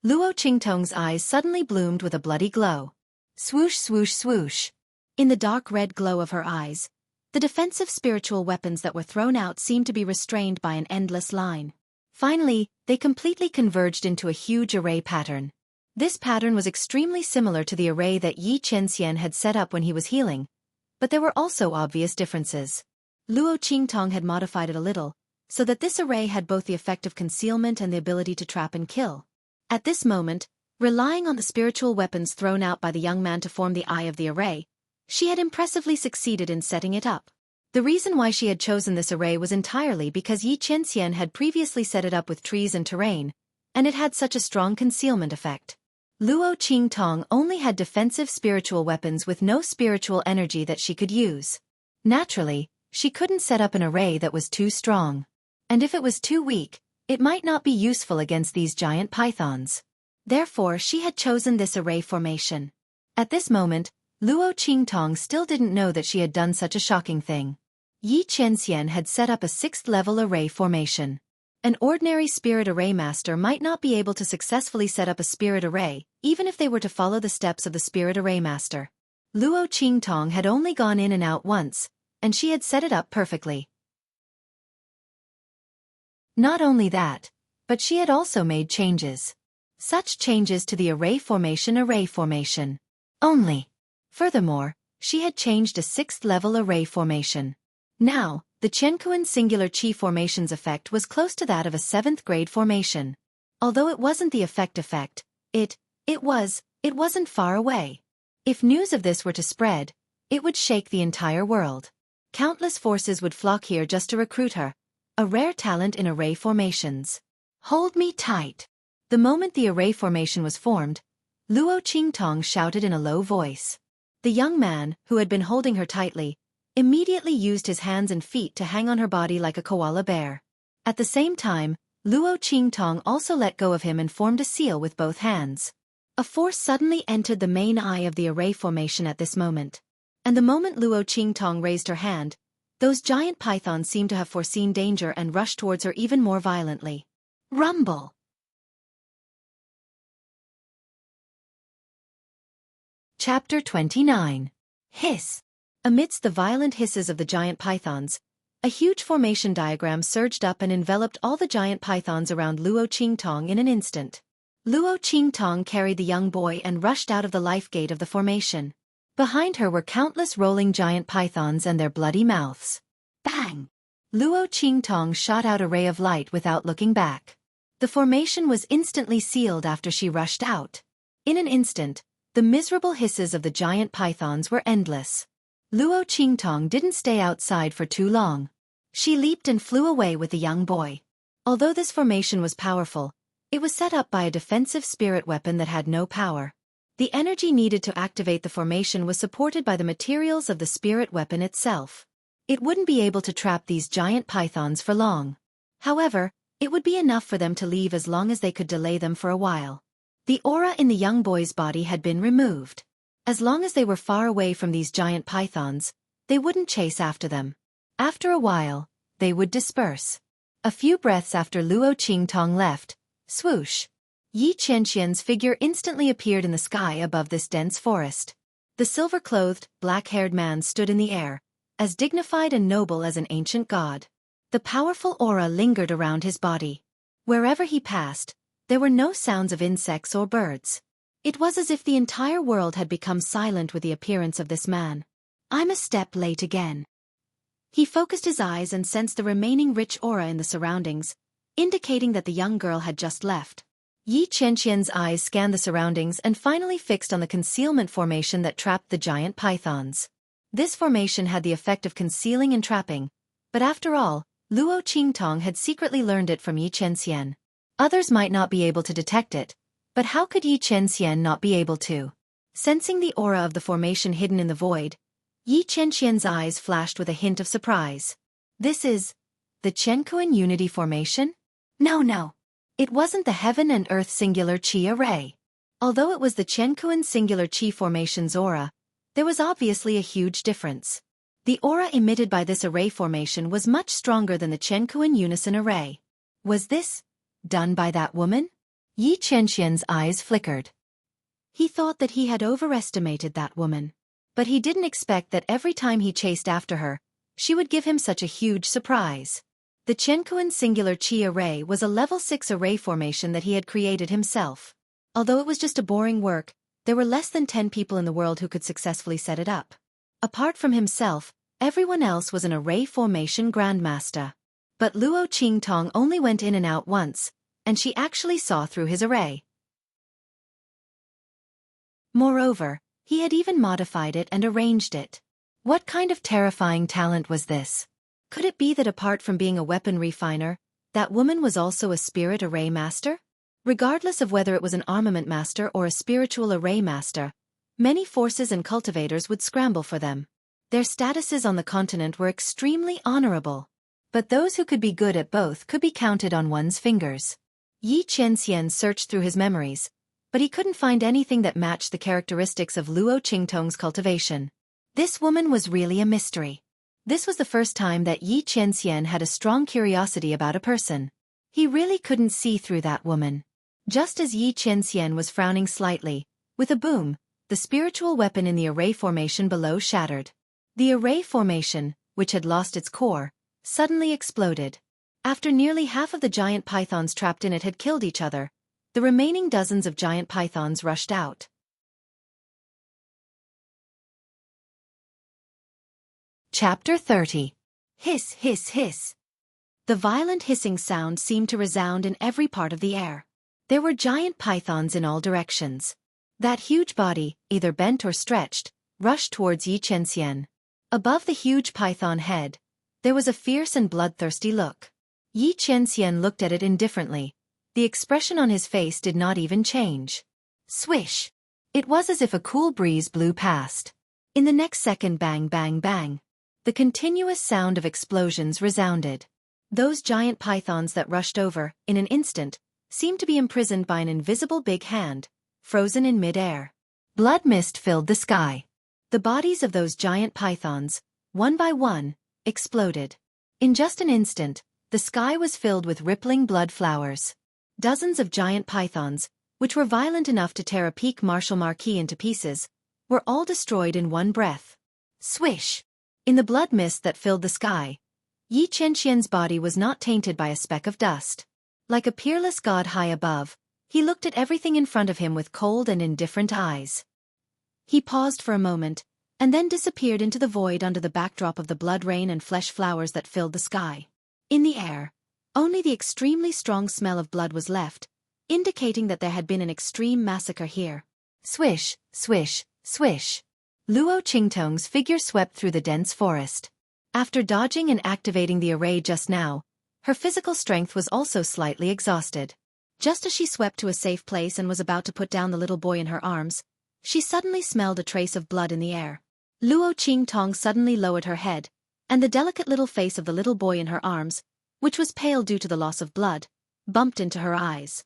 Luo Qingtong's eyes suddenly bloomed with a bloody glow. Swoosh swoosh swoosh. In the dark red glow of her eyes, the defensive spiritual weapons that were thrown out seemed to be restrained by an endless line. Finally, they completely converged into a huge array pattern. This pattern was extremely similar to the array that Yi Qianxian had set up when he was healing, but there were also obvious differences. Luo Qingtong had modified it a little, so that this array had both the effect of concealment and the ability to trap and kill. At this moment, relying on the spiritual weapons thrown out by the young man to form the eye of the array, she had impressively succeeded in setting it up. The reason why she had chosen this array was entirely because Yi Qianxian had previously set it up with trees and terrain, and it had such a strong concealment effect. Luo Qingtong only had defensive spiritual weapons with no spiritual energy that she could use. Naturally, she couldn't set up an array that was too strong. And if it was too weak, it might not be useful against these giant pythons. Therefore, she had chosen this array formation. At this moment, Luo Qingtong still didn't know that she had done such a shocking thing. Yi Qianxian had set up a 6th-level array formation. An ordinary spirit array master might not be able to successfully set up a spirit array, even if they were to follow the steps of the spirit array master. Luo Qingtong had only gone in and out once, and she had set it up perfectly. Not only that, but she had also made changes. Such changes to the array formation only. Furthermore, she had changed a 6th-level array formation. Now, the Qiankuan singular Qi formation's effect was close to that of a 7th-grade formation. Although it wasn't the effect, it wasn't far away. If news of this were to spread, it would shake the entire world. Countless forces would flock here just to recruit her, a rare talent in array formations. Hold me tight. The moment the array formation was formed, Luo Qingtong shouted in a low voice. The young man, who had been holding her tightly, immediately used his hands and feet to hang on her body like a koala bear. At the same time, Luo Qingtong also let go of him and formed a seal with both hands. A force suddenly entered the main eye of the array formation at this moment. And the moment Luo Qingtong raised her hand, those giant pythons seemed to have foreseen danger and rushed towards her even more violently. Rumble! Chapter 29. Hiss. Amidst the violent hisses of the giant pythons, a huge formation diagram surged up and enveloped all the giant pythons around Luo Qingtong in an instant. Luo Qingtong carried the young boy and rushed out of the life gate of the formation. Behind her were countless rolling giant pythons and their bloody mouths. Bang! Luo Qingtong shot out a ray of light without looking back. The formation was instantly sealed after she rushed out. In an instant, the miserable hisses of the giant pythons were endless. Luo Qingtong didn't stay outside for too long. She leaped and flew away with the young boy. Although this formation was powerful, it was set up by a defensive spirit weapon that had no power. The energy needed to activate the formation was supported by the materials of the spirit weapon itself. It wouldn't be able to trap these giant pythons for long. However, it would be enough for them to leave as long as they could delay them for a while. The aura in the young boy's body had been removed. As long as they were far away from these giant pythons, they wouldn't chase after them. After a while, they would disperse. A few breaths after Luo Qingtong left, swoosh! Yi Qianxian's figure instantly appeared in the sky above this dense forest. The silver-clothed, black-haired man stood in the air, as dignified and noble as an ancient god. The powerful aura lingered around his body. Wherever he passed, there were no sounds of insects or birds. It was as if the entire world had become silent with the appearance of this man. I'm a step late again. He focused his eyes and sensed the remaining rich aura in the surroundings, indicating that the young girl had just left. Yi Qianxian's eyes scanned the surroundings and finally fixed on the concealment formation that trapped the giant pythons. This formation had the effect of concealing and trapping, but after all, Luo Qingtong had secretly learned it from Yi Qianxian. Others might not be able to detect it, but how could Yi Qianxian not be able to? Sensing the aura of the formation hidden in the void, Yi Qianxian's eyes flashed with a hint of surprise. This is the Qiankuan Unity Formation? No. It wasn't the Heaven and Earth Singular Qi Array. Although it was the Qiankuan Singular Qi Formation's aura, there was obviously a huge difference. The aura emitted by this array formation was much stronger than the Qiankuan Unison Array. Was this done by that woman? Yi Qianxian's eyes flickered. He thought that he had overestimated that woman. But he didn't expect that every time he chased after her, she would give him such a huge surprise. The Qiankuan Singular Qi Array was a level 6 array formation that he had created himself. Although it was just a boring work, there were less than 10 people in the world who could successfully set it up. Apart from himself, everyone else was an array formation grandmaster. But Luo Qingtong only went in and out once, and she actually saw through his array. Moreover, he had even modified it and arranged it. What kind of terrifying talent was this? Could it be that apart from being a weapon refiner, that woman was also a spirit array master? Regardless of whether it was an armament master or a spiritual array master, many forces and cultivators would scramble for them. Their statuses on the continent were extremely honorable. But those who could be good at both could be counted on one's fingers. Yi Qianxian searched through his memories, but he couldn't find anything that matched the characteristics of Luo Qingtong's cultivation. This woman was really a mystery. This was the first time that Yi Qianxian had a strong curiosity about a person. He really couldn't see through that woman. Just as Yi Qianxian was frowning slightly, with a boom, the spiritual weapon in the array formation below shattered. The array formation, which had lost its core, suddenly exploded. After nearly half of the giant pythons trapped in it had killed each other, the remaining dozens of giant pythons rushed out. Chapter 30. Hiss, hiss, hiss. The violent hissing sound seemed to resound in every part of the air. There were giant pythons in all directions. That huge body, either bent or stretched, rushed towards Yi Qianxian. Above the huge python head, there was a fierce and bloodthirsty look. Yi Qianxian looked at it indifferently. The expression on his face did not even change. Swish! It was as if a cool breeze blew past. In the next second, bang, bang, bang. The continuous sound of explosions resounded. Those giant pythons that rushed over, in an instant, seemed to be imprisoned by an invisible big hand, frozen in mid-air. Blood mist filled the sky. The bodies of those giant pythons, one by one, exploded. In just an instant, the sky was filled with rippling blood flowers. Dozens of giant pythons, which were violent enough to tear a peak martial marquee into pieces, were all destroyed in one breath. Swish! In the blood mist that filled the sky, Yi Qianxian's body was not tainted by a speck of dust. Like a peerless god high above, he looked at everything in front of him with cold and indifferent eyes. He paused for a moment, and then disappeared into the void under the backdrop of the blood rain and flesh flowers that filled the sky. In the air, only the extremely strong smell of blood was left, indicating that there had been an extreme massacre here. Swish, swish, swish. Luo Qingtong's figure swept through the dense forest. After dodging and activating the array just now, her physical strength was also slightly exhausted. Just as she swept to a safe place and was about to put down the little boy in her arms, she suddenly smelled a trace of blood in the air. Luo Qingtong suddenly lowered her head, and the delicate little face of the little boy in her arms, which was pale due to the loss of blood, bumped into her eyes.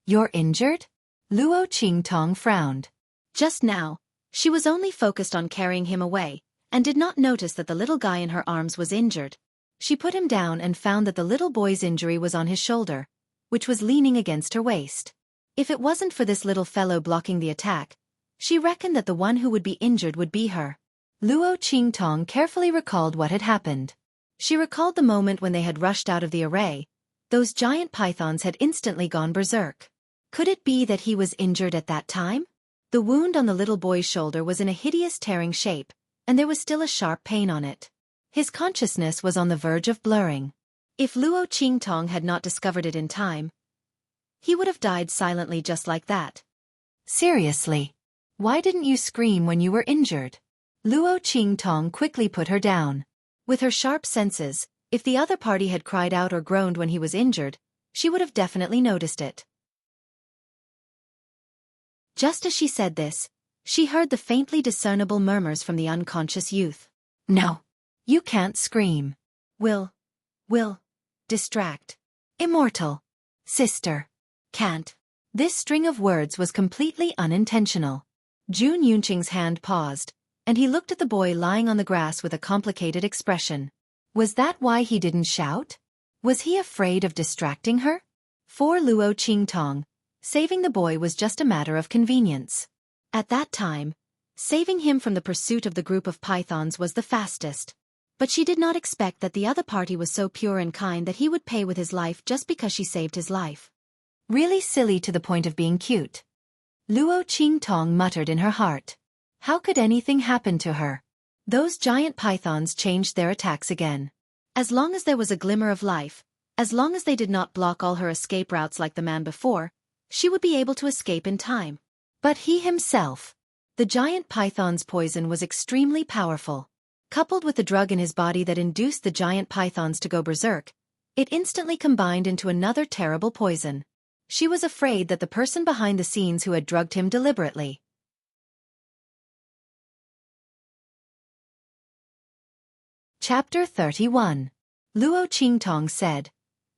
"You're injured?" Luo Qingtong frowned. Just now, She was only focused on carrying him away, and did not notice that the little guy in her arms was injured. She put him down and found that the little boy's injury was on his shoulder, which was leaning against her waist. If it wasn't for this little fellow blocking the attack, she reckoned that the one who would be injured would be her. Luo Qingtong carefully recalled what had happened. She recalled the moment when they had rushed out of the array. Those giant pythons had instantly gone berserk. Could it be that he was injured at that time? The wound on the little boy's shoulder was in a hideous tearing shape, and there was still a sharp pain on it. His consciousness was on the verge of blurring. If Luo Qingtong had not discovered it in time, he would have died silently just like that. Seriously. Why didn't you scream when you were injured? Luo Qingtong quickly put her down. With her sharp senses, if the other party had cried out or groaned when he was injured, she would have definitely noticed it. Just as she said this, she heard the faintly discernible murmurs from the unconscious youth. No. You can't scream. Will. Distract. Immortal. Sister. Can't. This string of words was completely unintentional. Jun Yunqing's hand paused, and he looked at the boy lying on the grass with a complicated expression. Was that why he didn't shout? Was he afraid of distracting her? For Luo Qingtong, saving the boy was just a matter of convenience. At that time, saving him from the pursuit of the group of pythons was the fastest. But she did not expect that the other party was so pure and kind that he would pay with his life just because she saved his life. Really silly to the point of being cute. Luo Qingtong muttered in her heart. How could anything happen to her? Those giant pythons changed their attacks again. As long as there was a glimmer of life, as long as they did not block all her escape routes like the man before, she would be able to escape in time. But he himself. The giant python's poison was extremely powerful. Coupled with the drug in his body that induced the giant pythons to go berserk, it instantly combined into another terrible poison. She was afraid that the person behind the scenes who had drugged him deliberately. Chapter 31. Luo Qingtong said,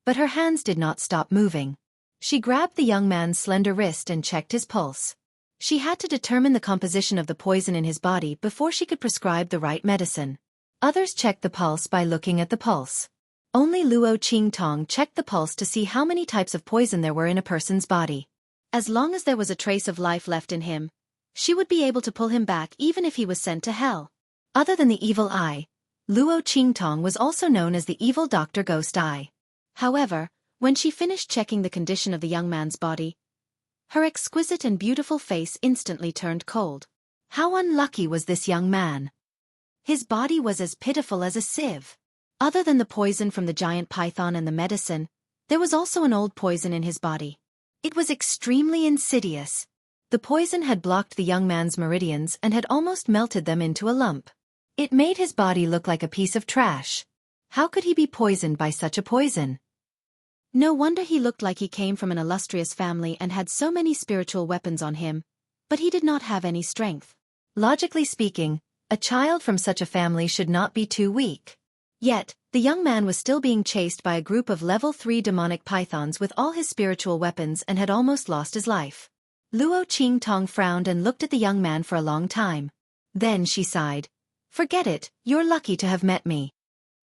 but her hands did not stop moving. She grabbed the young man's slender wrist and checked his pulse. She had to determine the composition of the poison in his body before she could prescribe the right medicine. Others checked the pulse by looking at the pulse. Only Luo Qingtong checked the pulse to see how many types of poison there were in a person's body. As long as there was a trace of life left in him, she would be able to pull him back even if he was sent to hell. Other than the evil eye, Luo Qingtong was also known as the evil Dr. Ghost Eye. However, when she finished checking the condition of the young man's body, her exquisite and beautiful face instantly turned cold. How unlucky was this young man? His body was as pitiful as a sieve. Other than the poison from the giant python and the medicine, there was also an old poison in his body. It was extremely insidious. The poison had blocked the young man's meridians and had almost melted them into a lump. It made his body look like a piece of trash. How could he be poisoned by such a poison? No wonder he looked like he came from an illustrious family and had so many spiritual weapons on him, but he did not have any strength. Logically speaking, a child from such a family should not be too weak. Yet, the young man was still being chased by a group of level 3 demonic pythons with all his spiritual weapons and had almost lost his life. Luo Qingtong frowned and looked at the young man for a long time. Then she sighed. Forget it, you're lucky to have met me.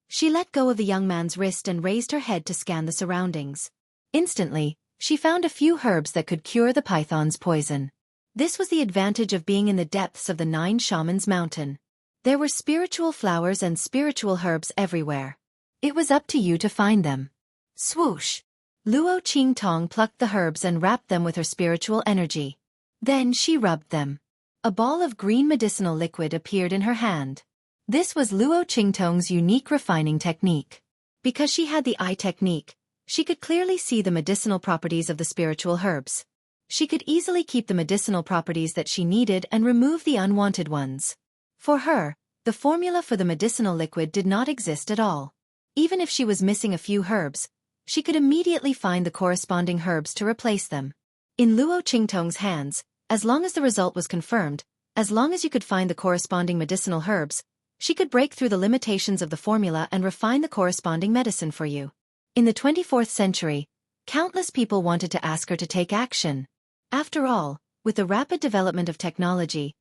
She let go of the young man's wrist and raised her head to scan the surroundings. Instantly, she found a few herbs that could cure the python's poison. This was the advantage of being in the depths of the 9 Shamans Mountain. There were spiritual flowers and spiritual herbs everywhere. It was up to you to find them. Swoosh! Luo Qingtong plucked the herbs and wrapped them with her spiritual energy. Then she rubbed them. A ball of green medicinal liquid appeared in her hand. This was Luo Qingtong's unique refining technique. Because she had the eye technique, she could clearly see the medicinal properties of the spiritual herbs. She could easily keep the medicinal properties that she needed and remove the unwanted ones. For her, the formula for the medicinal liquid did not exist at all. Even if she was missing a few herbs, she could immediately find the corresponding herbs to replace them. In Luo Qingtong's hands, as long as the result was confirmed, as long as you could find the corresponding medicinal herbs, she could break through the limitations of the formula and refine the corresponding medicine for you. In the 24th century, countless people wanted to ask her to take action. After all, with the rapid development of technology,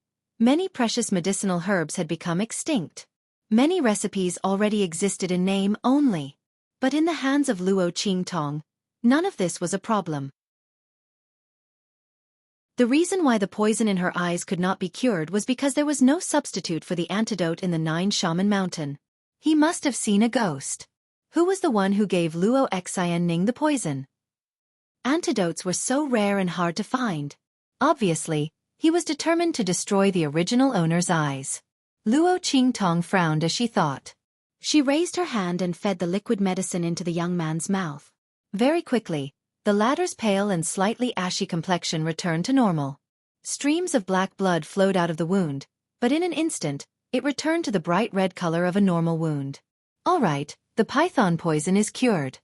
Many precious medicinal herbs had become extinct. Many recipes already existed in name only. But in the hands of Luo Qingtong, none of this was a problem. The reason why the poison in her eyes could not be cured was because there was no substitute for the antidote in the 9 Shaman Mountain. He must have seen a ghost. Who was the one who gave Luo Xianning the poison? Antidotes were so rare and hard to find. Obviously, he was determined to destroy the original owner's eyes. Luo Qingtong frowned as she thought. She raised her hand and fed the liquid medicine into the young man's mouth. Very quickly, the latter's pale and slightly ashy complexion returned to normal. Streams of black blood flowed out of the wound, but in an instant, it returned to the bright red color of a normal wound. All right, the python poison is cured.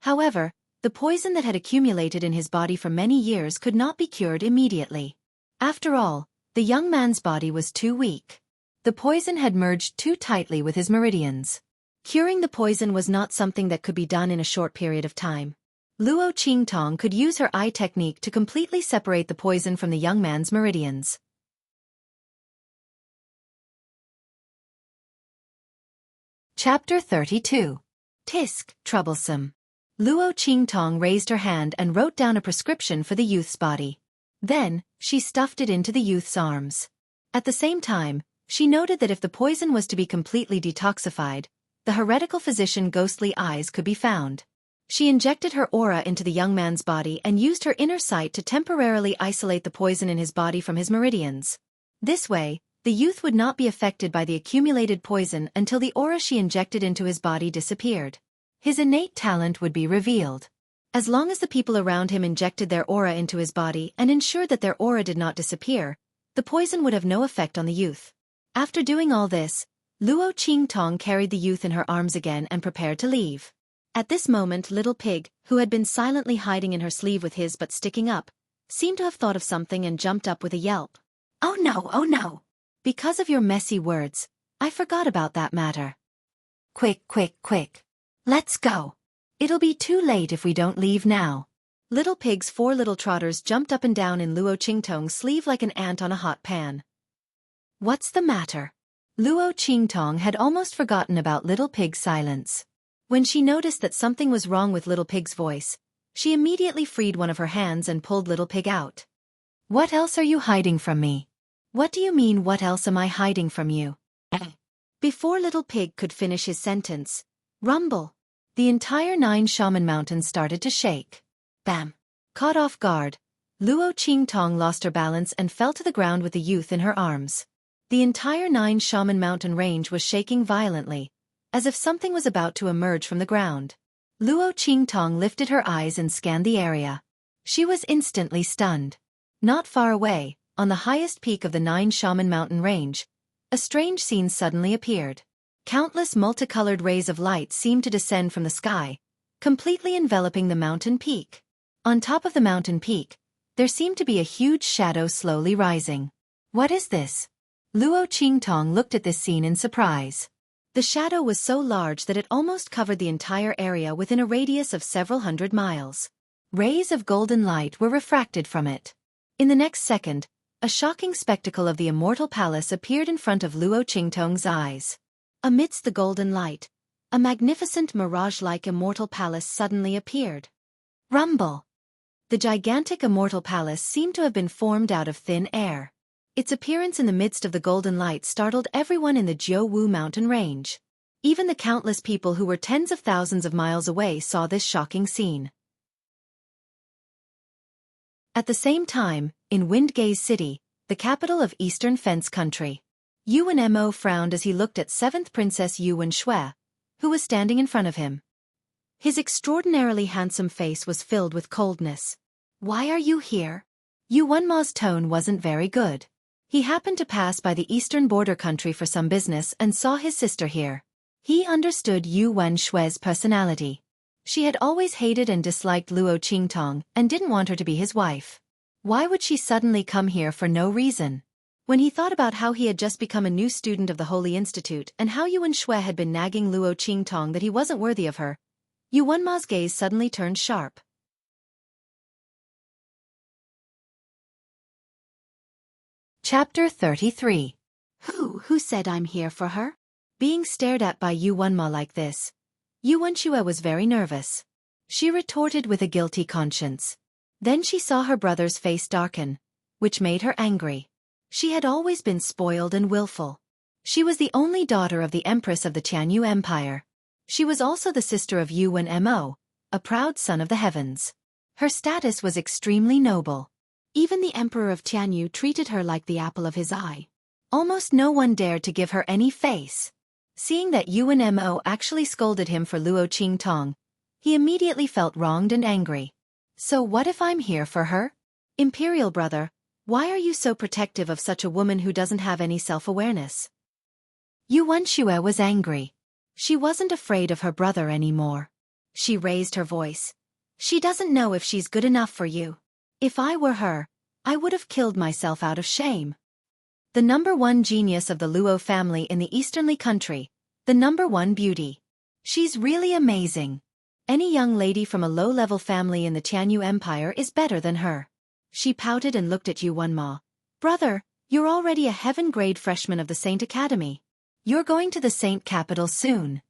However, the poison that had accumulated in his body for many years could not be cured immediately. After all, the young man's body was too weak. The poison had merged too tightly with his meridians. Curing the poison was not something that could be done in a short period of time. Luo Qingtong could use her eye technique to completely separate the poison from the young man's meridians. Chapter 32. Tisk, troublesome. Luo Qingtong raised her hand and wrote down a prescription for the youth's body. Then, she stuffed it into the youth's arms. At the same time, she noted that if the poison was to be completely detoxified, the heretical physician ghostly eyes could be found. She injected her aura into the young man's body and used her inner sight to temporarily isolate the poison in his body from his meridians. This way, the youth would not be affected by the accumulated poison until the aura she injected into his body disappeared. His innate talent would be revealed. As long as the people around him injected their aura into his body and ensured that their aura did not disappear, the poison would have no effect on the youth. After doing all this, Luo Qingtong carried the youth in her arms again and prepared to leave. At this moment Little Pig, who had been silently hiding in her sleeve with his butt sticking up, seemed to have thought of something and jumped up with a yelp. "Oh no, oh no! Because of your messy words, I forgot about that matter. Quick, quick, quick! Let's go! It'll be too late if we don't leave now." Little Pig's 4 little trotters jumped up and down in Luo Qingtong's sleeve like an ant on a hot pan. What's the matter? Luo Qingtong had almost forgotten about Little Pig's silence. When she noticed that something was wrong with Little Pig's voice, she immediately freed one of her hands and pulled Little Pig out. "What else are you hiding from me?" "What do you mean, what else am I hiding from you?" Before Little Pig could finish his sentence, rumble! The entire 9 Shaman Mountain started to shake. Bam! Caught off guard, Luo Qingtong lost her balance and fell to the ground with the youth in her arms. The entire 9 Shaman Mountain range was shaking violently, as if something was about to emerge from the ground. Luo Qingtong lifted her eyes and scanned the area. She was instantly stunned. Not far away, on the highest peak of the 9 Shaman Mountain range, a strange scene suddenly appeared. Countless multicolored rays of light seemed to descend from the sky, completely enveloping the mountain peak. On top of the mountain peak, there seemed to be a huge shadow slowly rising. What is this? Luo Qingtong looked at this scene in surprise. The shadow was so large that it almost covered the entire area within a radius of several hundred miles. Rays of golden light were refracted from it. In the next second, a shocking spectacle of the immortal palace appeared in front of Luo Qingtong's eyes. Amidst the golden light, a magnificent mirage-like immortal palace suddenly appeared. Rumble! The gigantic immortal palace seemed to have been formed out of thin air. Its appearance in the midst of the golden light startled everyone in the Jiuwu mountain range. Even the countless people who were tens of thousands of miles away saw this shocking scene. At the same time, in Windgaze City, the capital of Eastern Fence Country, Yuan Mo frowned as he looked at 7th Princess Yuan Shui, who was standing in front of him. His extraordinarily handsome face was filled with coldness. "Why are you here?" Yuan Ma's tone wasn't very good. He happened to pass by the eastern border country for some business and saw his sister here. He understood Yuan Shui's personality. She had always hated and disliked Luo Qingtong and didn't want her to be his wife. Why would she suddenly come here for no reason? When he thought about how he had just become a new student of the Holy Institute and how Yuan Shui had been nagging Luo Qingtong that he wasn't worthy of her, Yuan Ma's gaze suddenly turned sharp. Chapter 33. Who said I'm here for her? Being stared at by Yu Wenma like this, Yu Wenxue was very nervous. She retorted with a guilty conscience. Then she saw her brother's face darken, which made her angry. She had always been spoiled and willful. She was the only daughter of the Empress of the Tianyu Empire. She was also the sister of Yu Wenmo, a proud son of the heavens. Her status was extremely noble. Even the Emperor of Tianyu treated her like the apple of his eye. Almost no one dared to give her any face. Seeing that Yu Wenmo actually scolded him for Luo Qingtong, he immediately felt wronged and angry. So what if I'm here for her? Imperial brother, why are you so protective of such a woman who doesn't have any self-awareness? Yu Wenxue was angry. She wasn't afraid of her brother anymore. She raised her voice. She doesn't know if she's good enough for you. If I were her, I would have killed myself out of shame. The #1 genius of the Luo family in the easternly country, the #1 beauty. She's really amazing. Any young lady from a low-level family in the Tianyu Empire is better than her. She pouted and looked at Yu Wenma. Brother, you're already a heaven-grade freshman of the Saint Academy. You're going to the Saint capital soon.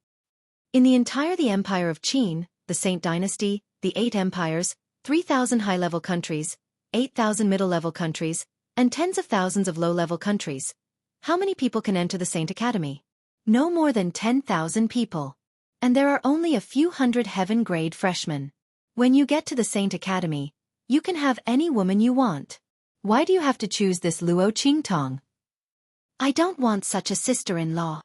In the Empire of Qin, the Saint Dynasty, the 8 empires, 3,000 high-level countries, 8,000 middle-level countries, and tens of thousands of low-level countries. How many people can enter the Saint Academy? No more than 10,000 people. And there are only a few hundred heaven-grade freshmen. When you get to the Saint Academy, you can have any woman you want. Why do you have to choose this Luo Qingtong? I don't want such a sister-in-law.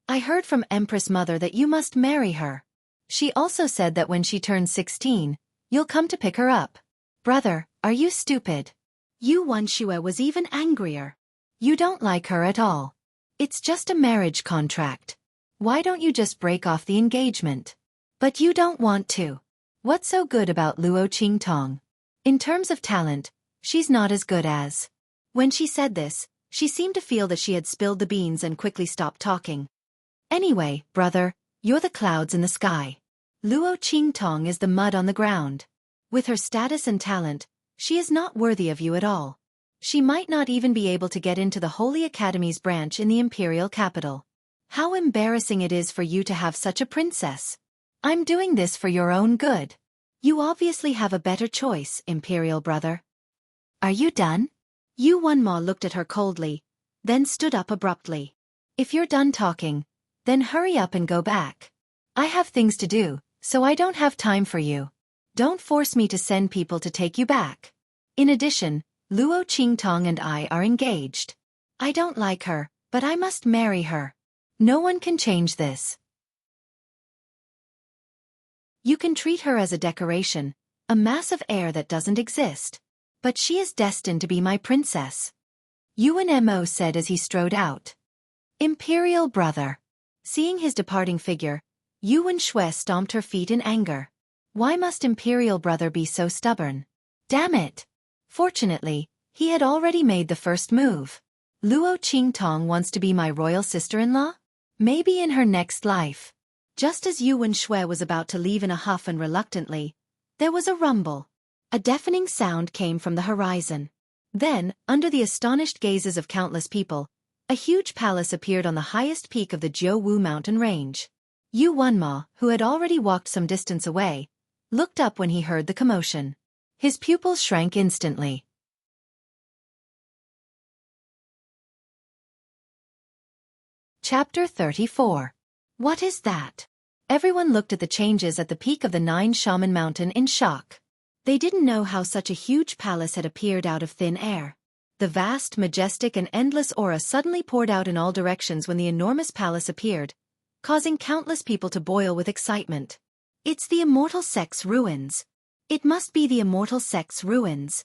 I heard from Empress Mother that you must marry her. She also said that when she turns 16, you'll come to pick her up. Brother, are you stupid? Yu Wenxue was even angrier. You don't like her at all. It's just a marriage contract. Why don't you just break off the engagement? But you don't want to. What's so good about Luo Qingtong? In terms of talent, she's not as good as. When she said this, she seemed to feel that she had spilled the beans and quickly stopped talking. Anyway, brother, you're the clouds in the sky. Luo Qingtong is the mud on the ground. With her status and talent, she is not worthy of you at all. She might not even be able to get into the Holy Academy's branch in the imperial capital. How embarrassing it is for you to have such a princess. I'm doing this for your own good. You obviously have a better choice, imperial brother. Are you done? Yu Wenma looked at her coldly, then stood up abruptly. If you're done talking, then hurry up and go back. I have things to do, so I don't have time for you. Don't force me to send people to take you back. In addition, Luo Qingtong and I are engaged. I don't like her, but I must marry her. No one can change this. You can treat her as a decoration, a mass of air that doesn't exist. But she is destined to be my princess. Yu Wenmo said as he strode out. Imperial brother. Seeing his departing figure, Yu Wenxue stomped her feet in anger. Why must imperial brother be so stubborn? Damn it! Fortunately, he had already made the first move. Luo Qingtong wants to be my royal sister-in-law? Maybe in her next life. Just as Yu Wenxue was about to leave in a huff and reluctantly, there was a rumble. A deafening sound came from the horizon. Then, under the astonished gazes of countless people, a huge palace appeared on the highest peak of the Jiuwu mountain range. Yu Wenma, who had already walked some distance away, looked up when he heard the commotion. His pupils shrank instantly. Chapter 34. What is that? Everyone looked at the changes at the peak of the 9 Shaman Mountain in shock. They didn't know how such a huge palace had appeared out of thin air. The vast, majestic and endless aura suddenly poured out in all directions when the enormous palace appeared, causing countless people to boil with excitement. It's the Immortal Sect's ruins. It must be the Immortal Sect's ruins.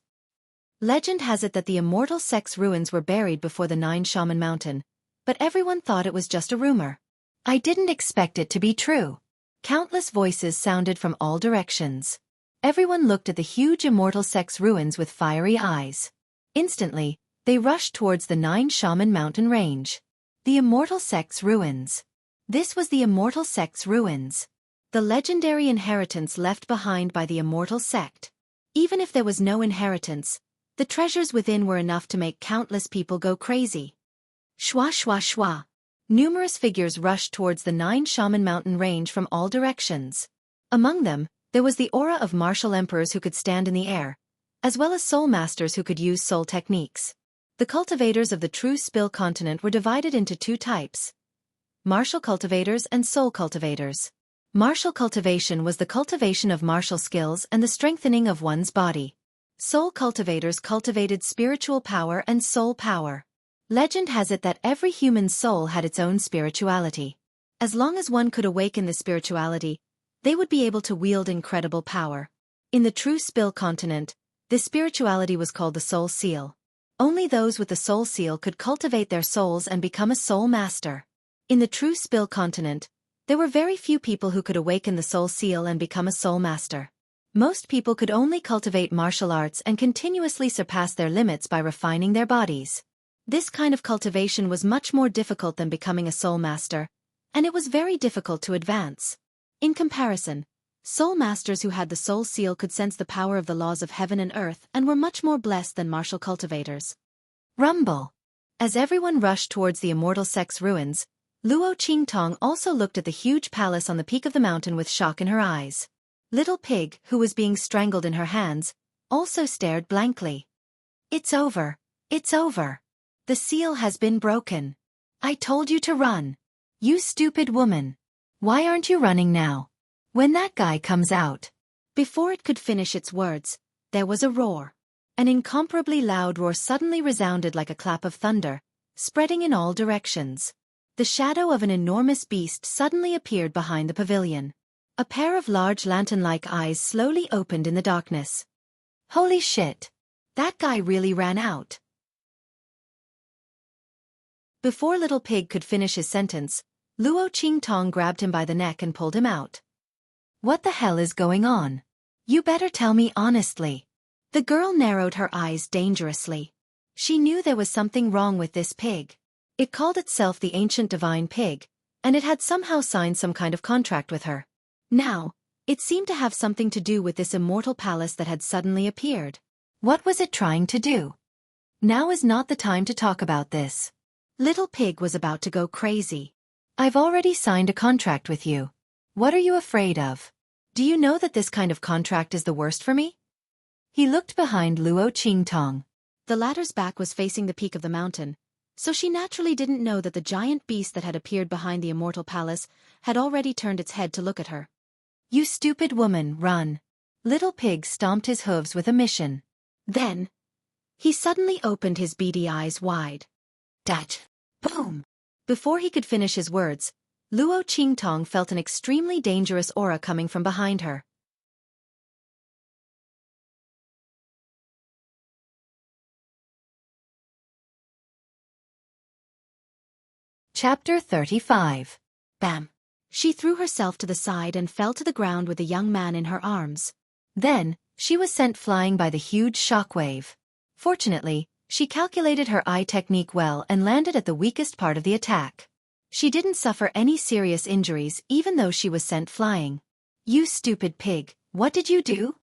Legend has it that the Immortal Sect's ruins were buried before the 9 Shaman Mountain, but everyone thought it was just a rumor. I didn't expect it to be true. Countless voices sounded from all directions. Everyone looked at the huge Immortal Sect's ruins with fiery eyes. Instantly, they rushed towards the 9 Shaman Mountain range. The Immortal Sect's ruins. This was the Immortal Sect's ruins. The legendary inheritance left behind by the Immortal Sect. Even if there was no inheritance, The treasures within were enough to make countless people go crazy. Shwa shwa shwa. Numerous figures rushed towards the 9 shaman mountain range from all directions. Among them, there was the aura of martial emperors who could stand in the air, as well as soul masters who could use soul techniques. The cultivators of the true Spill continent were divided into 2 types: martial cultivators and soul cultivators. Martial cultivation was the cultivation of martial skills and the strengthening of one's body. Soul cultivators cultivated spiritual power and soul power. Legend has it that every human soul had its own spirituality. As long as one could awaken the spirituality, they would be able to wield incredible power. In the true Spill continent, this spirituality was called the soul seal. Only those with the soul seal could cultivate their souls and become a soul master. In the true Spill continent, there were very few people who could awaken the soul seal and become a soul master. Most people could only cultivate martial arts and continuously surpass their limits by refining their bodies. This kind of cultivation was much more difficult than becoming a soul master, and it was very difficult to advance. In comparison, soul masters who had the soul seal could sense the power of the laws of heaven and earth and were much more blessed than martial cultivators. Rumble. As everyone rushed towards the immortal sect's ruins, Luo Qingtong also looked at the huge palace on the peak of the mountain with shock in her eyes. Little Pig, who was being strangled in her hands, also stared blankly. It's over. It's over. The seal has been broken. I told you to run. You stupid woman. Why aren't you running now? When that guy comes out. Before it could finish its words, there was a roar. An incomparably loud roar suddenly resounded like a clap of thunder, spreading in all directions. The shadow of an enormous beast suddenly appeared behind the pavilion. A pair of large lantern-like eyes slowly opened in the darkness. Holy shit! That guy really ran out. Before Little Pig could finish his sentence, Luo Qingtong grabbed him by the neck and pulled him out. What the hell is going on? You better tell me honestly. The girl narrowed her eyes dangerously. She knew there was something wrong with this pig. It called itself the ancient divine pig, and it had somehow signed some kind of contract with her. Now, it seemed to have something to do with this immortal palace that had suddenly appeared. What was it trying to do? Now is not the time to talk about this. Little Pig was about to go crazy. I've already signed a contract with you. What are you afraid of? Do you know that this kind of contract is the worst for me? He looked behind Luo Qingtong. The latter's back was facing the peak of the mountain, so she naturally didn't know that the giant beast that had appeared behind the immortal palace had already turned its head to look at her. You stupid woman, run. Little Pig stomped his hooves with a mission. Then, he suddenly opened his beady eyes wide. Dat! Boom! Before he could finish his words, Luo Qingtong felt an extremely dangerous aura coming from behind her. Chapter 35. Bam! She threw herself to the side and fell to the ground with the young man in her arms. Then, she was sent flying by the huge shockwave. Fortunately, she calculated her eye technique well and landed at the weakest part of the attack. She didn't suffer any serious injuries even though she was sent flying. You stupid pig, what did you do?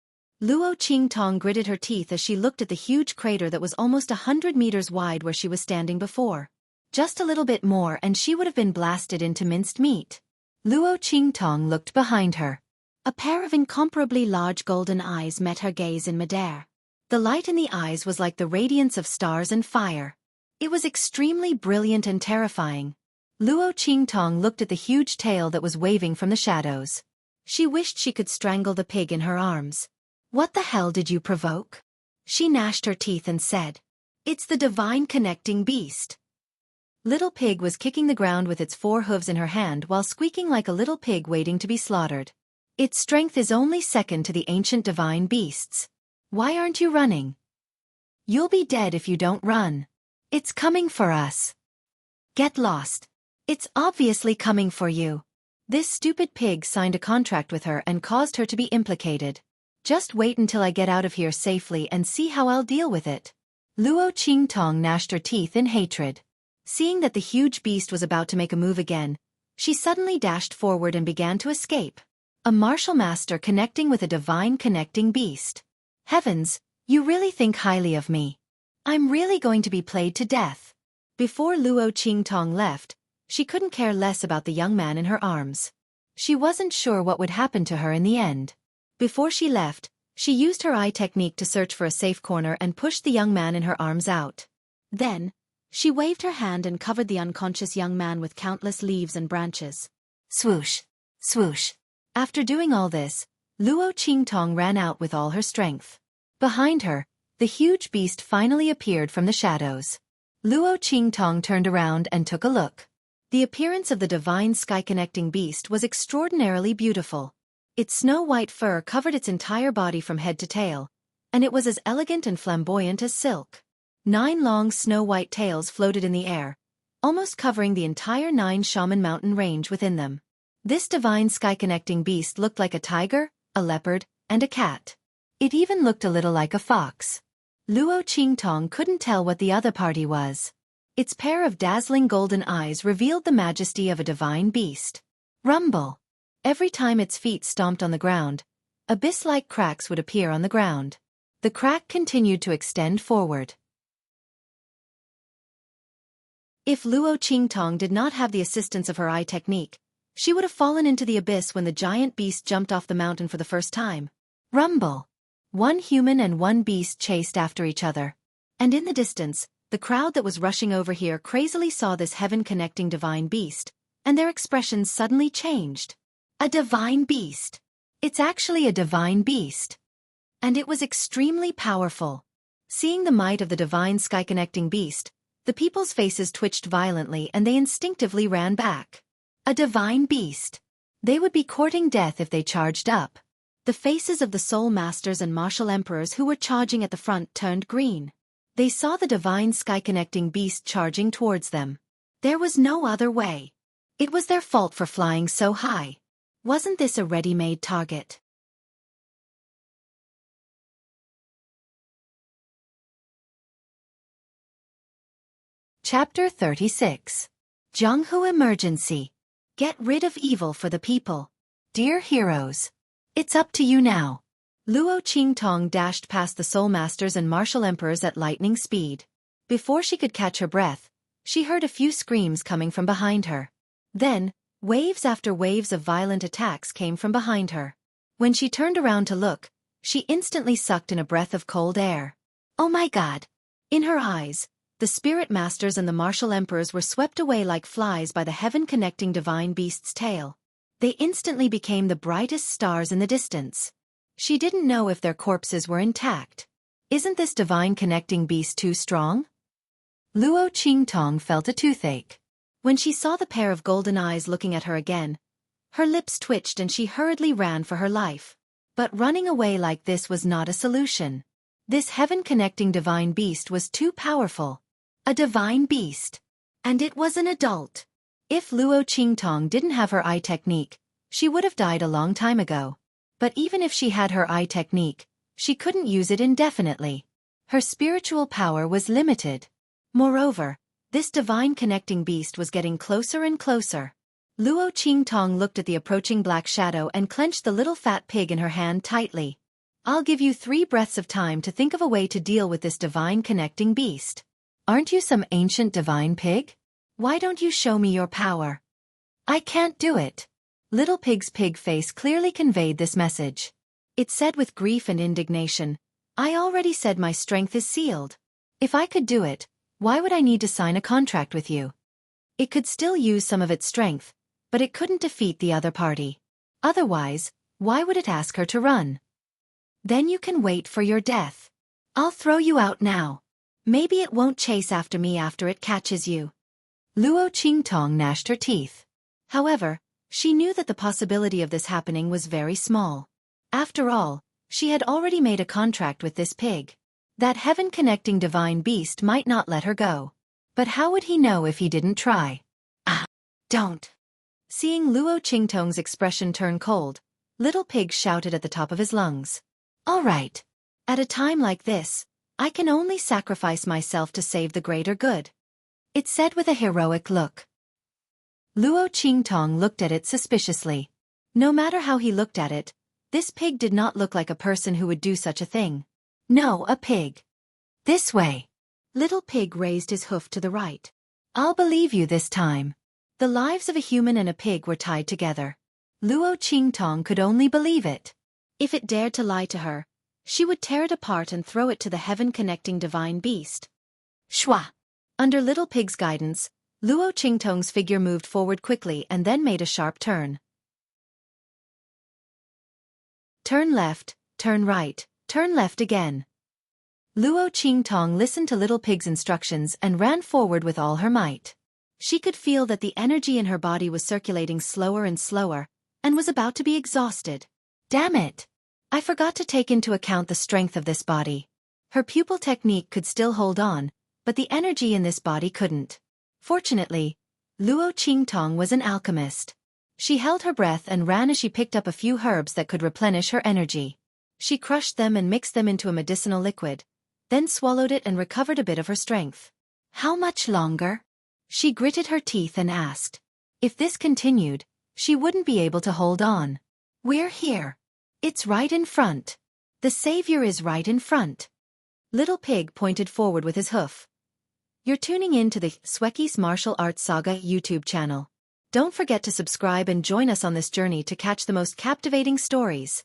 Luo Qingtong gritted her teeth as she looked at the huge crater that was almost 100 meters wide where she was standing before. Just a little bit more and she would have been blasted into minced meat. Luo Qingtong looked behind her. A pair of incomparably large golden eyes met her gaze in midair. The light in the eyes was like the radiance of stars and fire. It was extremely brilliant and terrifying. Luo Qingtong looked at the huge tail that was waving from the shadows. She wished she could strangle the pig in her arms. What the hell did you provoke? She gnashed her teeth and said. It's the divine connecting beast. Little Pig was kicking the ground with its 4 hooves in her hand while squeaking like a little pig waiting to be slaughtered. Its strength is only second to the ancient divine beasts. Why aren't you running? You'll be dead if you don't run. It's coming for us. Get lost. It's obviously coming for you. This stupid pig signed a contract with her and caused her to be implicated. Just wait until I get out of here safely and see how I'll deal with it. Luo Qingtong gnashed her teeth in hatred. Seeing that the huge beast was about to make a move again, she suddenly dashed forward and began to escape. A martial master connecting with a divine connecting beast. Heavens, You really think highly of me. I'm really going to be played to death. Before Luo Qingtong left, she couldn't care less about the young man in her arms. She wasn't sure what would happen to her in the end. Before she left, she used her eye technique to search for a safe corner and pushed the young man in her arms out. Then, she waved her hand and covered the unconscious young man with countless leaves and branches. Swoosh! Swoosh! After doing all this, Luo Qingtong ran out with all her strength. Behind her, the huge beast finally appeared from the shadows. Luo Qingtong turned around and took a look. The appearance of the divine sky-connecting beast was extraordinarily beautiful. Its snow-white fur covered its entire body from head to tail, and it was as elegant and flamboyant as silk. 9 long snow-white tails floated in the air, almost covering the entire 9 Shaman mountain range within them. This divine sky-connecting beast looked like a tiger, a leopard, and a cat. It even looked a little like a fox. Luo Qingtong couldn't tell what the other party was. Its pair of dazzling golden eyes revealed the majesty of a divine beast. Rumble! Every time its feet stomped on the ground, abyss-like cracks would appear on the ground. The crack continued to extend forward. If Luo Qingtong did not have the assistance of her eye technique, she would have fallen into the abyss when the giant beast jumped off the mountain for the first time. Rumble! 1 human and 1 beast chased after each other. And in the distance, the crowd that was rushing over here crazily saw this heaven-connecting divine beast, and their expressions suddenly changed. A divine beast! It's actually a divine beast. And it was extremely powerful. Seeing the might of the divine sky-connecting beast, the people's faces twitched violently and they instinctively ran back. A divine beast! They would be courting death if they charged up. The faces of the soul masters and martial emperors who were charging at the front turned green. They saw the divine sky-connecting beast charging towards them. There was no other way. It was their fault for flying so high. Wasn't this a ready-made target? Chapter 36. Zhonghu Emergency. Get rid of evil for the people. Dear heroes, it's up to you now. Luo Qingtong dashed past the soul masters and martial emperors at lightning speed. Before she could catch her breath, she heard a few screams coming from behind her. Then, waves after waves of violent attacks came from behind her. When she turned around to look, she instantly sucked in a breath of cold air. Oh my God! In her eyes, the spirit masters and the martial emperors were swept away like flies by the heaven-connecting divine beast's tail. They instantly became the brightest stars in the distance. She didn't know if their corpses were intact. Isn't this divine connecting beast too strong? Luo Qingtong felt a toothache. When she saw the pair of golden eyes looking at her again, her lips twitched and she hurriedly ran for her life. But running away like this was not a solution. This heaven-connecting divine beast was too powerful. A divine beast. And it was an adult. If Luo Qingtong didn't have her eye technique, she would have died a long time ago. But even if she had her eye technique, she couldn't use it indefinitely. Her spiritual power was limited. Moreover, this divine connecting beast was getting closer and closer. Luo Qingtong looked at the approaching black shadow and clenched the little fat pig in her hand tightly. I'll give you 3 breaths of time to think of a way to deal with this divine connecting beast. Aren't you some ancient divine pig? Why don't you show me your power? I can't do it. Little Pig's pig face clearly conveyed this message. It said with grief and indignation, I already said my strength is sealed. If I could do it, why would I need to sign a contract with you? It could still use some of its strength, but it couldn't defeat the other party. Otherwise, why would it ask her to run? Then you can wait for your death. I'll throw you out now. Maybe it won't chase after me after it catches you. Luo Qingtong gnashed her teeth. However, she knew that the possibility of this happening was very small. After all, she had already made a contract with this pig. That heaven-connecting divine beast might not let her go. But how would he know if he didn't try? Ah, don't. Seeing Luo Qingtong's expression turn cold, Little Pig shouted at the top of his lungs. All right. At a time like this, I can only sacrifice myself to save the greater good. It said with a heroic look. Luo Qingtong looked at it suspiciously. No matter how he looked at it, this pig did not look like a person who would do such a thing. No, a pig. This way. Little Pig raised his hoof to the right. I'll believe you this time. The lives of a human and a pig were tied together. Luo Qingtong could only believe it. If it dared to lie to her, she would tear it apart and throw it to the heaven-connecting divine beast. Shwa! Under Little Pig's guidance, Luo Qingtong's figure moved forward quickly and then made a sharp turn. Turn left, turn right, turn left again. Luo Qingtong listened to Little Pig's instructions and ran forward with all her might. She could feel that the energy in her body was circulating slower and slower, and was about to be exhausted. Damn it! I forgot to take into account the strength of this body. Her pupil technique could still hold on, but the energy in this body couldn't. Fortunately, Luo Qingtong was an alchemist. She held her breath and ran as she picked up a few herbs that could replenish her energy. She crushed them and mixed them into a medicinal liquid, then swallowed it and recovered a bit of her strength. How much longer? She gritted her teeth and asked. If this continued, she wouldn't be able to hold on. We're here. It's right in front. The savior is right in front. Little Pig pointed forward with his hoof. You're tuning in to the Xueqi's Martial Arts Saga YouTube channel. Don't forget to subscribe and join us on this journey to catch the most captivating stories.